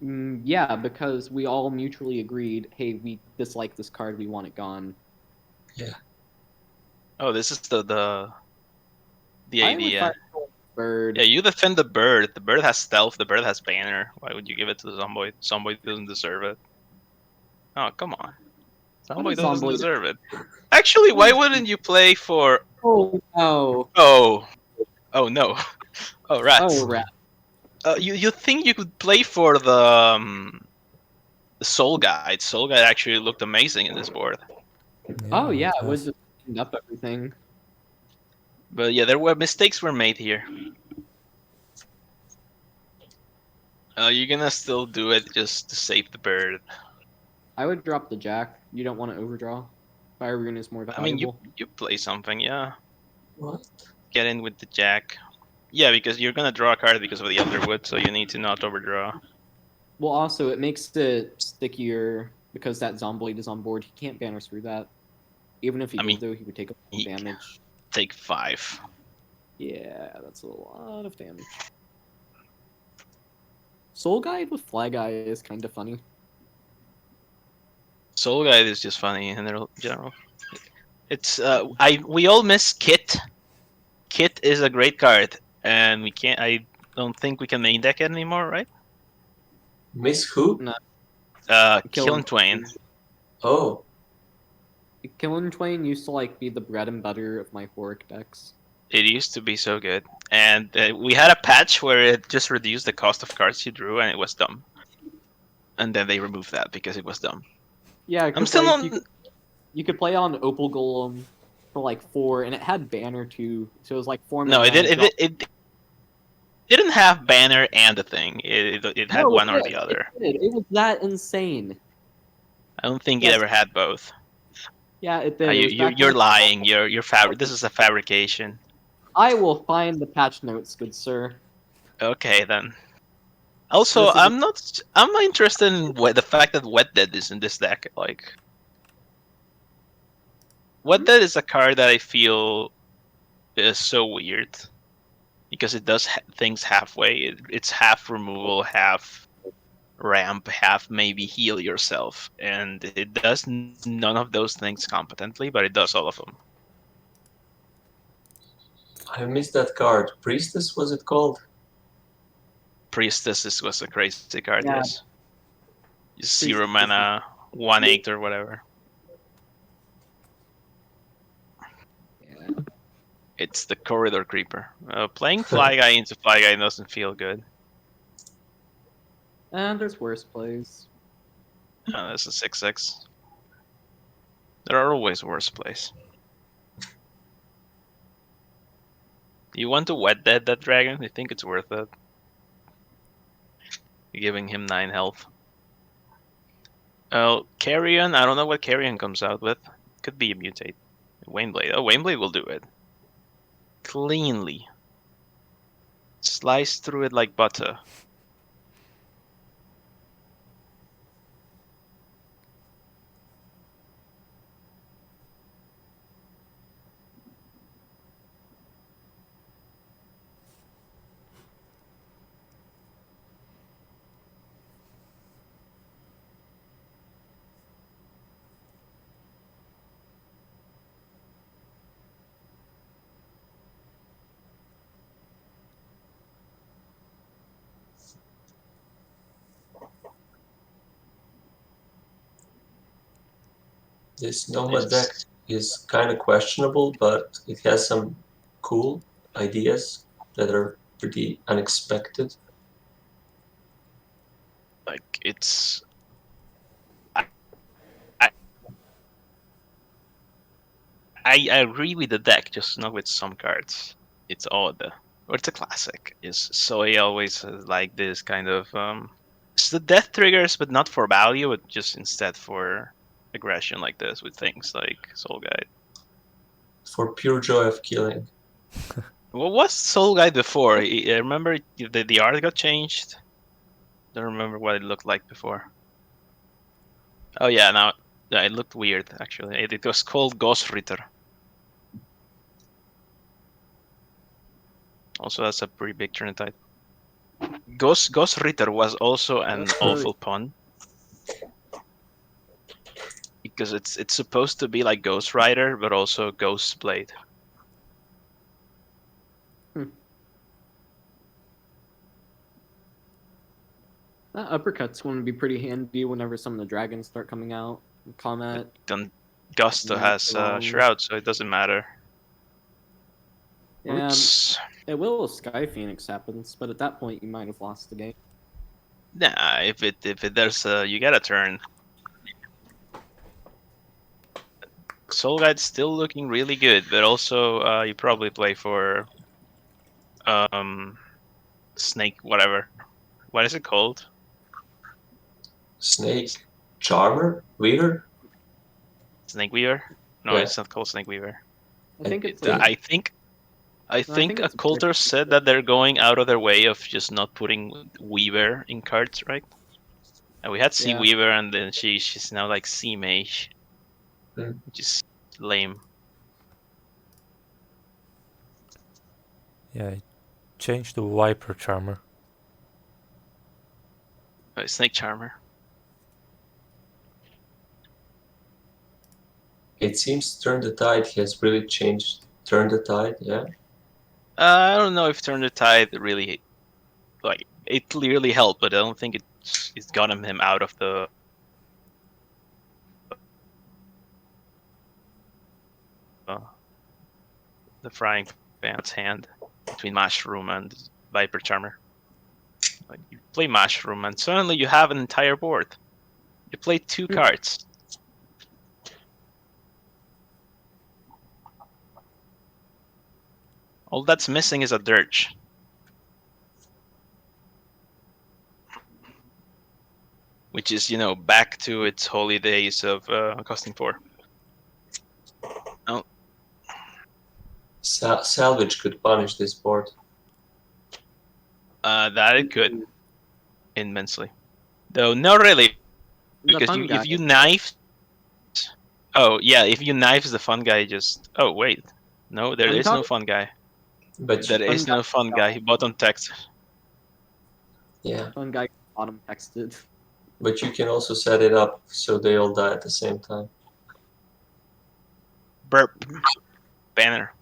Yeah, because we all mutually agreed, hey, we dislike this card, we want it gone. Yeah. Oh, this is the idea. Bird. Yeah, you defend the bird. The bird has stealth, the bird has banner. Why would you give it to the Zomboid? Zomboid doesn't deserve it. Oh, come on. Zomboid doesn't deserve it. Actually, why wouldn't you play for... Oh, no. Oh, no. Oh, rats. Oh, rats. You think you could play for the Soul Guide. Soul Guide actually looked amazing in this board. Oh, yeah, it was just cleaned up everything. But yeah, mistakes were made here. You're gonna still do it just to save the bird. I would drop the Jack. You don't want to overdraw. Fire Rune is more valuable. I mean, you play something, yeah. What? Get in with the Jack. Yeah, because you're gonna draw a card because of the Underwood, so you need to not overdraw. Well, also, it makes it stickier because that Zomboid is on board. He can't banner through that. Even if he did, though, he would take a lot of damage. Take 5. Yeah, that's a lot of damage. Soul Guide with Flag Eye is kind of funny. Soul Guide is just funny in general. It's we all miss Kit. Kit is a great card, and we can't. I don't think we can main deck it anymore, right? Miss who? No. Killing Twain. Oh. Killing Twain used to like be the bread and butter of my Hork decks. It used to be so good, and we had a patch where it just reduced the cost of cards you drew, and it was dumb. And then they removed that because it was dumb. Yeah, I'm because still like, on. you could play on Opal Golem for like 4, and it had Banner too, so it was like 4 No, mana. it didn't have banner and a thing. It had No, one or did. the other. It was that insane. I don't think it Yes. ever had both. Yeah, it did. It was back You're when- lying. You're This is a fabrication. I will find the patch notes, good sir. Okay then. Also, This is I'm not interested in the fact that Wet Dead is in this deck. Like, Wet Dead is a card that I feel is so weird because it does things halfway. It's half removal, half ramp, half maybe heal yourself, and it does none of those things competently, but it does all of them. I missed that card. Priestess, was it called? Priestess was a crazy card, Yeah. yes. 0 Priestess. mana, 1/8 or whatever. Yeah. It's the Corridor Creeper. Playing Fly Guy into Fly Guy doesn't feel good. And there's worse plays. That's a 6/6. There are always worse plays. You want to Wet Dead that dragon? You think it's worth it? You're giving him 9 health. Carrion, I don't know what Carrion comes out with. Could be a mutate. Waneblade. Oh, Waneblade will do it. Cleanly. Slice through it like butter. This Nomad deck is kind of questionable, but it has some cool ideas that are pretty unexpected. Like, it's... I agree with the deck, just not with some cards. It's odd. Or it's a classic. Soy always has like this kind of... it's the death triggers, but not for value, but just instead for aggression like this with things like Soul Guide. For pure joy of killing. What was Soul Guide before? I remember the art got changed. Don't remember what it looked like before. Oh yeah, now yeah, it looked weird actually. It was called Ghost Ritter. Also, that's a pretty big turn type. Ghost Ritter was also an awful pun. Because it's supposed to be like Ghost Rider, but also Ghost Blade. That uppercut's going to be pretty handy whenever some of the dragons start coming out. Comet. Then Gusto has Shroud, so it doesn't matter. Yeah, Oops. it will if Sky Phoenix happens, but at that point you might have lost the game. Nah, if there's you get a turn. Soul Guide's still looking really good, but also you probably play for Snake whatever. What is it called? Snake Charmer? Weaver? Snake Weaver? No, Yeah. it's not called Snake Weaver. I think it's. I think it's Occulter said that they're going out of their way of just not putting Weaver in cards, right? And we had Sea Yeah. Weaver, and then she's now like Sea Mage, which is lame. Yeah, I changed to Viper Charmer. Snake Charmer. It seems Turn the Tide has really changed. Turn the Tide, yeah? I don't know if Turn the Tide really, like, it clearly helped, but I don't think it's gotten him out of the frying pan's hand between Mushroom and Viper Charmer. Like, you play Mushroom, and suddenly you have an entire board. You play 2 cards. All that's missing is a Dirge. Which is, back to its holy days of costing 4. Oh. Salvage could punish this board. That it could. Immensely. Though, not really. Because if you knife... Oh, yeah, if you knife the fun guy, just... Oh, wait. No, there is no fun guy. But there is no fun guy. He bottom text. Yeah. Fun guy bottom texted. But you can also set it up so they all die at the same time. Burp. Banner.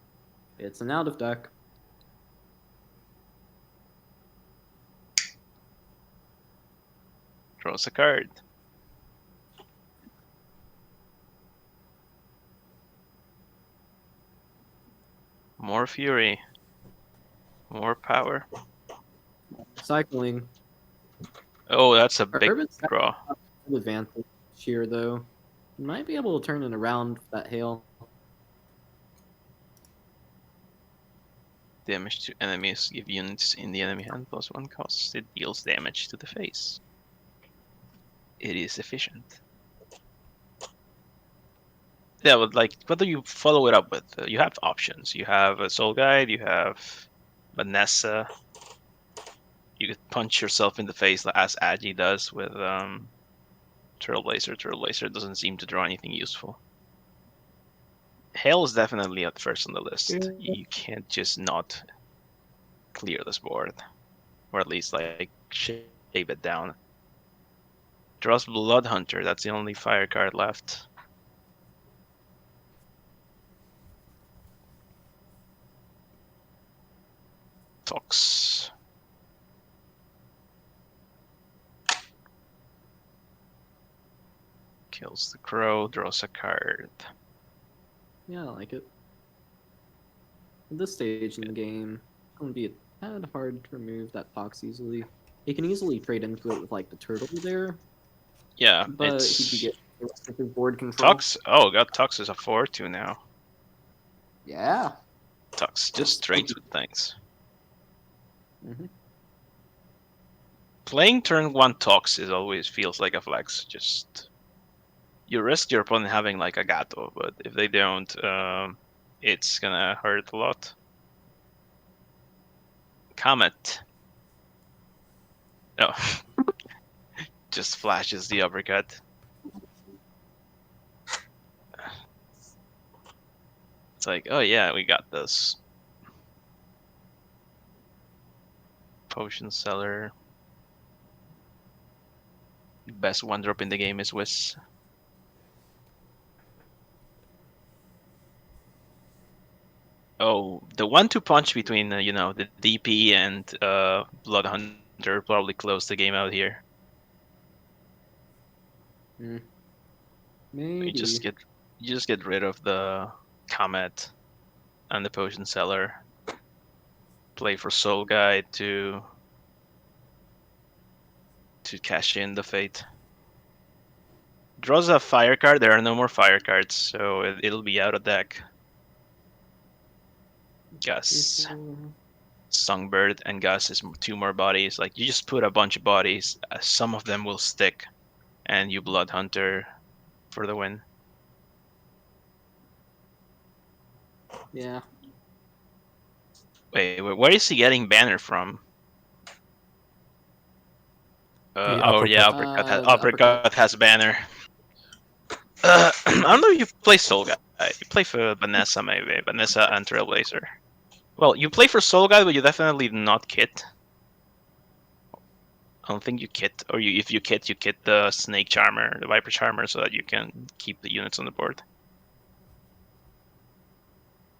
It's an out of deck. Draws a card. More fury. More power. Cycling. Oh, that's a big draw. Advantage here, though. Might be able to turn it around with that hail. Damage to enemies. Give units in the enemy hand +1 cost. It deals damage to the face. It is efficient. Yeah, but like, what do you follow it up with? You have options. You have a Soul Guide. You have Vanessa. You could punch yourself in the face as Agi does with Trailblazer. Trailblazer doesn't seem to draw anything useful. Hail is definitely at first on the list. Yeah. You can't just not clear this board. Or at least, like, shave it down. Draws Blood Hunter. That's the only fire card left. Tox. Kills the crow, draws a card. Yeah, I like it. At this stage in the game, it's going to be a tad hard to remove that Tox easily. He can easily trade into it with, like, the turtle there. Yeah, but he could get the rest of his board control. Tox. Oh god, Tox is a 4/2 now. Yeah. Tox just trades with things. Playing turn 1 Tox is always feels like a flex. Just you risk your opponent having like a Gato, but if they don't, it's gonna hurt a lot. Comet. Oh. Just flashes the uppercut. It's like, oh yeah, we got this. Potion Seller. Best 1-drop in the game is Whis. Oh, the 1-2 punch between the DP and Blood Hunter probably closed the game out here. Maybe. You just get rid of the Comet and the Potion Seller. Play for Soul Guide to cash in the Fate. Draws a fire card. There are no more fire cards, so it'll be out of deck. Gus. Songbird and Gus is 2 more bodies. Like, you just put a bunch of bodies. Some of them will stick, and you Blood Hunter for the win. Yeah. Wait, where is he getting Banner from? Uppercut has Banner. I don't know if you play Soul Guy. You play for Vanessa, maybe. Vanessa and Trailblazer. Well, you play for Soul Guy, but you definitely not kit. I don't think you kit. Or if you kit the Snake Charmer, the Viper Charmer, so that you can keep the units on the board.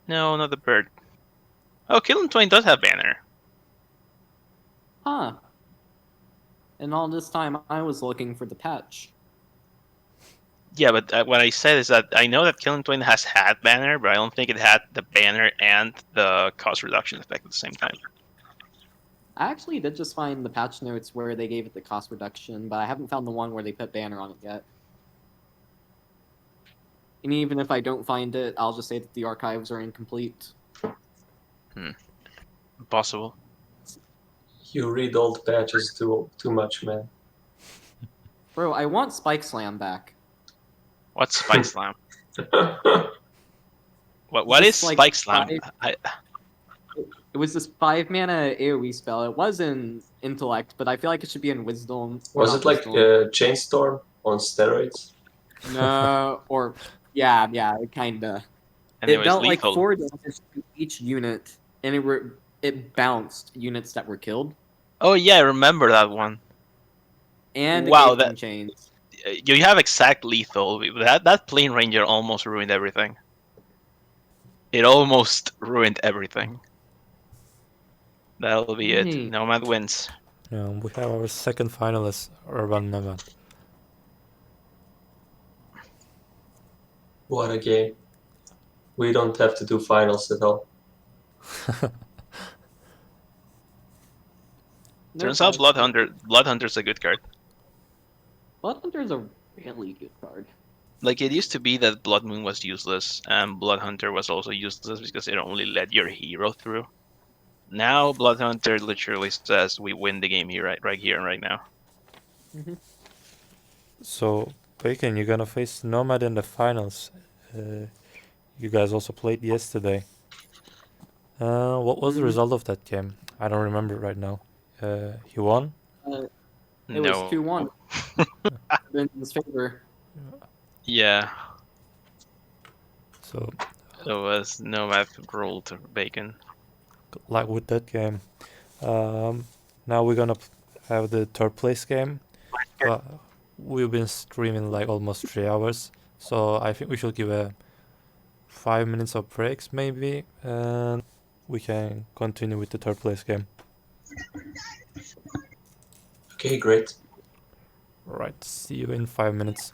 No, not the bird. Oh, Kill 'Em Twain does have Banner. Huh. And all this time, I was looking for the patch. Yeah, but what I said is that I know that Killing Twin has had banner, but I don't think it had the banner and the cost reduction effect at the same time. I actually did just find the patch notes where they gave it the cost reduction, but I haven't found the one where they put banner on it yet. And even if I don't find it, I'll just say that the archives are incomplete. Possible. You read old patches too much, man. Bro, I want Spike Slam back. What's Spike Slam? What is Like Spike Slam? It was this 5-mana AoE spell. It was in Intellect, but I feel like it should be in Wisdom. Was it like Chainstorm on steroids? No, or yeah, kinda. And it It was dealt lethal. like 4 damage to each unit, and it bounced units that were killed. Oh yeah, I remember that one. And Wow, it gave them chains. You have exact lethal. That Plane Ranger almost ruined everything. It almost ruined everything. That'll be it. Nomad wins. We have our second finalist, Urban.Nomad. What a game. We don't have to do finals at all. Turns out Bloodhunter's a good card. Bloodhunter is a really good card. Like, it used to be that Blood Moon was useless, and Bloodhunter was also useless because it only led your hero through. Now Bloodhunter literally says we win the game here, right here and right now. So, Bacon, you're gonna face Nomad in the finals. You guys also played yesterday. What was the result of that game? I don't remember right now. He won? It was 2-1 in his favor. Yeah. So it was Nomad ruled Bacon. good luck with that game. Now we're gonna have the third place game. We've been streaming like almost 3 hours, so I think we should give a 5 minutes of breaks maybe, and we can continue with the third place game. Okay, great. Right, see you in 5 minutes.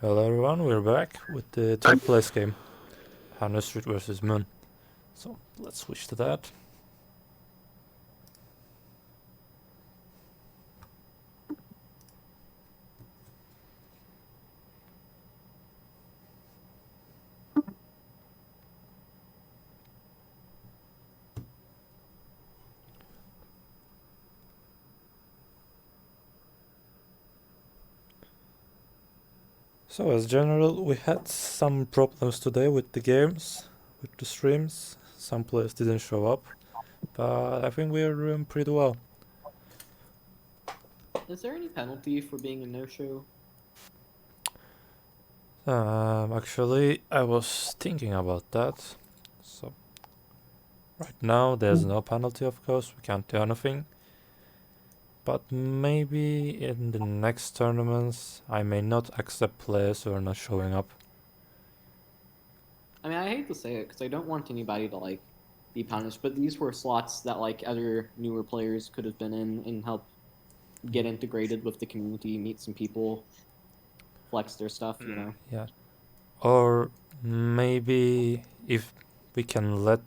Hello everyone, we're back with the third place game, HanooStreet versus Moon. So let's switch to that. So as general, we had some problems today with the games, with the streams. Some players didn't show up, but I think we're doing pretty well. Is there any penalty for being a no-show? Actually, I was thinking about that. So right now there's no penalty, of course, we can't do anything. But maybe in the next tournaments, I may not accept players who are not showing up. I mean, I hate to say it because I don't want anybody to like be punished, but these were slots that like other newer players could have been in and help get integrated with the community, meet some people, flex their stuff, you know. Yeah. Or maybe if we can let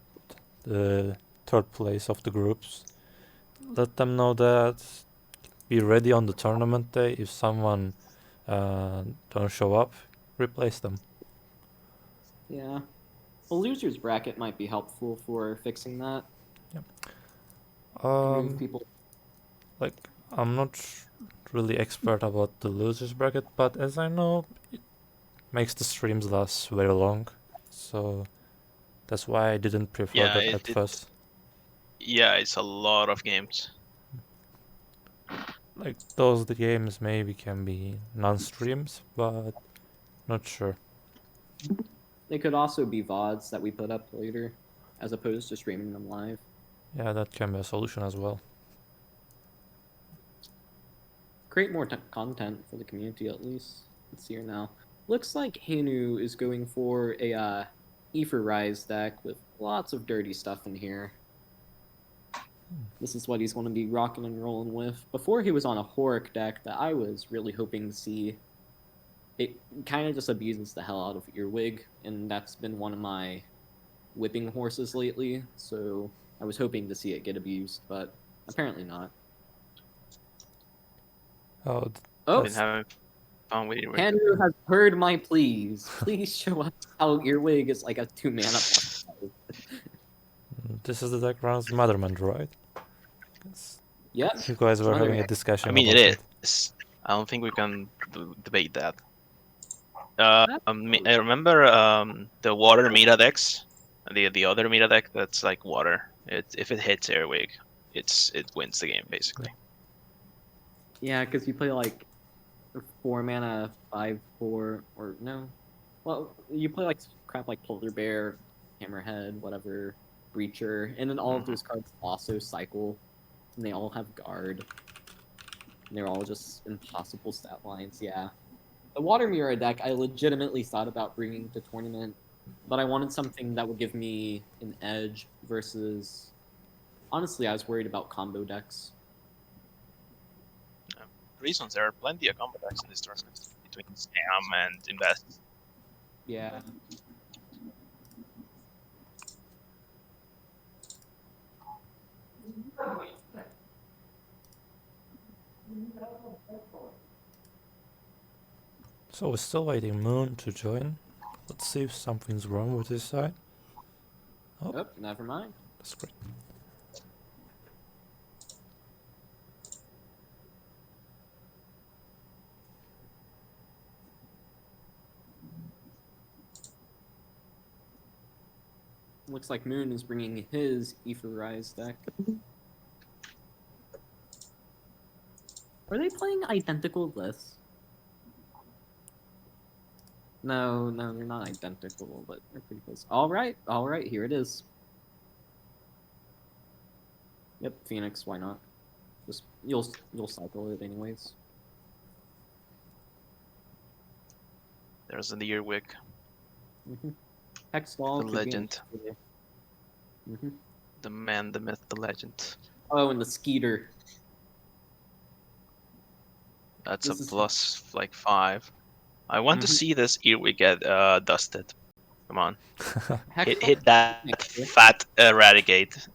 the third place of the groups, let them know that be ready on the tournament day. If someone don't show up, replace them. Yeah. A loser's bracket might be helpful for fixing that. Move people. Like, I'm not really expert about the losers bracket, but as I know, it makes the streams last very long, so that's why I didn't prefer that at first. Yeah, it's a lot of games. Like, those the games maybe can be non-streams, but not sure. They could also be VODs that we put up later, as opposed to streaming them live. Yeah, that can be a solution as well. Create more content for the community at least. Let's see here now. Looks like Hanoo is going for a Eufrat deck with lots of dirty stuff in here. This is what he's going to be rocking and rolling with. Before he was on a Horic deck that I was really hoping to see. It kind of just abuses the hell out of Earwig, and that's been one of my whipping horses lately, so I was hoping to see it get abused, but apparently not. Oh, Been having fun with Earwig. Hanoo has heard my pleas. Please show us how Earwig is like a 2-mana. This is the deck runs Motherman, right? Yes. You guys were having a discussion. I mean, about it is. I don't think we can debate that. I remember the water meta decks, the other meta deck that's like water. If it hits Airwig, it wins the game basically. Yeah, because you play like 4-mana 5/4 or no, well you play like crap like Polar Bear, Hammerhead, whatever, Breacher, and then all of those cards also cycle, and they all have guard. And they're all just impossible stat lines. Yeah. The Water Mirror deck, I legitimately thought about bringing to tournament, but I wanted something that would give me an edge versus... Honestly, I was worried about combo decks. Reasons, there are plenty of combo decks in this tournament between Scam and Invest. Yeah. So we're still waiting Moon to join. Let's see if something's wrong with his side. Oh, never mind. That's great. Looks like Moon is bringing his Eufrat deck. Are they playing identical lists? No, they're not identical, but they're pretty close. All right, here it is. Yep, Phoenix. Why not? Just you'll cycle it anyways. There's the Earwig. Hexball. The legend. The man, the myth, the legend. Oh, and the Skeeter. That's a plus like 5. I want to see this Earwig get dusted. Come on. Heck, Hit that thank you. fat Eradicate.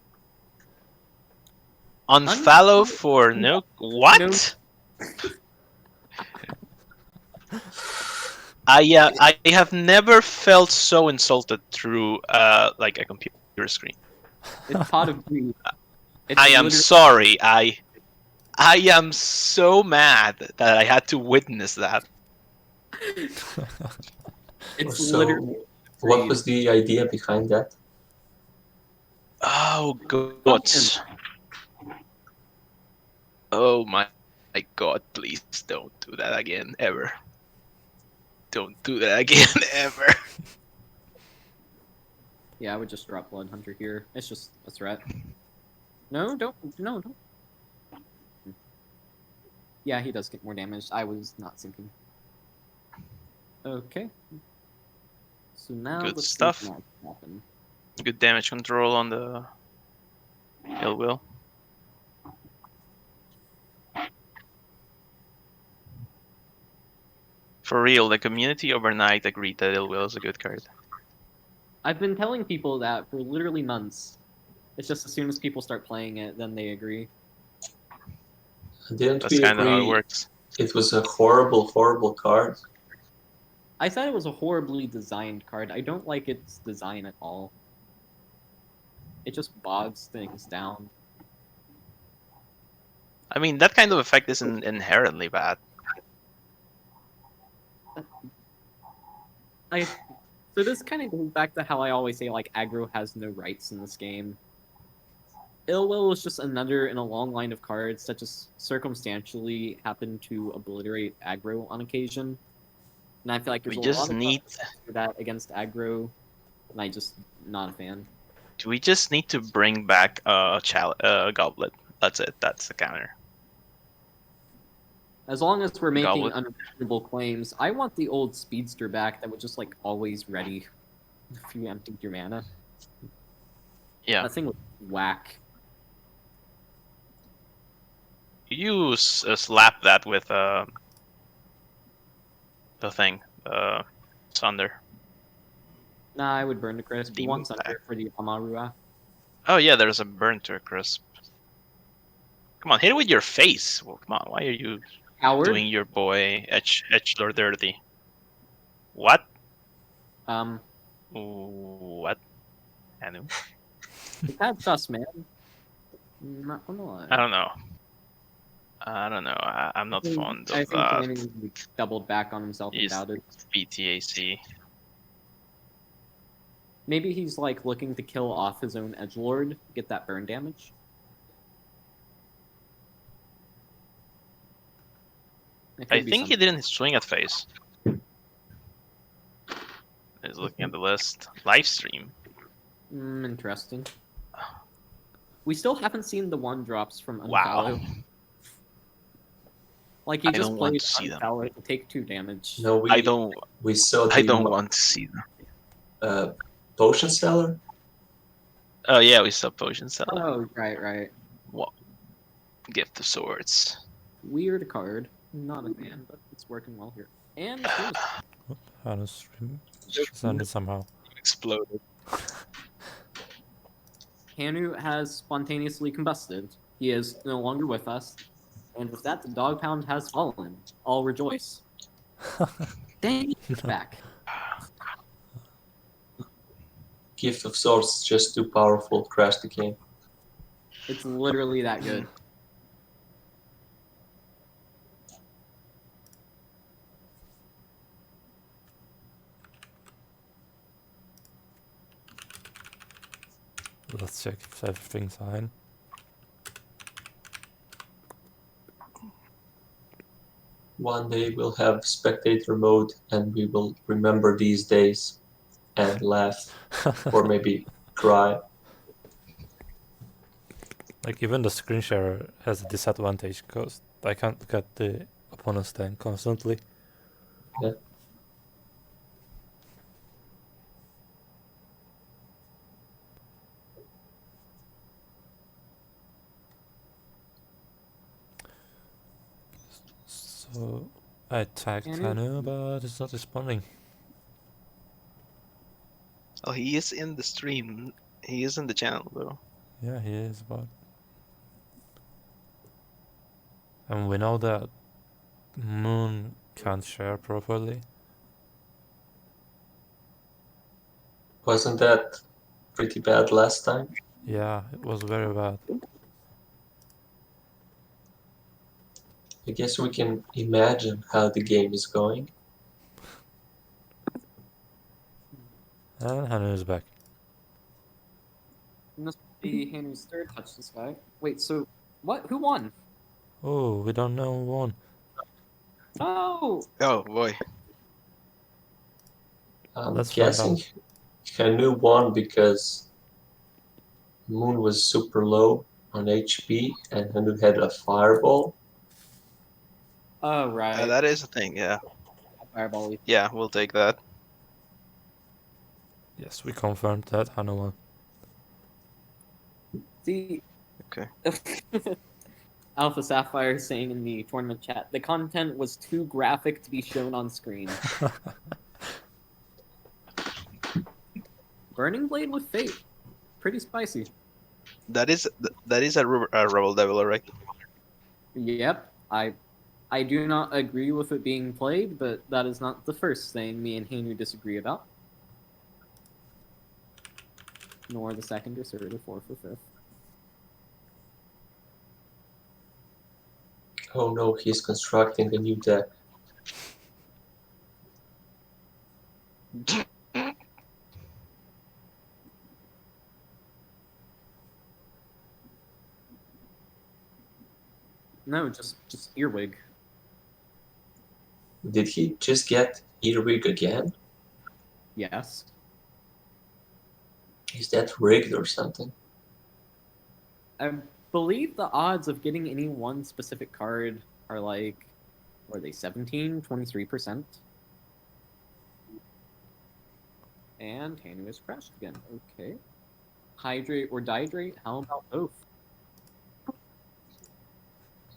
Unfollow for no... What? I have never felt so insulted through like a computer screen. It's pot of greed. It's I am literally- sorry. I am so mad that I had to witness that. It's So, literally. what greed. was the idea behind that? Oh God. Oh my God, please don't do that again, ever. Don't do that again, ever. Yeah, I would just drop Blood Hunter here. It's just a threat. No, don't. Yeah, he does get more damage. I was not thinking. Okay. So now Good let's see stuff. what can happen. Good damage control on the Ill Will. For real, the community overnight agreed that Ill Will is a good card. I've been telling people that for literally months. It's just as soon as people start playing it, then they agree. Didn't That's we kind of how it agree works. it was a horrible, horrible card? I said it was a horribly designed card. I don't like its design at all. It just bogs things down. I mean, that kind of effect isn't inherently bad. So this kind of goes back to how I always say, like, aggro has no rights in this game. Ill Will is just another in a long line of cards that just circumstantially happen to obliterate aggro on occasion. And I feel like there's We a just lot of need... cards for that against aggro, and I just not a fan. We just need to bring back a Goblet. That's it. That's the counter. As long as we're making Goblet. unreasonable claims, I want the old speedster back that was just like always ready if you emptied your mana. Yeah. That thing was whack. You slap that with the thing, Sunder. Nah, I would burn the crisp. You want Demon Sunder for the Amarua? Oh yeah, there's a burn to a crisp. Come on, hit it with your face. Well, come on, why are you Howard? doing your boy Edgelord dirty? What? What? Hanu? It's had sus, man. Not gonna lie. I don't know. I'm not fond I of think Hanu doubled back on himself and He's doubted. BTAC. Maybe he's like looking to kill off his own edgelord, get that burn damage. I think he didn't swing at face. He's looking at the list. Live stream. Interesting. We still haven't seen the one drops from Wow. Unfollow. Like he I just don't want played to see them. Unfollow to take 2 damage. No, I don't want to see them. Potion Seller? Oh yeah, we saw Potion Seller. Oh, right. What? Gift of Swords. Weird card. Not a fan, but it's working well here. And HanooStreet ended somehow. Exploded. Hanu has spontaneously combusted. He is no longer with us. And with that, the dog pound has fallen. All rejoice. Dang, he's back. Gift of Swords is just too powerful. Crash the game. It's literally that good. Let's check if everything's fine. One day we'll have spectator mode and we will remember these days and laugh or maybe cry. Like even the screen share has a disadvantage because I can't look at the opponent's tank constantly. Yeah. So I tagged Hanoo, but it's not responding. Oh, he is in the stream. He is in the channel, though. Yeah, he is, but... And we know that Moon can't share properly. Wasn't that pretty bad last time? Yeah, it was very bad. I guess we can imagine how the game is going. And Hanoo is back. Must be Henry's third touch this guy. Wait, so what? Who won? Oh, we don't know who won. Oh! Oh boy. I'm Let's find guessing out. Hanoo won because Moon was super low on HP and Hanoo had a fireball. Oh, right. That is a thing, yeah. Fireball. Yeah, we'll take that. Yes, we confirmed that Hanoo won. See. Okay. AlphaSapphireX saying in the tournament chat, the content was too graphic to be shown on screen. Burning Blade with Fate. Pretty spicy. That is a Rebel Devil, right? Yep. I do not agree with it being played, but that is not the first thing me and Hanoo disagree about. Nor the second or third or fourth or fifth. Oh no, he's constructing a new deck. No, just Earwig. Did he just get Earwig again? Yes. Is that rigged or something? I believe the odds of getting any one specific card are like, what are they, 17, 23%? And Hanoo has crashed again. Okay. Hydrate or Dihydrate? How about both?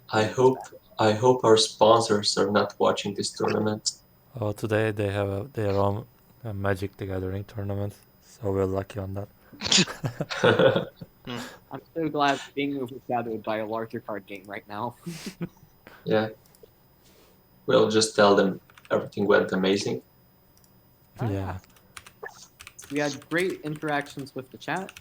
I hope our sponsors are not watching this tournament. Oh, today they have their own Magic the Gathering tournament, so we're lucky on that. I'm so glad being overshadowed by a larger card game right now. Yeah. We'll just tell them everything went amazing. Yeah. We had great interactions with the chat.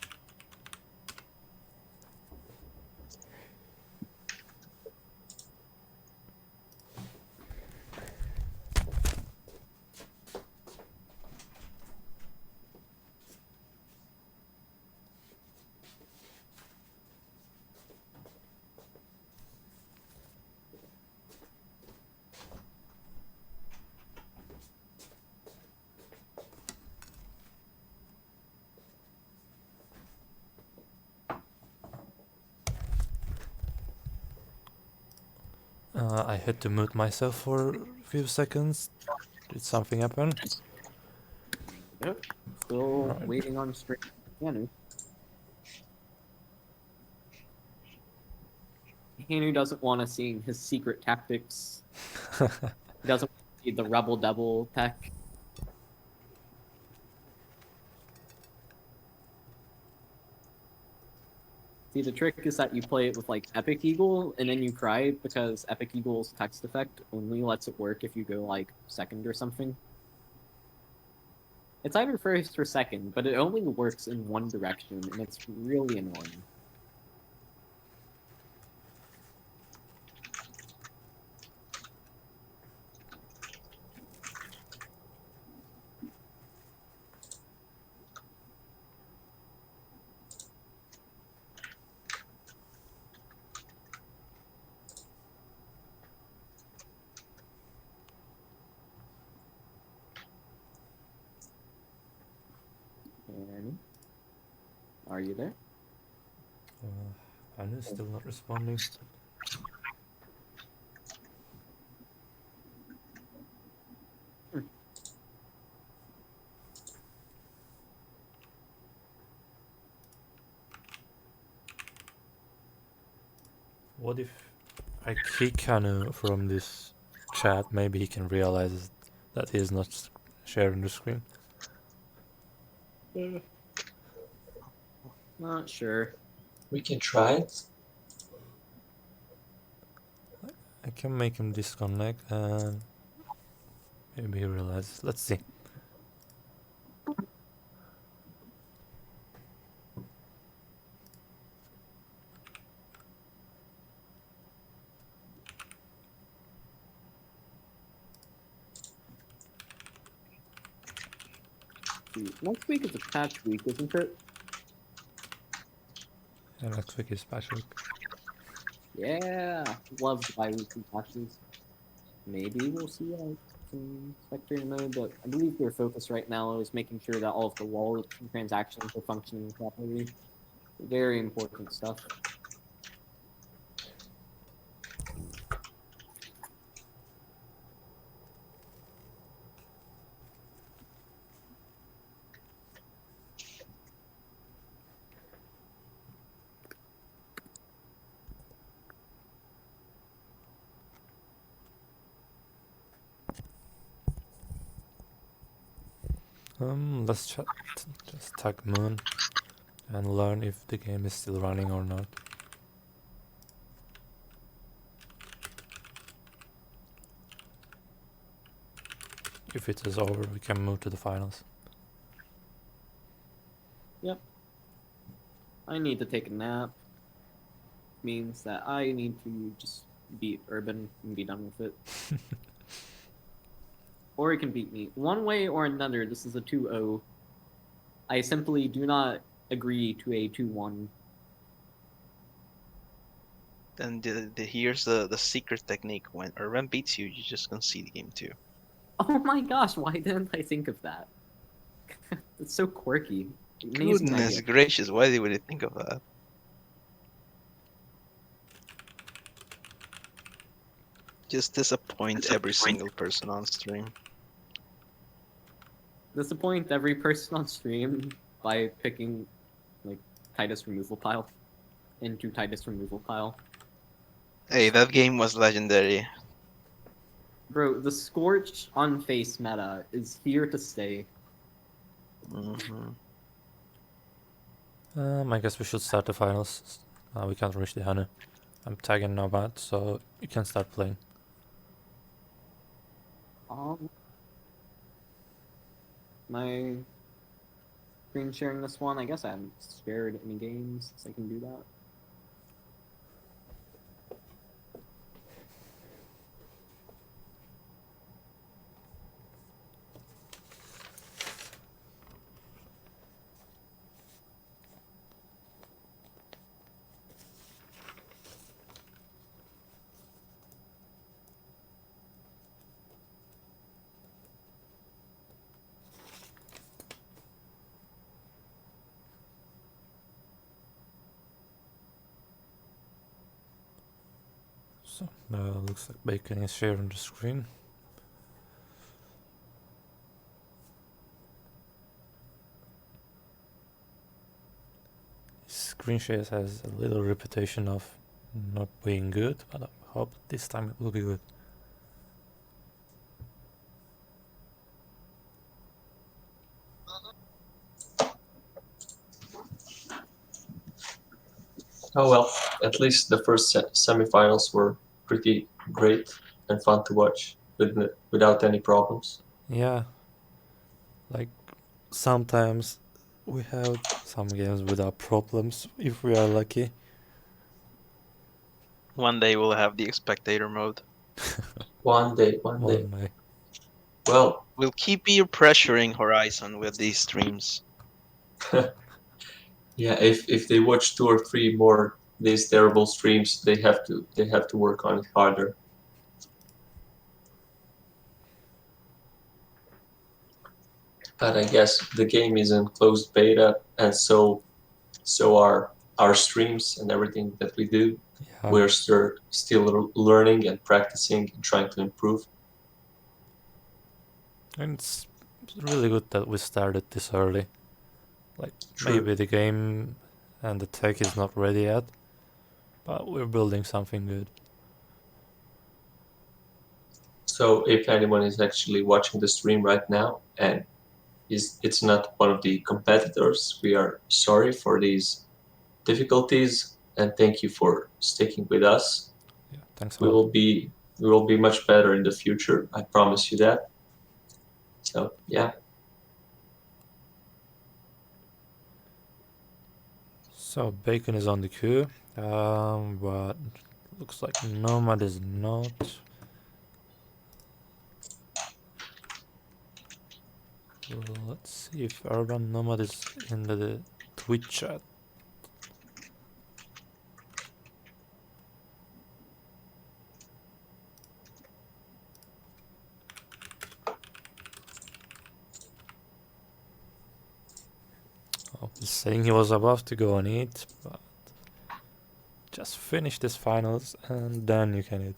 I had to mute myself for a few seconds. Did something happen? Yep. Still Right. waiting on stream. Hanoo. Hanoo doesn't want to see his secret tactics. He doesn't want to see the Rebel Devil tech. See, the trick is that you play it with like Epic Eagle, and then you cry because Epic Eagle's text effect only lets it work if you go like second or something. It's either first or second, but it only works in one direction, and it's really annoying. And are you there? Hanoo's still not responding. What if I kick Hanoo from this chat, maybe he can realize that he is not sharing the screen. Not sure. We can try it. I can make him disconnect and maybe he realizes. Let's see. Next week is a patch week, isn't it? Yeah, next week is patch week. Yeah, love the bi-weekly patches. Maybe we'll see some spectator mode, but I believe their focus right now is making sure that all of the wallets and transactions are functioning properly. Very important stuff. Let's just tag Moon and learn if the game is still running or not. If it is over, we can move to the finals. Yep. I need to take a nap. Means that I need to just beat Urban and be done with it. Or he can beat me. One way or another, this is a 2-0. I simply do not agree to a 2-1. Then here's the secret technique. When Urban beats you, you just concede game 2. Oh my gosh, why didn't I think of that? It's so quirky. Amazing Goodness idea. gracious, why would you think of that? Just disappoint every single person on stream. Disappoint every person on stream by picking like Titus removal pile into Titus removal pile. Hey, that game was legendary. Bro, the Scorch on face meta is here to stay. I guess we should start the finals. We can't reach the Hanu. I'm tagging Nomad, so you can start playing. My screen sharing this one, I guess I haven't spared any games, so I can do that. So, looks like Bacon is sharing the screen. Screen shares has a little reputation of not being good, but I hope this time it will be good. Oh well, at least the first semifinals were pretty great and fun to watch without any problems. Yeah, like sometimes we have some games without problems if we are lucky. One day we'll have the spectator mode. One day. Well, we'll keep you pressuring Horizon with these streams. Yeah, if they watch 2 or 3 more these terrible streams, they have to work on it harder. But I guess the game is in closed beta, and so are our streams and everything that we do. Yeah. We're still learning and practicing and trying to improve. And it's really good that we started this early. Like, True. maybe the game and the tech is not ready yet, but we're building something good. So if anyone is actually watching the stream right now and it's not one of the competitors, we are sorry for these difficulties and thank you for sticking with us. Yeah, thanks a We lot. will be much better in the future. I promise you that. So yeah. So Bacon is on the queue, but looks like Nomad is not. Let's see if Urban.Nomad is in the Twitch chat. Oh, he's saying he was about to go and eat, but just finish this finals and then you can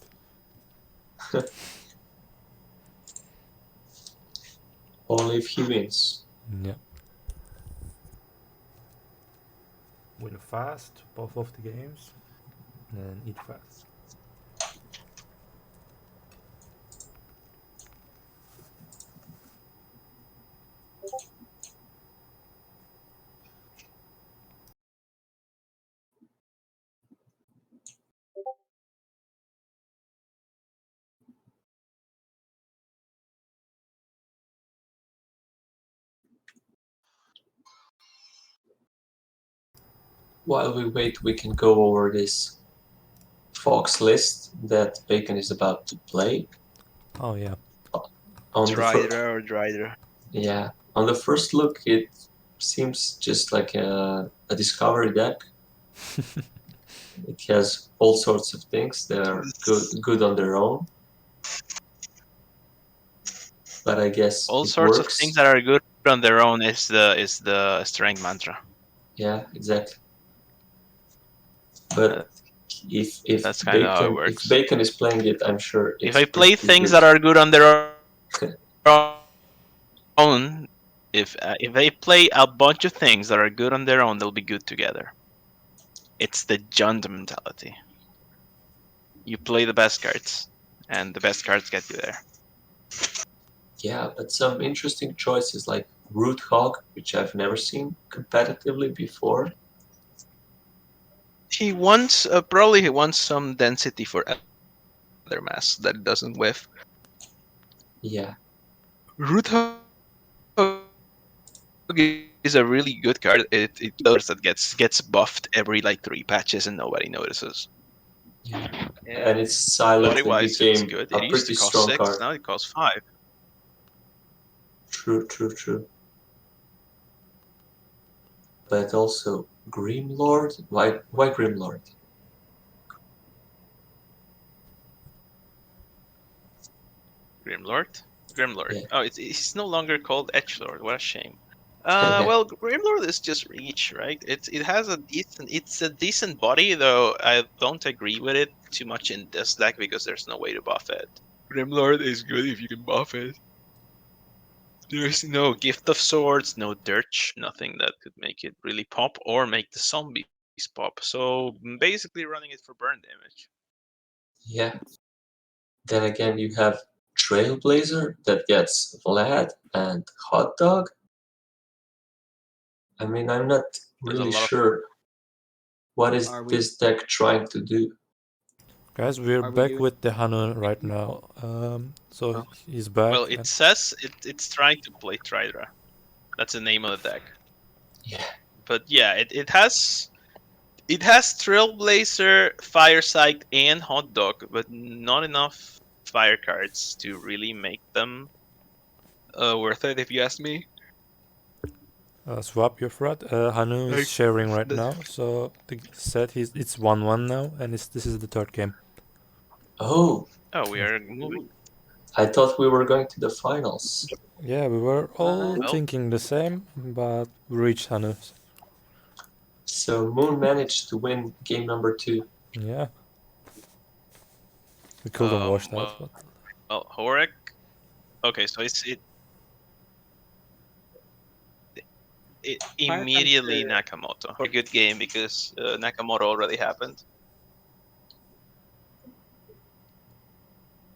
eat. Only if he wins. Yeah. Win fast, both of the games, and eat fast. While we wait, we can go over this Fox list that Bacon is about to play. Oh yeah. On Drider. Yeah, on the first look, it seems just like a discovery deck. It has all sorts of things that are good on their own. But I guess all it sorts works. of things that are good on their own is the strength mantra. Yeah, exactly. But if That's kind of how it Bacon works. if Bacon is playing it, I'm sure it's If I play pretty things good. that are good on their own, if they play a bunch of things that are good on their own, they'll be good together. It's the Jund mentality. You play the best cards, and the best cards get you there. Yeah, but some interesting choices like Root Hog, which I've never seen competitively before. He wants probably he wants some density for other mass that doesn't whiff. Yeah. Root Hog is a really good card. It does that gets buffed every like 3 patches and nobody notices. Yeah. And it's silent Body and wise, it's became good. a It used pretty to cost strong 6, card. now it costs 5. True. But also Grimlord? Why Grimlord? Grimlord? Yeah. Oh, it's no longer called Edgelord. What a shame. Yeah. Well, Grimlord is just reach, right? It has it's a decent body, though I don't agree with it too much in this deck because there's no way to buff it. Grimlord is good if you can buff it. There's no Gift of Swords, no Dirge, nothing that could make it really pop or make the zombies pop. So basically running it for burn damage. Yeah. Then again, you have Trailblazer that gets Vlad and Hot Dog. I mean, I'm not There's a really lot of sure what is Are we- this deck trying to do. Guys, we're Are we back doing- with the Hanu right now. So Oh. he's back. Well, it says it's trying to play Tridra. That's the name of the deck. Yeah. But yeah, it has Trailblazer, Firesight, and Hot Dog, but not enough fire cards to really make them worth it, if you ask me. Swap Eufrat. Hanu is sharing right now, so the set it's 1-1 now, and this is the third game. Oh, we are moving. I thought we were going to the finals. Yeah, we were all Well. thinking the same, but we reached Hanu. So Moon managed to win game number 2. Yeah. We couldn't watch that, but Well, Horek. Okay, so it immediately Nakamoto. A good game because Nakamoto already happened.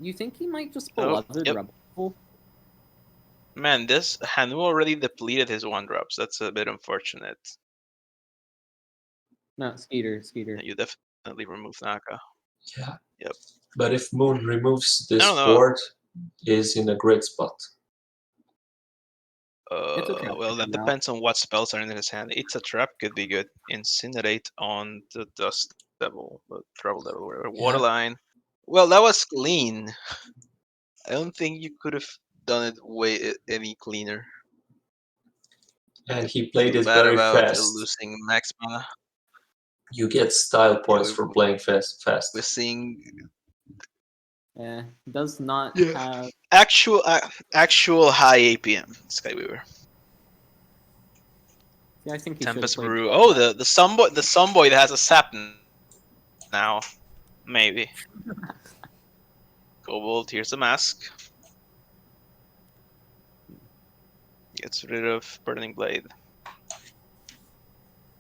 You think he might just Oh, beloved yep. Rebel? Man, this Hanu already depleted his 1-drops. That's a bit unfortunate. No, Skeeter. You definitely remove Naka. Yeah. Yep. But if Moon removes I this don't know. board, is in a great spot. It's a trap Well, that now. depends on what spells are in his hand. It's a trap could be good. Incinerate on the Dust Devil, the Trouble Devil, whatever. Waterline. Well, that was clean. I don't think you could have done it way any cleaner. And he played Feel it bad very about fast. losing max mana. You get style points for playing fast. We're seeing Does not Yeah. have actual high APM Skyweaver. Yeah, I think he Tempest should have Brew. played. Oh, the Sunboy that has a sap now. Maybe. Kobold, here's the mask. Gets rid of Burning Blade.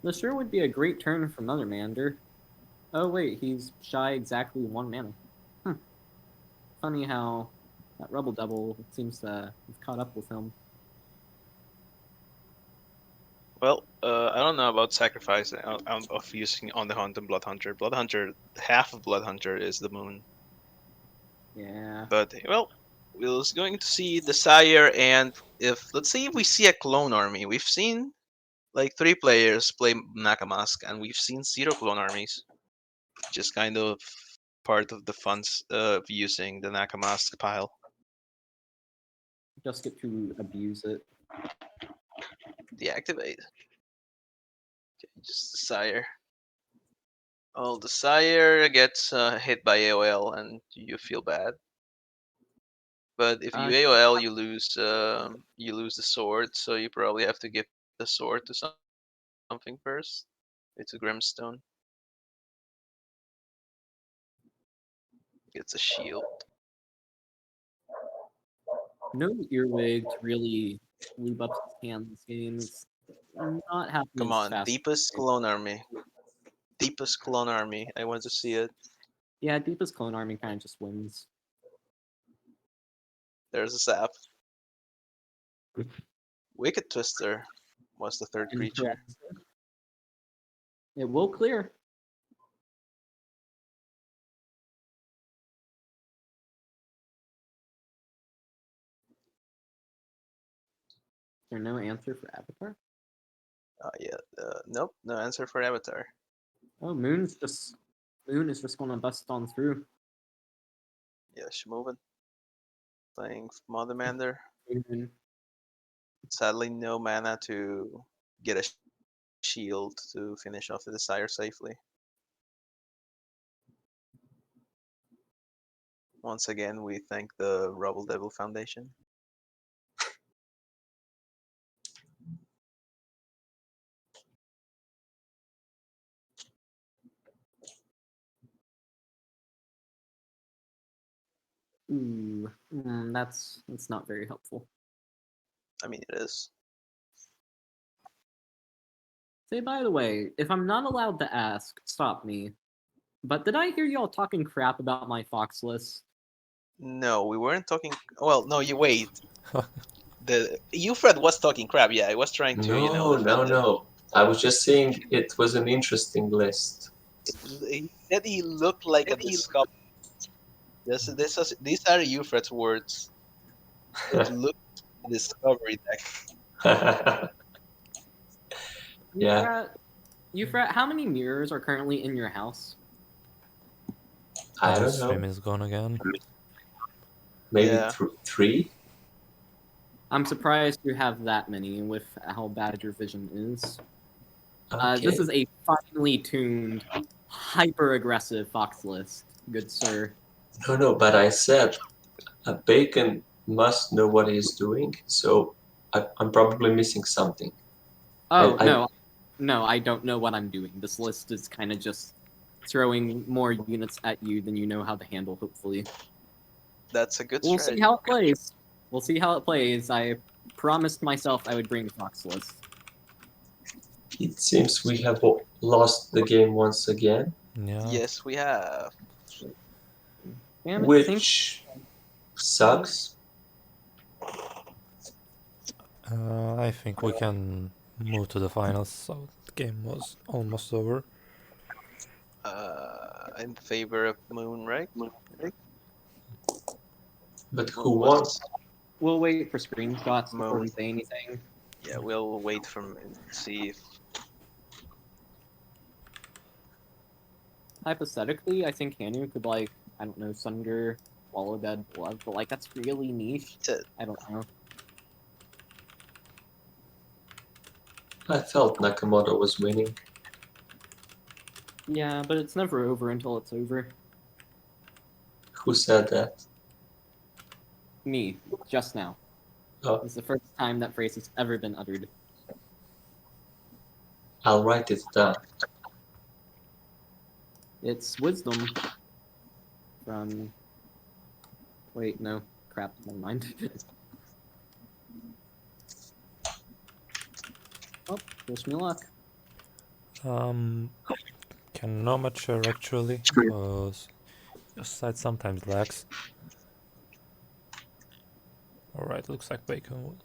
This sure would be a great turn for another Mander. Oh wait, he's shy exactly 1 mana. Funny how that Rebel Devil seems to have caught up with him. Well, I don't know about sacrifice of using on the Hunt and Blood Hunter. Blood Hunter, half of Blood Hunter is the Moon. Yeah. But well, we're going to see Desire, and let's see if we see a clone army. We've seen like 3 players play Nakamask, and we've seen 0 clone armies. Just kind of part of the fun of using the Nakamask pile. Just get to abuse it. Deactivate. Okay, just Desire. Well, Desire gets hit by AOL, and you feel bad. But if you AOL, you lose the sword, so you probably have to give the sword to something first. It's a Grimstone. Gets a shield. No earwig to really lube up his hand this game. It's not happening Come as on, fast. Deepest Clone Army. Deepest Clone Army. I want to see it. Yeah, Deepest Clone Army kind of just wins. There's a sap. Wicked Twister was the 3rd creature. It will clear. Is there no answer for Avatar? Yeah. Nope. No answer for Avatar. Oh, Moon is just gonna bust on through. Yeah, Shimovan. Playing Mother Mander. Moon. Sadly, no mana to get a shield to finish off the Desire safely. Once again, we thank the Rubble Devil Foundation. Ooh, that's not very helpful. I mean, it is. Say, by the way, if I'm not allowed to ask, stop me. But did I hear y'all talking crap about my Fox list? No, we weren't talking. Well, no, you wait. The Eufrat was talking crap. Yeah, I was trying to, defend him. No. I was just saying it was an interesting list. He said he looked like a discovery. These are Eufrat's words. It looked like a discovery deck. Yeah. Eufrat, how many mirrors are currently in your house? I don't Stream know. is gone again. Maybe Yeah. 3? I'm surprised you have that many with how bad your vision is. Okay. This is a finely tuned, hyper-aggressive Fox list, good sir. No, but I said a Bacon must know what he's doing, so I'm probably missing something. Oh, I- no, I don't know what I'm doing. This list is kind of just throwing more units at you than you know how to handle, hopefully. That's a good We'll strategy. see how it plays. We'll see how it plays. I promised myself I would bring Fox list. It seems we have lost the game once again. Yeah. Yes, we have. Damn it, Which Sucks. I think we can move to the finals, so the game was almost over. In favor of Moon, right? But who won? We'll wait for screenshots before we Moon. say anything. Yeah, we'll wait for see if. Hypothetically, I think Hanu could, like, I don't know, Sunder, Swallow Dead Blood, but, like, that's really niche. I don't know. I felt Nakamoto was winning. Yeah, but it's never over until it's over. Who said that? Me, just now. Oh, It's the first time that phrase has ever been uttered. I'll write it down. It's wisdom from... Wait, no. Crap, never mind. Oh, wish me luck. Cannot share actually, because your site sometimes lags. Alright, looks like Bacon will.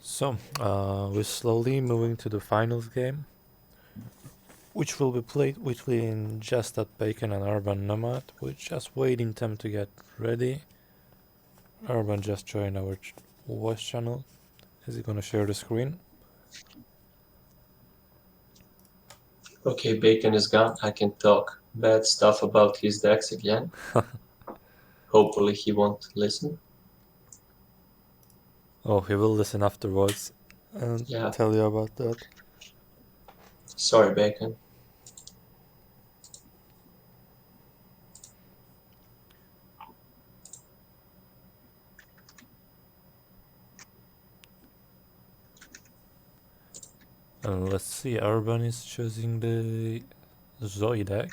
So, we're slowly moving to the finals game, which will be played between JustAddBacon and Urban.Nomad. We're just waiting them to get ready. Urban just joined our voice channel. Is he gonna share the screen? Okay, Bacon is gone. I can talk bad stuff about his decks again. Hopefully he won't listen. Oh, he will listen afterwards and tell you about that. Sorry, Bacon. Let's see, Urban is choosing the Zoe deck.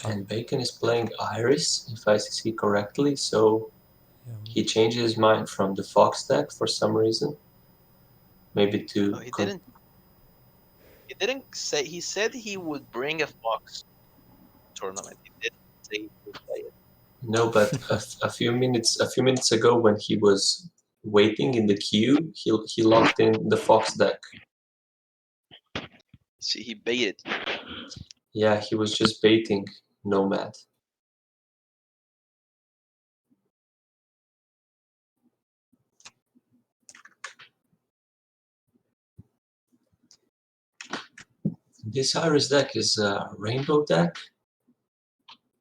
And Bacon is playing Iris, if I see correctly, so he changed his mind from the Fox deck for some reason. Maybe to... Oh, he didn't. He didn't say. He said he would bring a Fox tournament. He didn't say he would play it. No, but a few minutes ago, when he was waiting in the queue, he locked in the Fox deck. See, he baited. Yeah, he was just baiting Nomad. This Iris deck is a rainbow deck.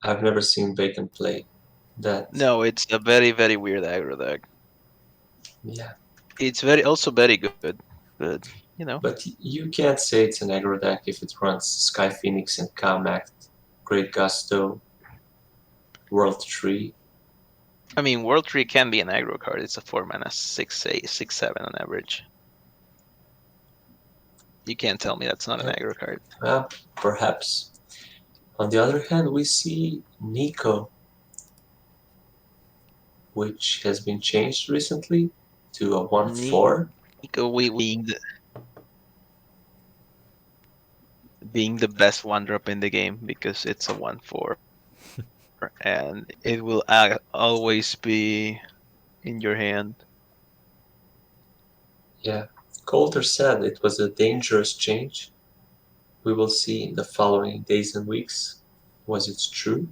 I've never seen Bacon play that. No, it's a very, very weird aggro deck. Yeah. It's also very good, but you know. But you can't say it's an aggro deck if it runs Sky Phoenix and Kamact, Great Gusto, World Tree. I mean, World Tree can be an aggro card. It's a 4-mana 6/8, 6/7 on average. You can't tell me that's not an aggro card. Well, perhaps. On the other hand, we see Nico, which has been changed recently to a 1/4. Nico being the best 1-drop in the game because it's a 1/4. And it will always be in your hand. Yeah. Coulter said it was a dangerous change. We will see in the following days and weeks. Was it true?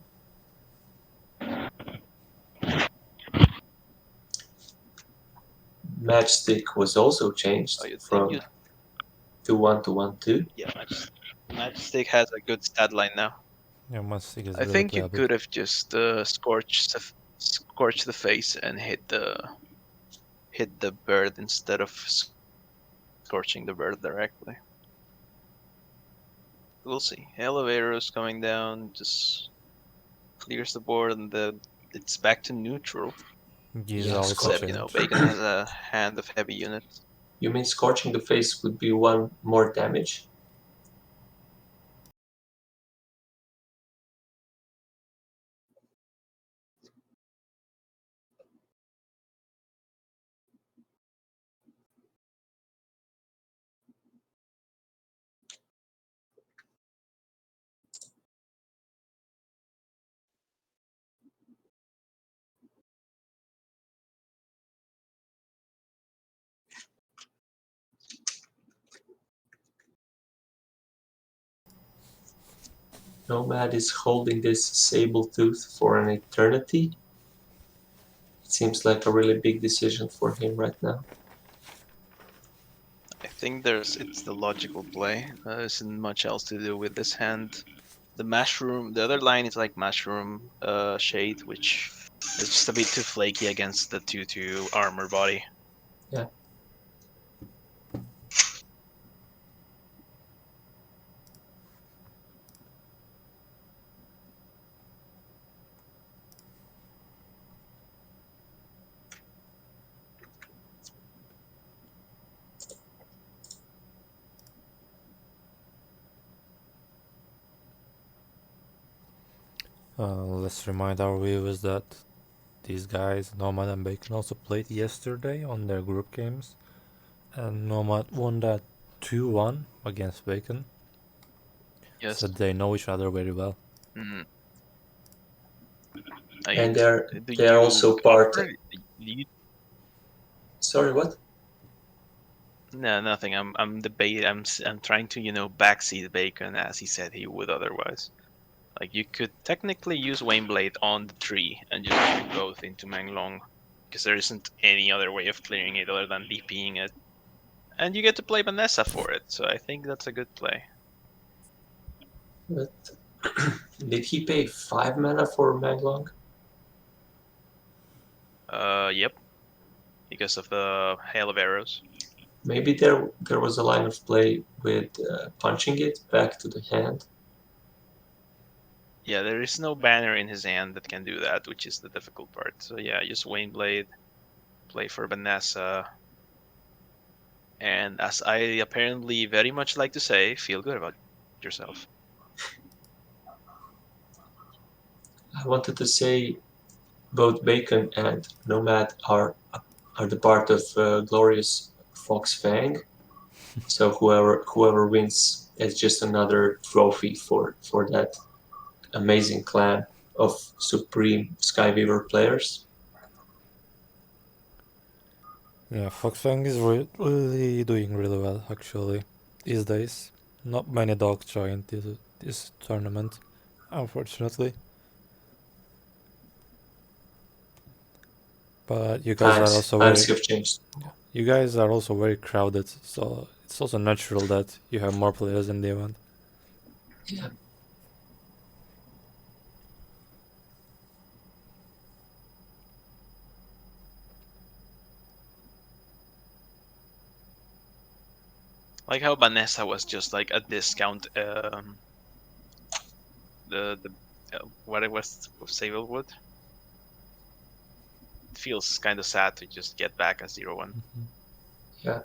Matchstick was also changed from 2-1 to 1-2. Yeah, Matchstick has a good stat line now. Yeah, Matchstick is I really think you playable. could have just scorched the face and hit the bird instead of scorching the bird directly. We'll see. Elevators coming down just clears the board, and it's back to neutral. He's Yeah, also Except, changed. Bacon has a hand of heavy units. You mean scorching the face would be one more damage? Nomad is holding this sable tooth for an eternity. It seems like a really big decision for him right now. I think it's the logical play. There isn't much else to do with this hand. The other line is like mushroom shade, which is just a bit too flaky against the 2/2 armor body. Yeah. Let's remind our viewers that these guys, Nomad and Bacon, also played yesterday on their group games, and Nomad won that 2-1 against Bacon. Yes. So they know each other very well. Mm. And they're also part. Sorry, what? No, nothing. I'm trying to backseat Bacon as he said he would otherwise. Like, you could technically use Waneblade on the tree and just shoot both into Menglong, because there isn't any other way of clearing it other than DPing it, and you get to play Vanessa for it. So I think that's a good play. But did he pay 5 mana for Menglong? Yep. Because of the hail of arrows. Maybe there was a line of play with punching it back to the hand. Yeah, there is no banner in his hand that can do that, which is the difficult part. So yeah, just Waneblade, play for Vanessa, and as I apparently very much like to say, feel good about yourself. I wanted to say both Bacon and Nomad are the part of Glorious Fox Fang. So whoever wins is just another trophy for that amazing clan of supreme Skyweaver players. Yeah, Foxfang is really doing really well actually these days. Not many dogs joined this tournament, unfortunately. But you guys are also times have changed. You guys are also very crowded, so it's also natural that you have more players in the event. Yeah. Like how Vanessa was just like a discount. What it was, Sablewood. It feels kind of sad to just get back a 0-1. Yeah.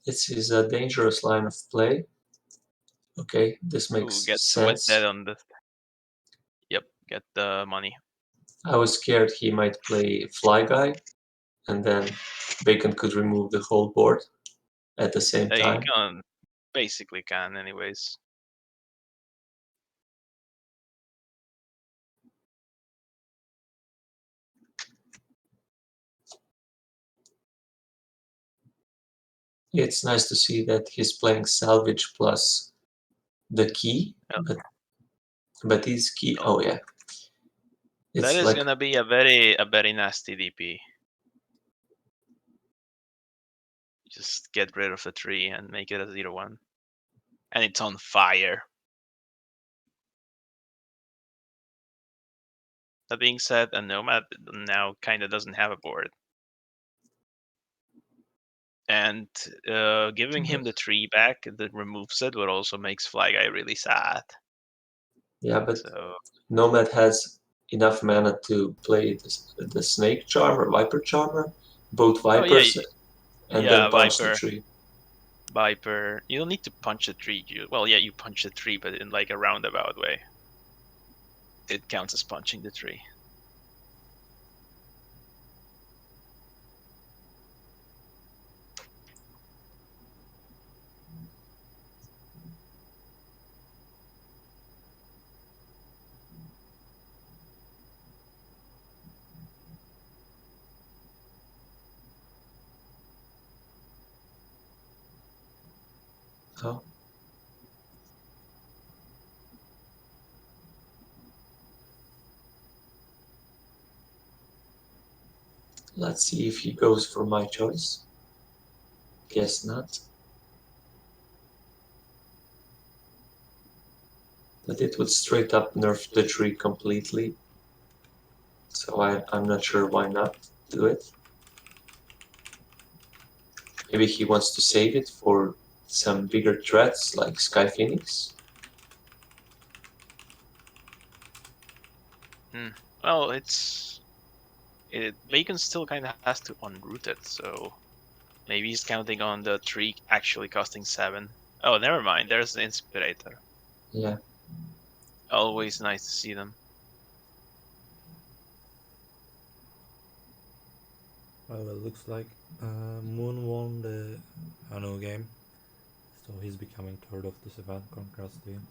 This is a dangerous line of play. Okay, this makes sense. Dead on the. Yep, get the money. I was scared he might play Fly Guy, and then Bacon could remove the whole board at the same time. You basically can, anyways. It's nice to see that he's playing Salvage plus the key, Yeah. but But he's key. Oh yeah. That is like gonna be a very nasty DP. Just get rid of the tree and make it a 0-1. And it's on fire. That being said, a Nomad now kind of doesn't have a board. And giving him the tree back that removes it, but also makes Fly Guy really sad. Yeah, but So Nomad has enough mana to play the Snake Charmer, Viper Charmer, both Vipers, and then punch the tree. Viper. You don't need to punch the tree. You punch the tree, but in like a roundabout way. It counts as punching the tree. Oh. Let's see if he goes for my choice. Guess not. But it would straight up nerf the tree completely. So I'm not sure why not do it. Maybe he wants to save it for some bigger threats like Sky Phoenix. Well, Bacon still kind of has to unroot it, so maybe he's counting on the tree actually costing 7. Oh, never mind. There's the Inspirator. Yeah. Always nice to see them. Well, it looks like Moon won the Hanu game, so he's becoming third of this event. Congrats to him.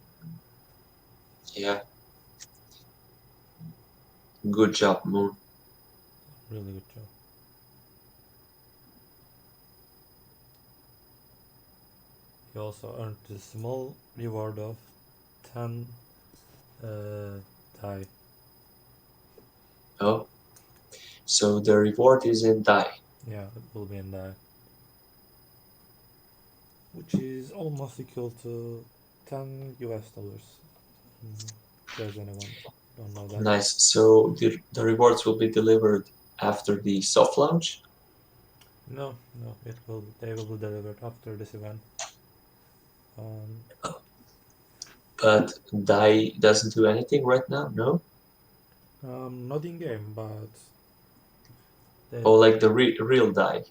Yeah. Good job, Moon. Really good job. He also earned a small reward of 10 die. Oh. So the reward is in die. Yeah, it will be in die. Which is almost equal to $10 US. If there's anyone don't know that. Nice. So the rewards will be delivered after the soft launch? No, they will be delivered after this event. But die doesn't do anything right now, no? Not in game, but like the real die.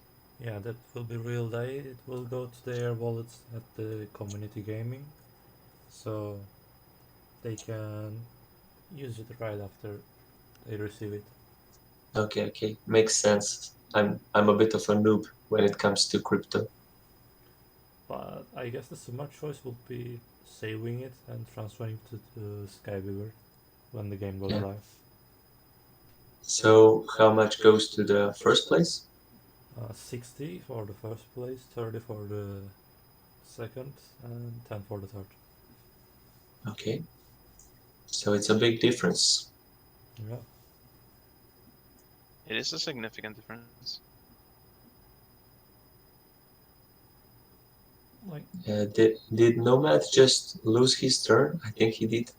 Yeah, that will be real die. It will go to their wallets at the community gaming, so they can use it right after they receive it. Okay, makes sense. I'm a bit of a noob when it comes to crypto. But I guess the smart choice would be saving it and transferring to SkyweaverLeagues when the game goes live. So how much goes to the first place? 60 for the first place, 30 for the second, and 10 for the third. Okay. So it's a big difference. Yeah. It is a significant difference. Did Nomad just lose his turn? I think he did.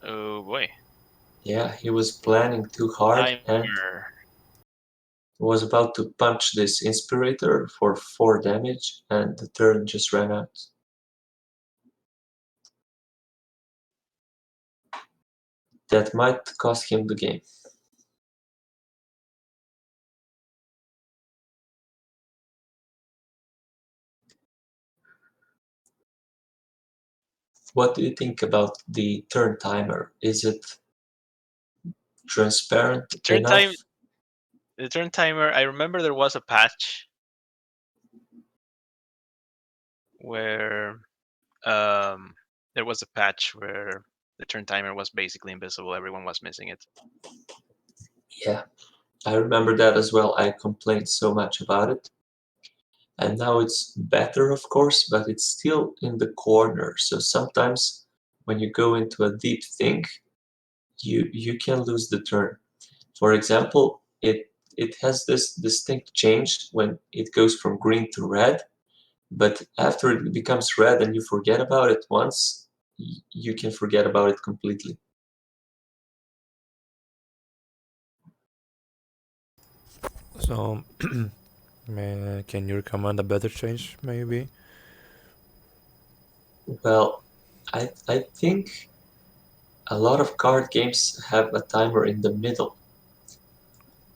Oh boy. Yeah, he was planning too hard and was about to punch this Inspirator for 4 damage, and the turn just ran out. That might cost him the game. What do you think about the turn timer? Is it transparent enough? The turn timer, I remember there was a patch where the turn timer was basically invisible. Everyone was missing it. Yeah, I remember that as well. I complained so much about it. And now it's better, of course, but it's still in the corner. So sometimes when you go into a deep think, you can lose the turn. For example, it has this distinct change when it goes from green to red, but after it becomes red and you forget about it once, you can forget about it completely. So, can you recommend a better change, maybe? Well, I think a lot of card games have a timer in the middle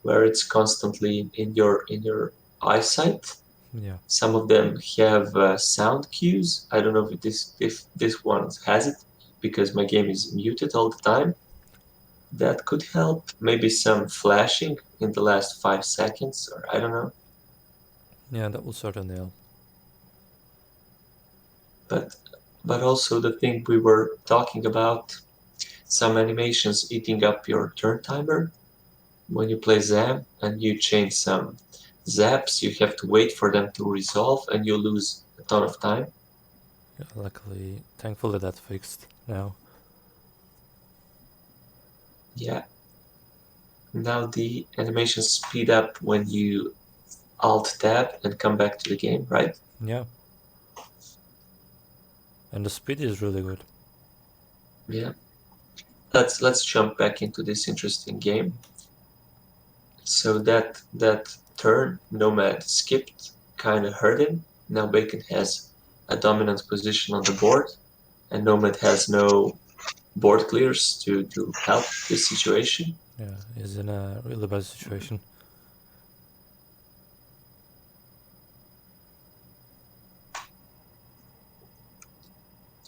where it's constantly in your eyesight. Yeah. Some of them have sound cues. I don't know if this one has it because my game is muted all the time. That could help. Maybe some flashing in the last 5 seconds, or I don't know. Yeah, that will certainly help. But also the thing we were talking about, some animations eating up your turn timer. When you play Zam and you change some zaps, you have to wait for them to resolve and you lose a ton of time. Yeah, luckily, thankfully that's fixed now. Yeah. Now the animations speed up when you Alt tab and come back to the game, right? Yeah. And the speed is really good. Yeah. Let's jump back into this interesting game. So that turn Nomad skipped kind of hurt him. Now Bacon has a dominant position on the board, and Nomad has no board clears to help this situation. Yeah, he's in a really bad situation.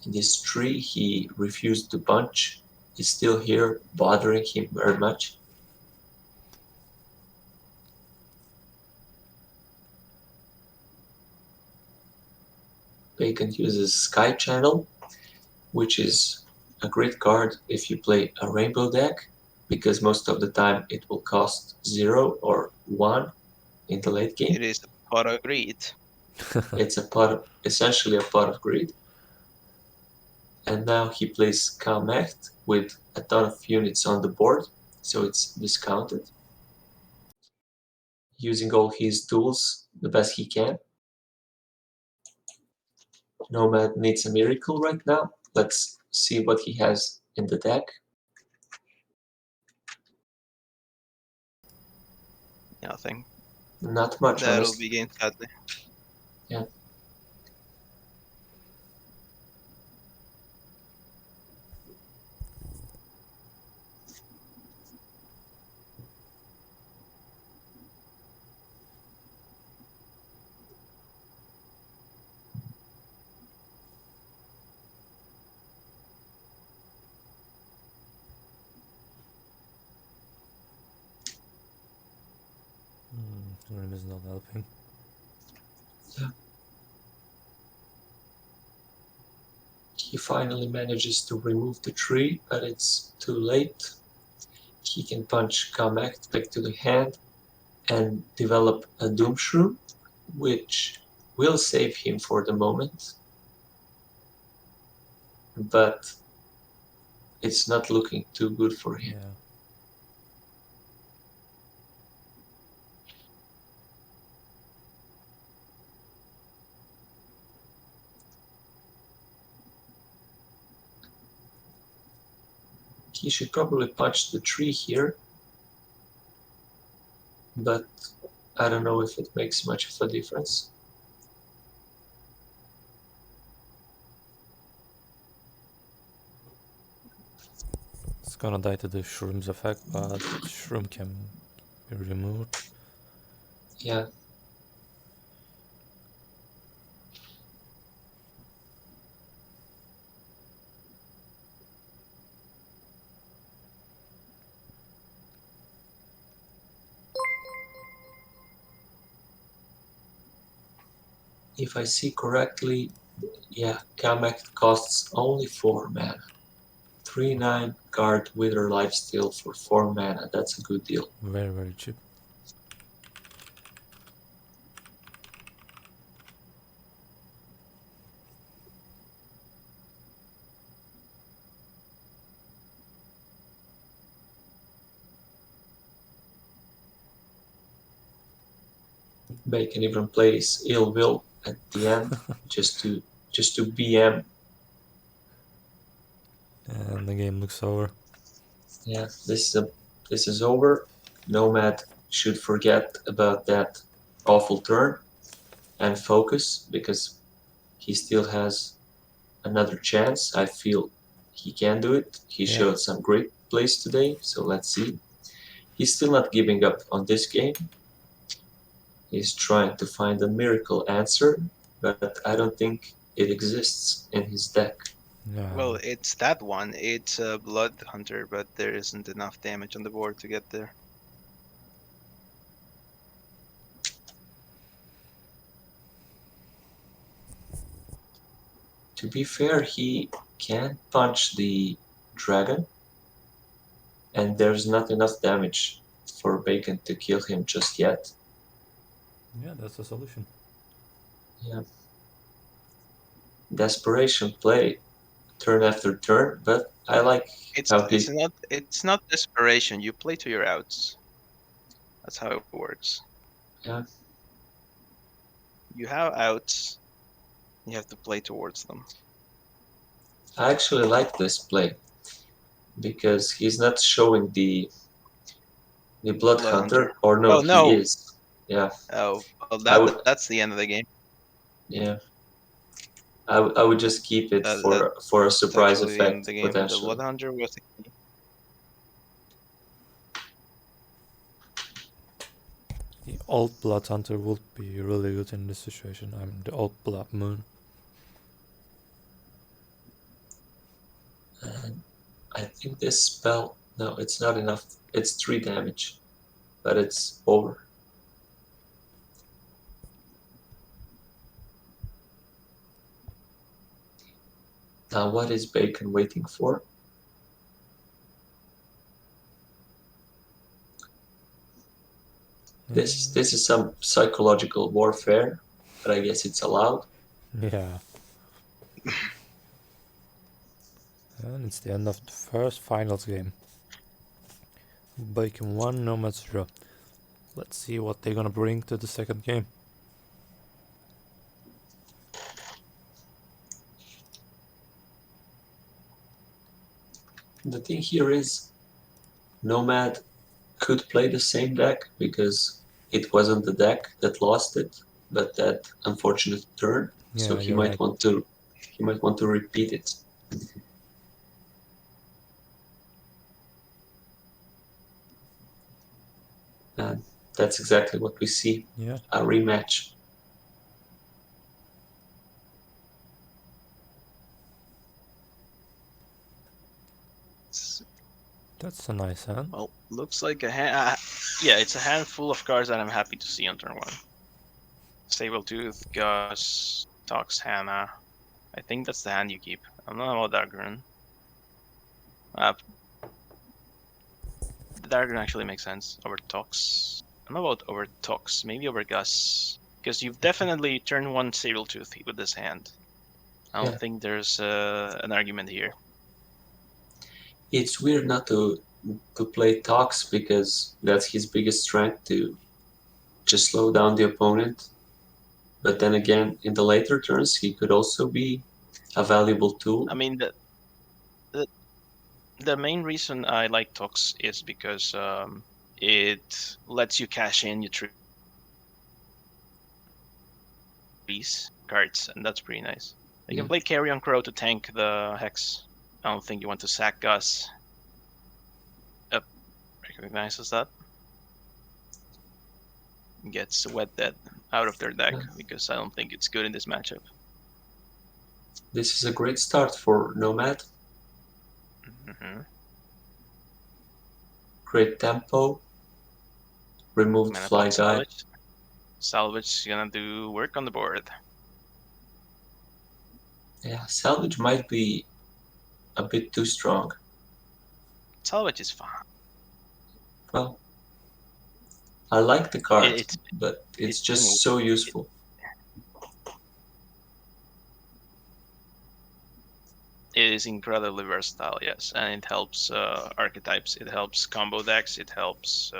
In this tree he refused to punch. Is still here, bothering him very much. Bacon uses Sky Channel, which is a great card if you play a rainbow deck, because most of the time it will cost 0 or 1 in the late game. It is a pot of greed. It's essentially a pot of greed. And now he plays Calm Act with a ton of units on the board, so it's discounted. Using all his tools the best he can. Nomad needs a miracle right now. Let's see what he has in the deck. Nothing. Not much, That'll honestly. begin sadly. Yeah. Rim is not helping. Yeah. He finally manages to remove the tree, but it's too late. He can punch Calm Act back to the hand and develop a Doom Shroom, which will save him for the moment. But it's not looking too good for him. Yeah. He should probably punch the tree here, but I don't know if it makes much of a difference. It's gonna die to the Shroom's effect, but Shroom can be removed. Yeah. If I see correctly, yeah, Kamek costs only 4 mana. 3/9 guard Wither Lifesteal for 4 mana. That's a good deal. Very, very cheap. Bacon even plays Ill Will at the end just to BM. And the game looks over. Yeah, this is over. Nomad should forget about that awful turn and focus because he still has another chance. I feel he can do it. He Yeah. showed some great plays today, so let's see. He's still not giving up on this game. He's trying to find a miracle answer, but I don't think it exists in his deck. Yeah. Well, it's that one. It's a Blood Hunter, but there isn't enough damage on the board to get there. To be fair, he can't punch the dragon, and there's not enough damage for Bacon to kill him just yet. Yeah, that's the solution. Yeah. Desperation play, turn after turn, but I like how he. It's not desperation. You play to your outs. That's how it works. Yeah. You have outs. You have to play towards them. I actually like this play because he's not showing the Blood Hunter, or no, Oh, no. he is. Yeah. Oh, well, that's the end of the game. Yeah. I would just keep it for a surprise effect the game. potentially. The Blood Hunter was the key. The old Blood Hunter would be really good in this situation. I'm the old Blood Moon. And I think this spell, no, it's not enough. It's 3 damage, but it's over. Now what is Bacon waiting for? This is some psychological warfare, but I guess it's allowed. Yeah. And it's the end of the first finals game. Bacon 1, Nomad 0. Let's see what they're gonna bring to the second game. The thing here is Nomad could play the same deck because it wasn't the deck that lost it, but that unfortunate turn. Yeah, So he you're might right. want to repeat it. And that's exactly what we see. Yeah. A rematch. That's a nice hand. Well, looks like a hand. Yeah, it's a handful of cards that I'm happy to see on turn 1. Sabletooth, Gus, Tox, Hannah. I think that's the hand you keep. I'm not about Dargren. The Dargren actually makes sense over Tox. I'm not about over Tox, maybe over Gus. Because you've definitely turned 1 Sabletooth with this hand. I don't think there's an argument here. It's weird not to play Tox because that's his biggest strength, to just slow down the opponent. But then again, in the later turns, he could also be a valuable tool. I mean, the main reason I like Tox is because it lets you cash in your trees cards, and that's pretty nice. You can play Carrion Crow to tank the Hex. I don't think you want to sack Gus. Recognizes that. Gets Wet Dead out of their deck because I don't think it's good in this matchup. This is a great start for Nomad. Great tempo. Removed Fly Guy. Salvage is gonna do work on the board. Yeah, Salvage might be a bit too strong. Salvage is fine. Well, I like the card, but it's just so useful. It is incredibly versatile, yes, and it helps archetypes. It helps combo decks. It helps,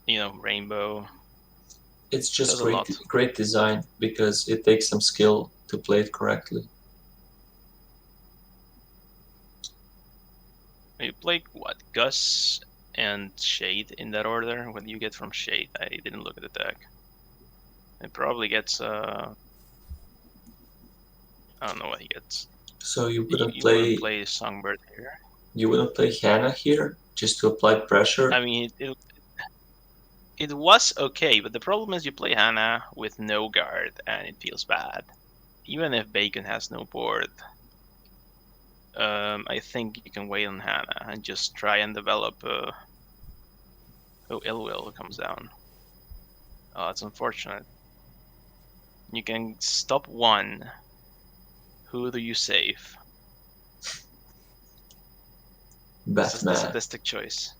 Rainbow. It's just Does a lot. great design because it takes some skill to play it correctly. You play what? Gus and Shade in that order? What do you get from Shade? I didn't look at the deck. It probably gets I don't know what he gets. So you wouldn't wouldn't play Songbird here. You wouldn't play Hannah here just to apply pressure? I mean, it was okay, but the problem is you play Hannah with no guard, and it feels bad. Even if Bacon has no board, I think you can wait on Hannah and just try and develop. Oh, Illwill comes down. Oh, it's unfortunate. You can stop one. Who do you save? This is the Batman. sadistic choice.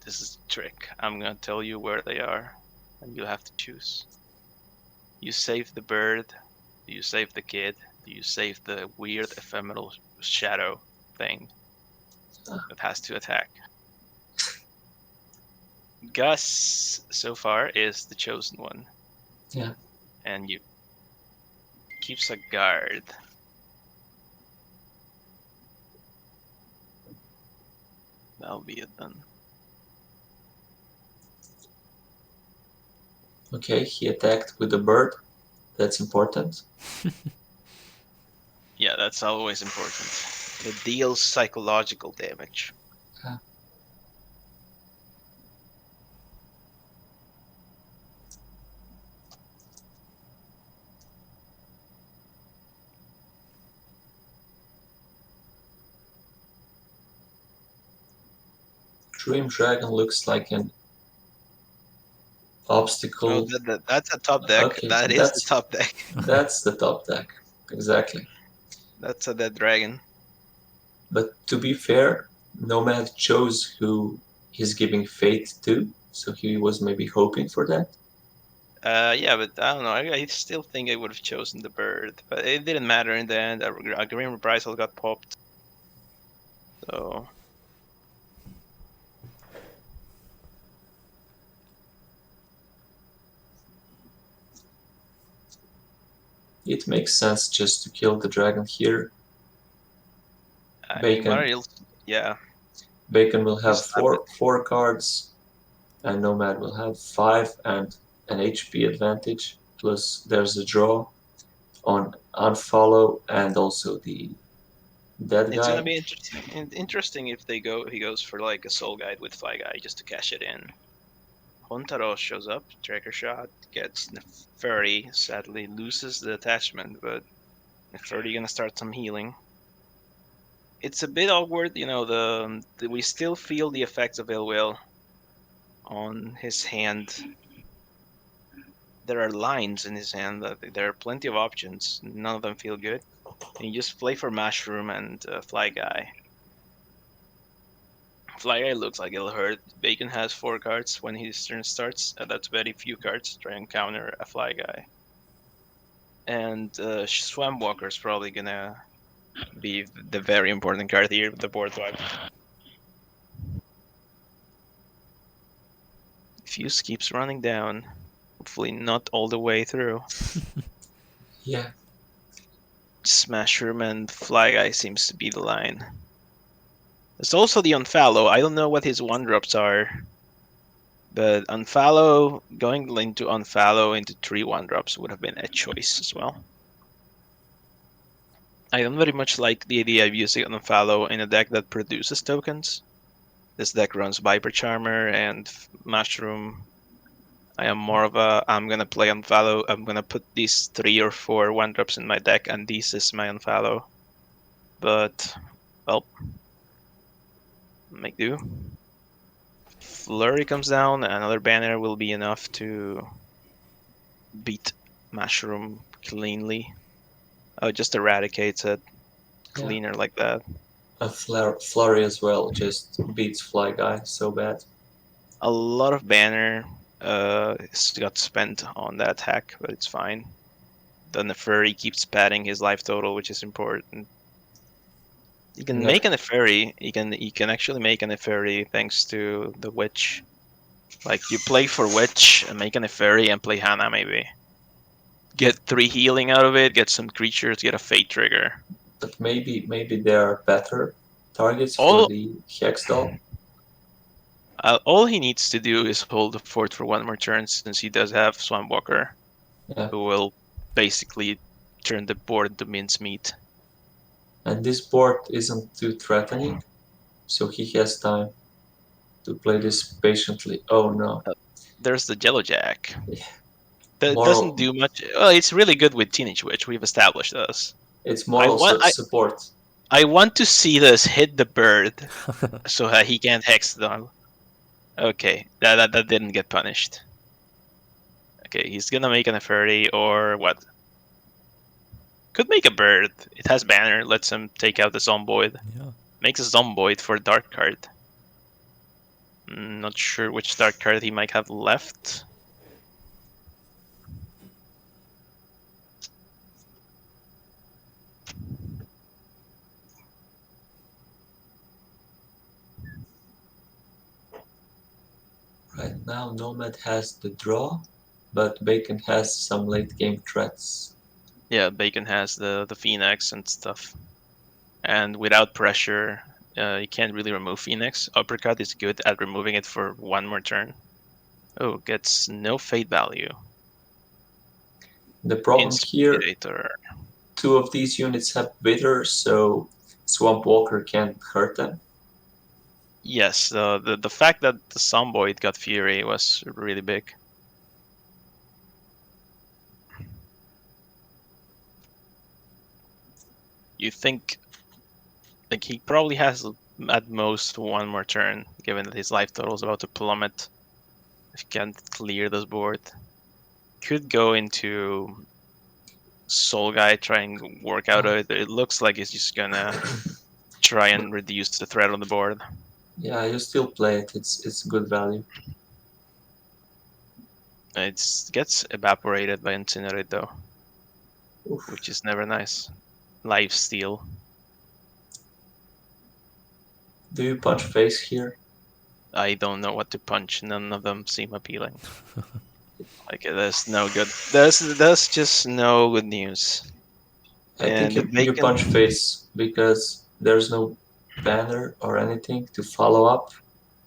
This is the trick. I'm gonna tell you where they are, and you'll have to choose. You save the bird, do you save the kid, do you save the weird ephemeral shadow thing that has to attack? Gus, so far, is the chosen one. Yeah. And you keeps a guard. That'll be it then. Okay, he attacked with the bird. That's important. Yeah, that's always important. It deals psychological damage. Dream Dragon looks like an obstacle. Oh, that's a top deck. Okay, That is the top deck. That's the top deck. Exactly. That's a dead dragon. But to be fair, Nomad chose who he's giving fate to, so he was maybe hoping for that. Yeah, but I don't know. I still think I would have chosen the bird, but it didn't matter in the end. A green reprisal got popped. So it makes sense just to kill the dragon here. Bacon. I mean, yeah. Bacon will have four cards, and Nomad will have 5 and an HP advantage. Plus, there's a draw on unfollow and also the dead guy. It's gonna be interesting if he goes for like a soul guide with Fly Guy just to cash it in. Hontaro shows up, tracker shot, gets Neferi, sadly loses the attachment, but Neferi gonna start some healing. It's a bit awkward, you know, we still feel the effects of ill will on his hand. There are lines in his hand, there are plenty of options, none of them feel good. And you just play for Mushroom and Fly Guy. Fly Guy looks like it'll hurt. Bacon has 4 cards when his turn starts. That's very few cards to try and counter a Fly Guy. And Swampwalker's probably gonna be the very important card here with the board wipe. Fuse keeps running down. Hopefully not all the way through. Yeah. Smasher and Fly Guy seems to be the line. There's also the Unfollow. I don't know what his 1-drops are, but Unfollow, going into Unfollow into 3 1-drops would have been a choice as well. I don't very much like the idea of using Unfollow in a deck that produces tokens. This deck runs Viper Charmer and Mushroom. I am more of a, I'm gonna play Unfollow. I'm gonna put these 3 or 4 1-drops in my deck, and this is my Unfollow. But, well, make do. Flurry comes down, another banner will be enough to beat Mushroom cleanly. Oh, just eradicates it. Cleaner like that. A Flurry as well just beats Fly Guy so bad. A lot of banner got spent on that hack, but it's fine. The Neferi keeps padding his life total, which is important. You can make a Neferi. You can actually make a Neferi thanks to the Witch. Like you play for Witch and make an Neferi and play Hana maybe. Get 3 healing out of it, get some creatures, get a Fate trigger. But maybe there are better targets for All the Hex Doll. all he needs to do is hold the fort for 1 more turn, since he does have Swamp Walker, Yeah. who will basically turn the board into mincemeat. And this board isn't too threatening, so he has time to play this patiently. Oh no. There's the Jello Jack. Yeah. That doesn't do much. Well, it's really good with Teenage Witch. We've established this. It's moral support. I want to see this hit the bird, so that he can't hex them. Okay, that didn't get punished. Okay, he's gonna make an Neferi or what? Could make a bird. It has banner. Lets him take out the Zomboid. Yeah. Makes a Zomboid for a dark card. Not sure which dark card he might have left. Right now, Nomad has the draw, but Bacon has some late game threats. Yeah, Bacon has the Phoenix and stuff. And without pressure, you can't really remove Phoenix. Uppercut is good at removing it for 1 more turn. Oh, gets no fate value. The problem here, Inspirator. 2 of these units have Wither, so Swamp Walker can't hurt them. Yes, the fact that the Zomboid got Fury was really big. You think, like, he probably has at most 1 more turn, given that his life total is about to plummet. If he can't clear this board, could go into Soul Guy, try and work out of it. It looks like he's just gonna try and reduce the threat on the board. Yeah, you still play it. It's good value. It gets evaporated by Incinerate though, Oof. which is never nice. Life steal. Do you punch face here? I don't know what to punch. None of them seem appealing. Like, there's no good. There's just no good news. I think you punch face because there's no banner or anything to follow up.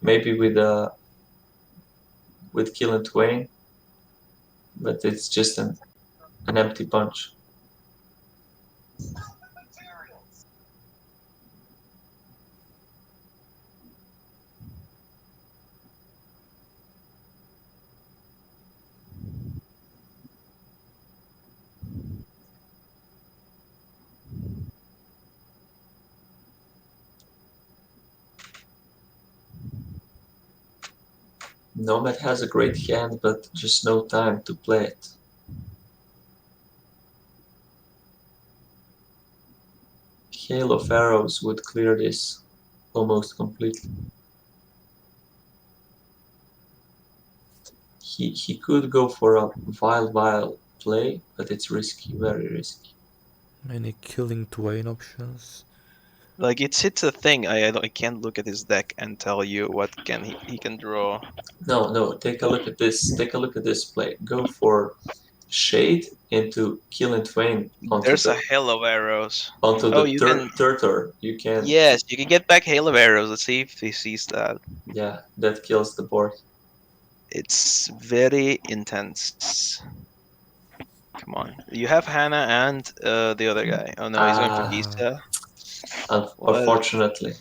Maybe with Kill and Twain, but it's just an empty punch. Nomad has a great hand, but just no time to play it. Hail of Arrows would clear this almost completely. He could go for a vile play, but it's risky, very risky. Many killing Twain options. Like, it's a thing. I can't look at his deck and tell you what he can draw. No, take a look at this. Take a look at this play. Go for Shade into Kill and Twain. There's a Hail of Arrows. Onto Oh, the Turtle. You can. Yes, you can get back Hail of Arrows. Let's see if he sees that. Yeah, that kills the board. It's very intense. Come on. You have Hannah and the other guy. Oh no, he's going for Gisa. Unfortunately.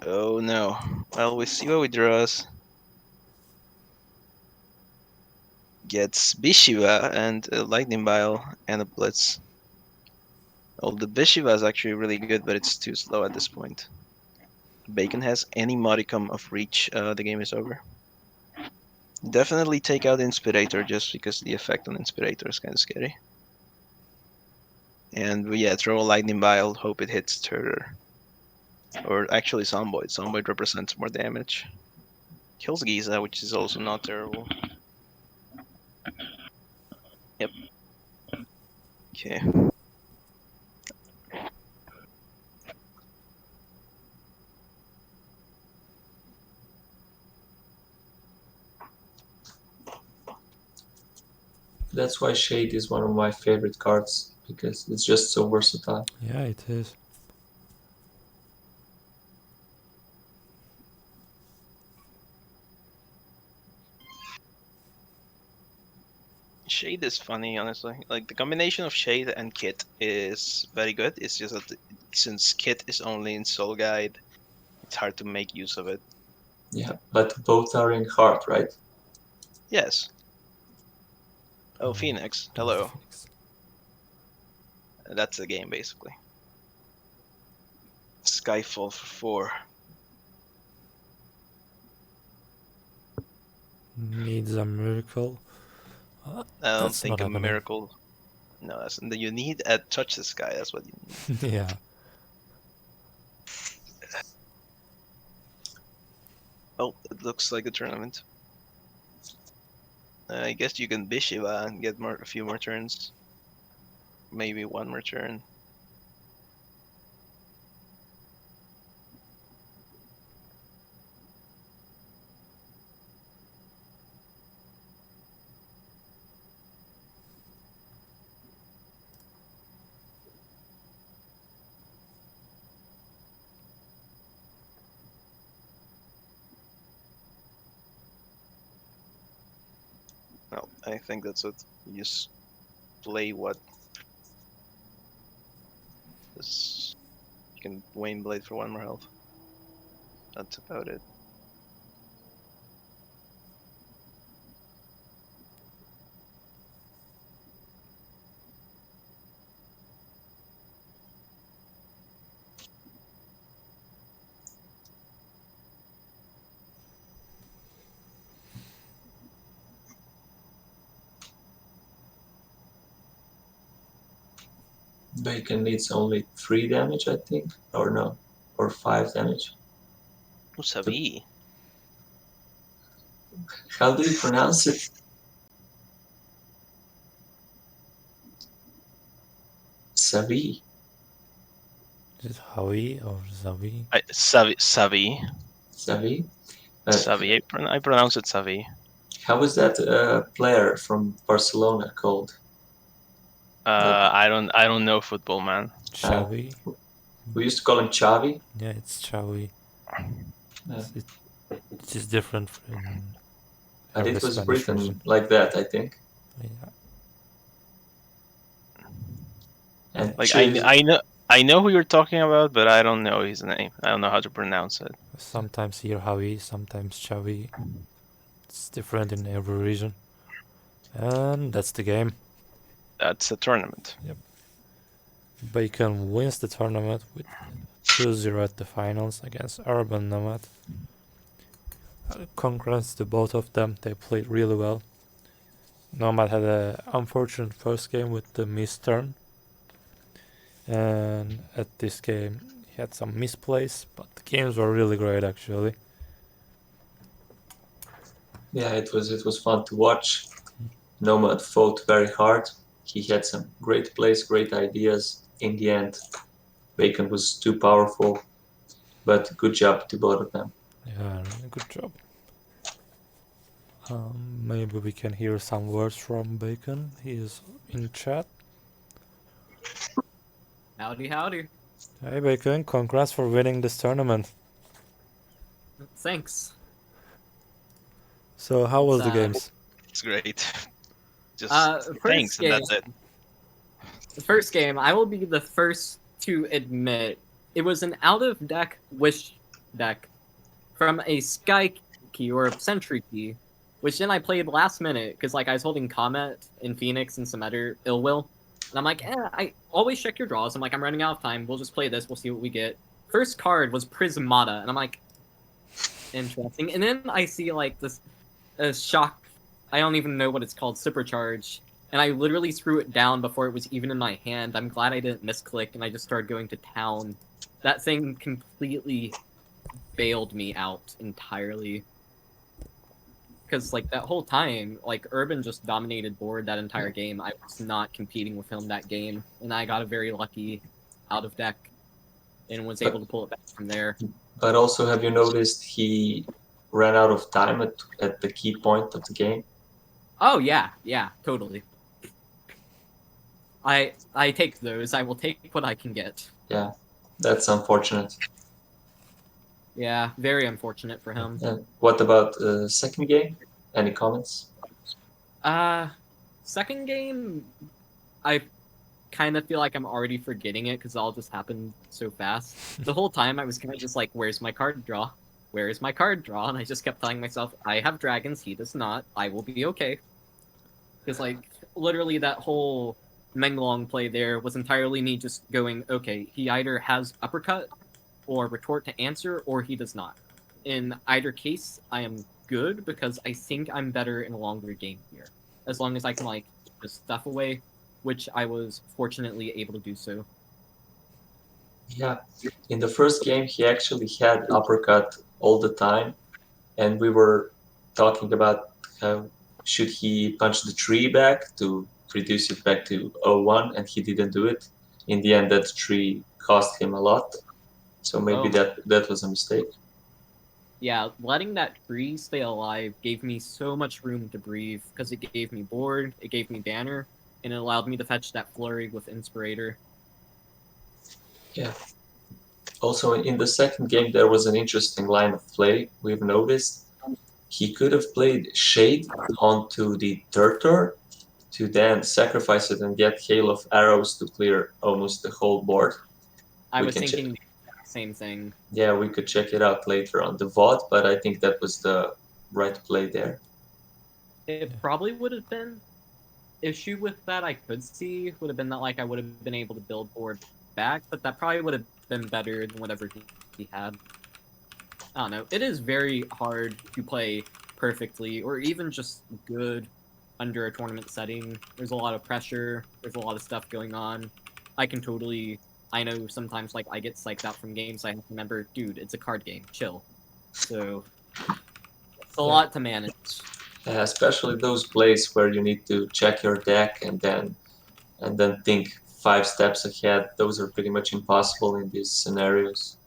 Oh no. Well, we see what we draws. Gets Bishiva and a Lightning Bile and a Blitz. Well, the Bishiva is actually really good, but it's too slow at this point. Bacon has any modicum of reach, the game is over. Definitely take out Inspirator just because the effect on Inspirator is kind of scary. And yeah, throw a Lightning Bile, hope it hits Turtle. Or actually Zomboid. Zomboid represents more damage. Kills Giza, which is also not terrible. Yep. Okay. That's why Shade is one of my favorite cards, because it's just so versatile. Yeah, it is. Shade is funny, honestly. Like, the combination of Shade and Kit is very good. It's just that since Kit is only in Soul Guide, it's hard to make use of it. Yeah, but both are in Heart, right? Yes. Oh, Phoenix. There's the Hello. Phoenix. That's the game, basically. Skyfall for 4. Needs a miracle. I don't That's think not a happening. miracle. No, you need a Touch the Sky. That's what you need. Yeah. Oh, it looks like a tournament. I guess you can Bishiva and get a few more turns. Maybe one more turn. No, I think that's it. You just play what? This, you can Wayne Blade for 1 more health. That's about it. Bacon needs only 3 damage, I think, or no, or 5 damage. Usavi. How do you pronounce it? Savi. Is it Howie or Zavi? Savi. Savi. Savi. I pronounce it Savi. How was that player from Barcelona called? I don't know football, man. Xavi? We used to call him Xavi. Yeah, it's Xavi. Yeah. It's just different in And every it was Spanish written version. like that, I think. Yeah. And Like I know who you're talking about, but I don't know his name. I don't know how to pronounce it. Sometimes here Howie, sometimes Xavi. It's different in every region. And that's the game. That's a tournament. Yep. Bacon wins the tournament with 2-0 at the finals against Urban.Nomad. Congrats to both of them. They played really well. Nomad had an unfortunate first game with the missed turn. And at this game he had some misplays, but the games were really great actually. yeah, it was fun to watch. Nomad fought very hard. He had some great plays, great ideas. In the end, Bacon was too powerful, but good job to both of them. Yeah, good job. Maybe we can hear some words from Bacon. He is in chat. Howdy, howdy. Hey Bacon, congrats for winning this tournament. Thanks. So how was the games? It's great. Just first thanks, game, and that's it. The first game, I will be the first to admit, it was an out-of-deck wish deck from a Sky Key or a Sentry Key, which then I played last minute because like I was holding Comet and Phoenix and some other Ill Will, and I'm like, I always check your draws. I'm like, I'm running out of time. We'll just play this. We'll see what we get. First card was Prismata, and I'm like, interesting. And then I see like this shock. I don't even know what it's called, Supercharge. And I literally threw it down before it was even in my hand. I'm glad I didn't misclick, and I just started going to town. That thing completely bailed me out entirely. Because, like, that whole time, like, Urban just dominated board that entire game. I was not competing with him that game, and I got a very lucky out of deck and was able to pull it back from there. But also, have you noticed he ran out of time at the key point of the game? Oh, yeah, totally. I take those. I will take what I can get. Yeah, that's unfortunate. Yeah, very unfortunate for him. And what about second game? Any comments? Second game, I kind of feel like I'm already forgetting it because it all just happened so fast. The whole time I was kind of just like, where's my card draw? Where is my card draw? And I just kept telling myself, I have dragons, he does not. I will be okay. Because, like, literally that whole Menglong play there was entirely me just going, okay, he either has uppercut or retort to answer, or he does not. In either case, I am good because I think I'm better in a longer game here. As long as I can, like, keep the stuff away, which I was fortunately able to do so. Yeah, in the first game, he actually had uppercut all the time, and we were talking about how should he punch the tree back to reduce it back to 0-1, and he didn't do it. In the end, that tree cost him a lot, so maybe that was a mistake. Yeah, letting that tree stay alive gave me so much room to breathe because it gave me board, it gave me banner, and it allowed me to fetch that flurry with Inspirator. Yeah. Also, in the second game, there was an interesting line of play we've noticed. He could have played Shade onto the Turtor to then sacrifice it and get Hail of Arrows to clear almost the whole board. I was thinking the same thing. Yeah, we could check it out later on the VOD, but I think that was the right play there. It probably would have been. Issue with that I could see would have been that like I would have been able to build board back, but that probably would have been better than whatever he had. I don't know. It is very hard to play perfectly or even just good under a tournament setting. There's a lot of pressure. There's a lot of stuff going on. I know sometimes like I get psyched out from games. I have to remember, dude, it's a card game. Chill. So it's a lot to manage. Especially those plays where you need to check your deck and then think 5 steps ahead. Those are pretty much impossible in these scenarios.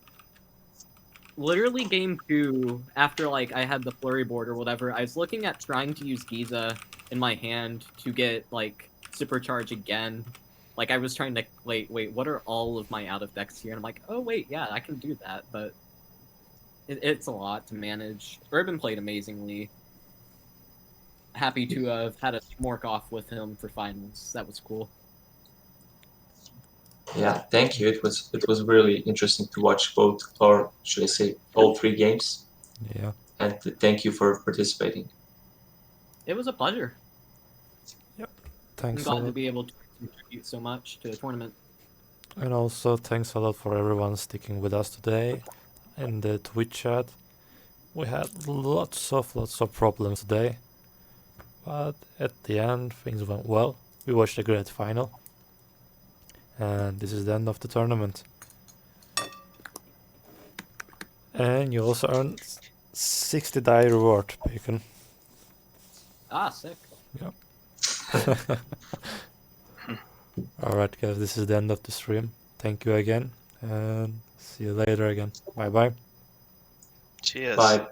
Literally game 2, after like I had the flurry board or whatever, I was looking at trying to use Giza in my hand to get like supercharge again. Like I was trying to wait, what are all of my out of decks here? And I'm like, oh wait, yeah, I can do that, but it's a lot to manage. Urban played amazingly. Happy to have had a smork off with him for finals. That was cool. Yeah, thank you. It was really interesting to watch both, or should I say, all 3 games. Yeah. And thank you for participating. It was a pleasure. Yep. Thanks I'm a glad lot. to be able to contribute so much to the tournament. And also thanks a lot for everyone sticking with us today in the Twitch chat. We had lots of problems today, but at the end things went well. We watched a great final, and this is the end of the tournament. And you also earned 60 die reward, Bacon. Ah, sick. Yep. Alright guys, this is the end of the stream. Thank you again, and see you later again. Bye bye. Cheers. Bye.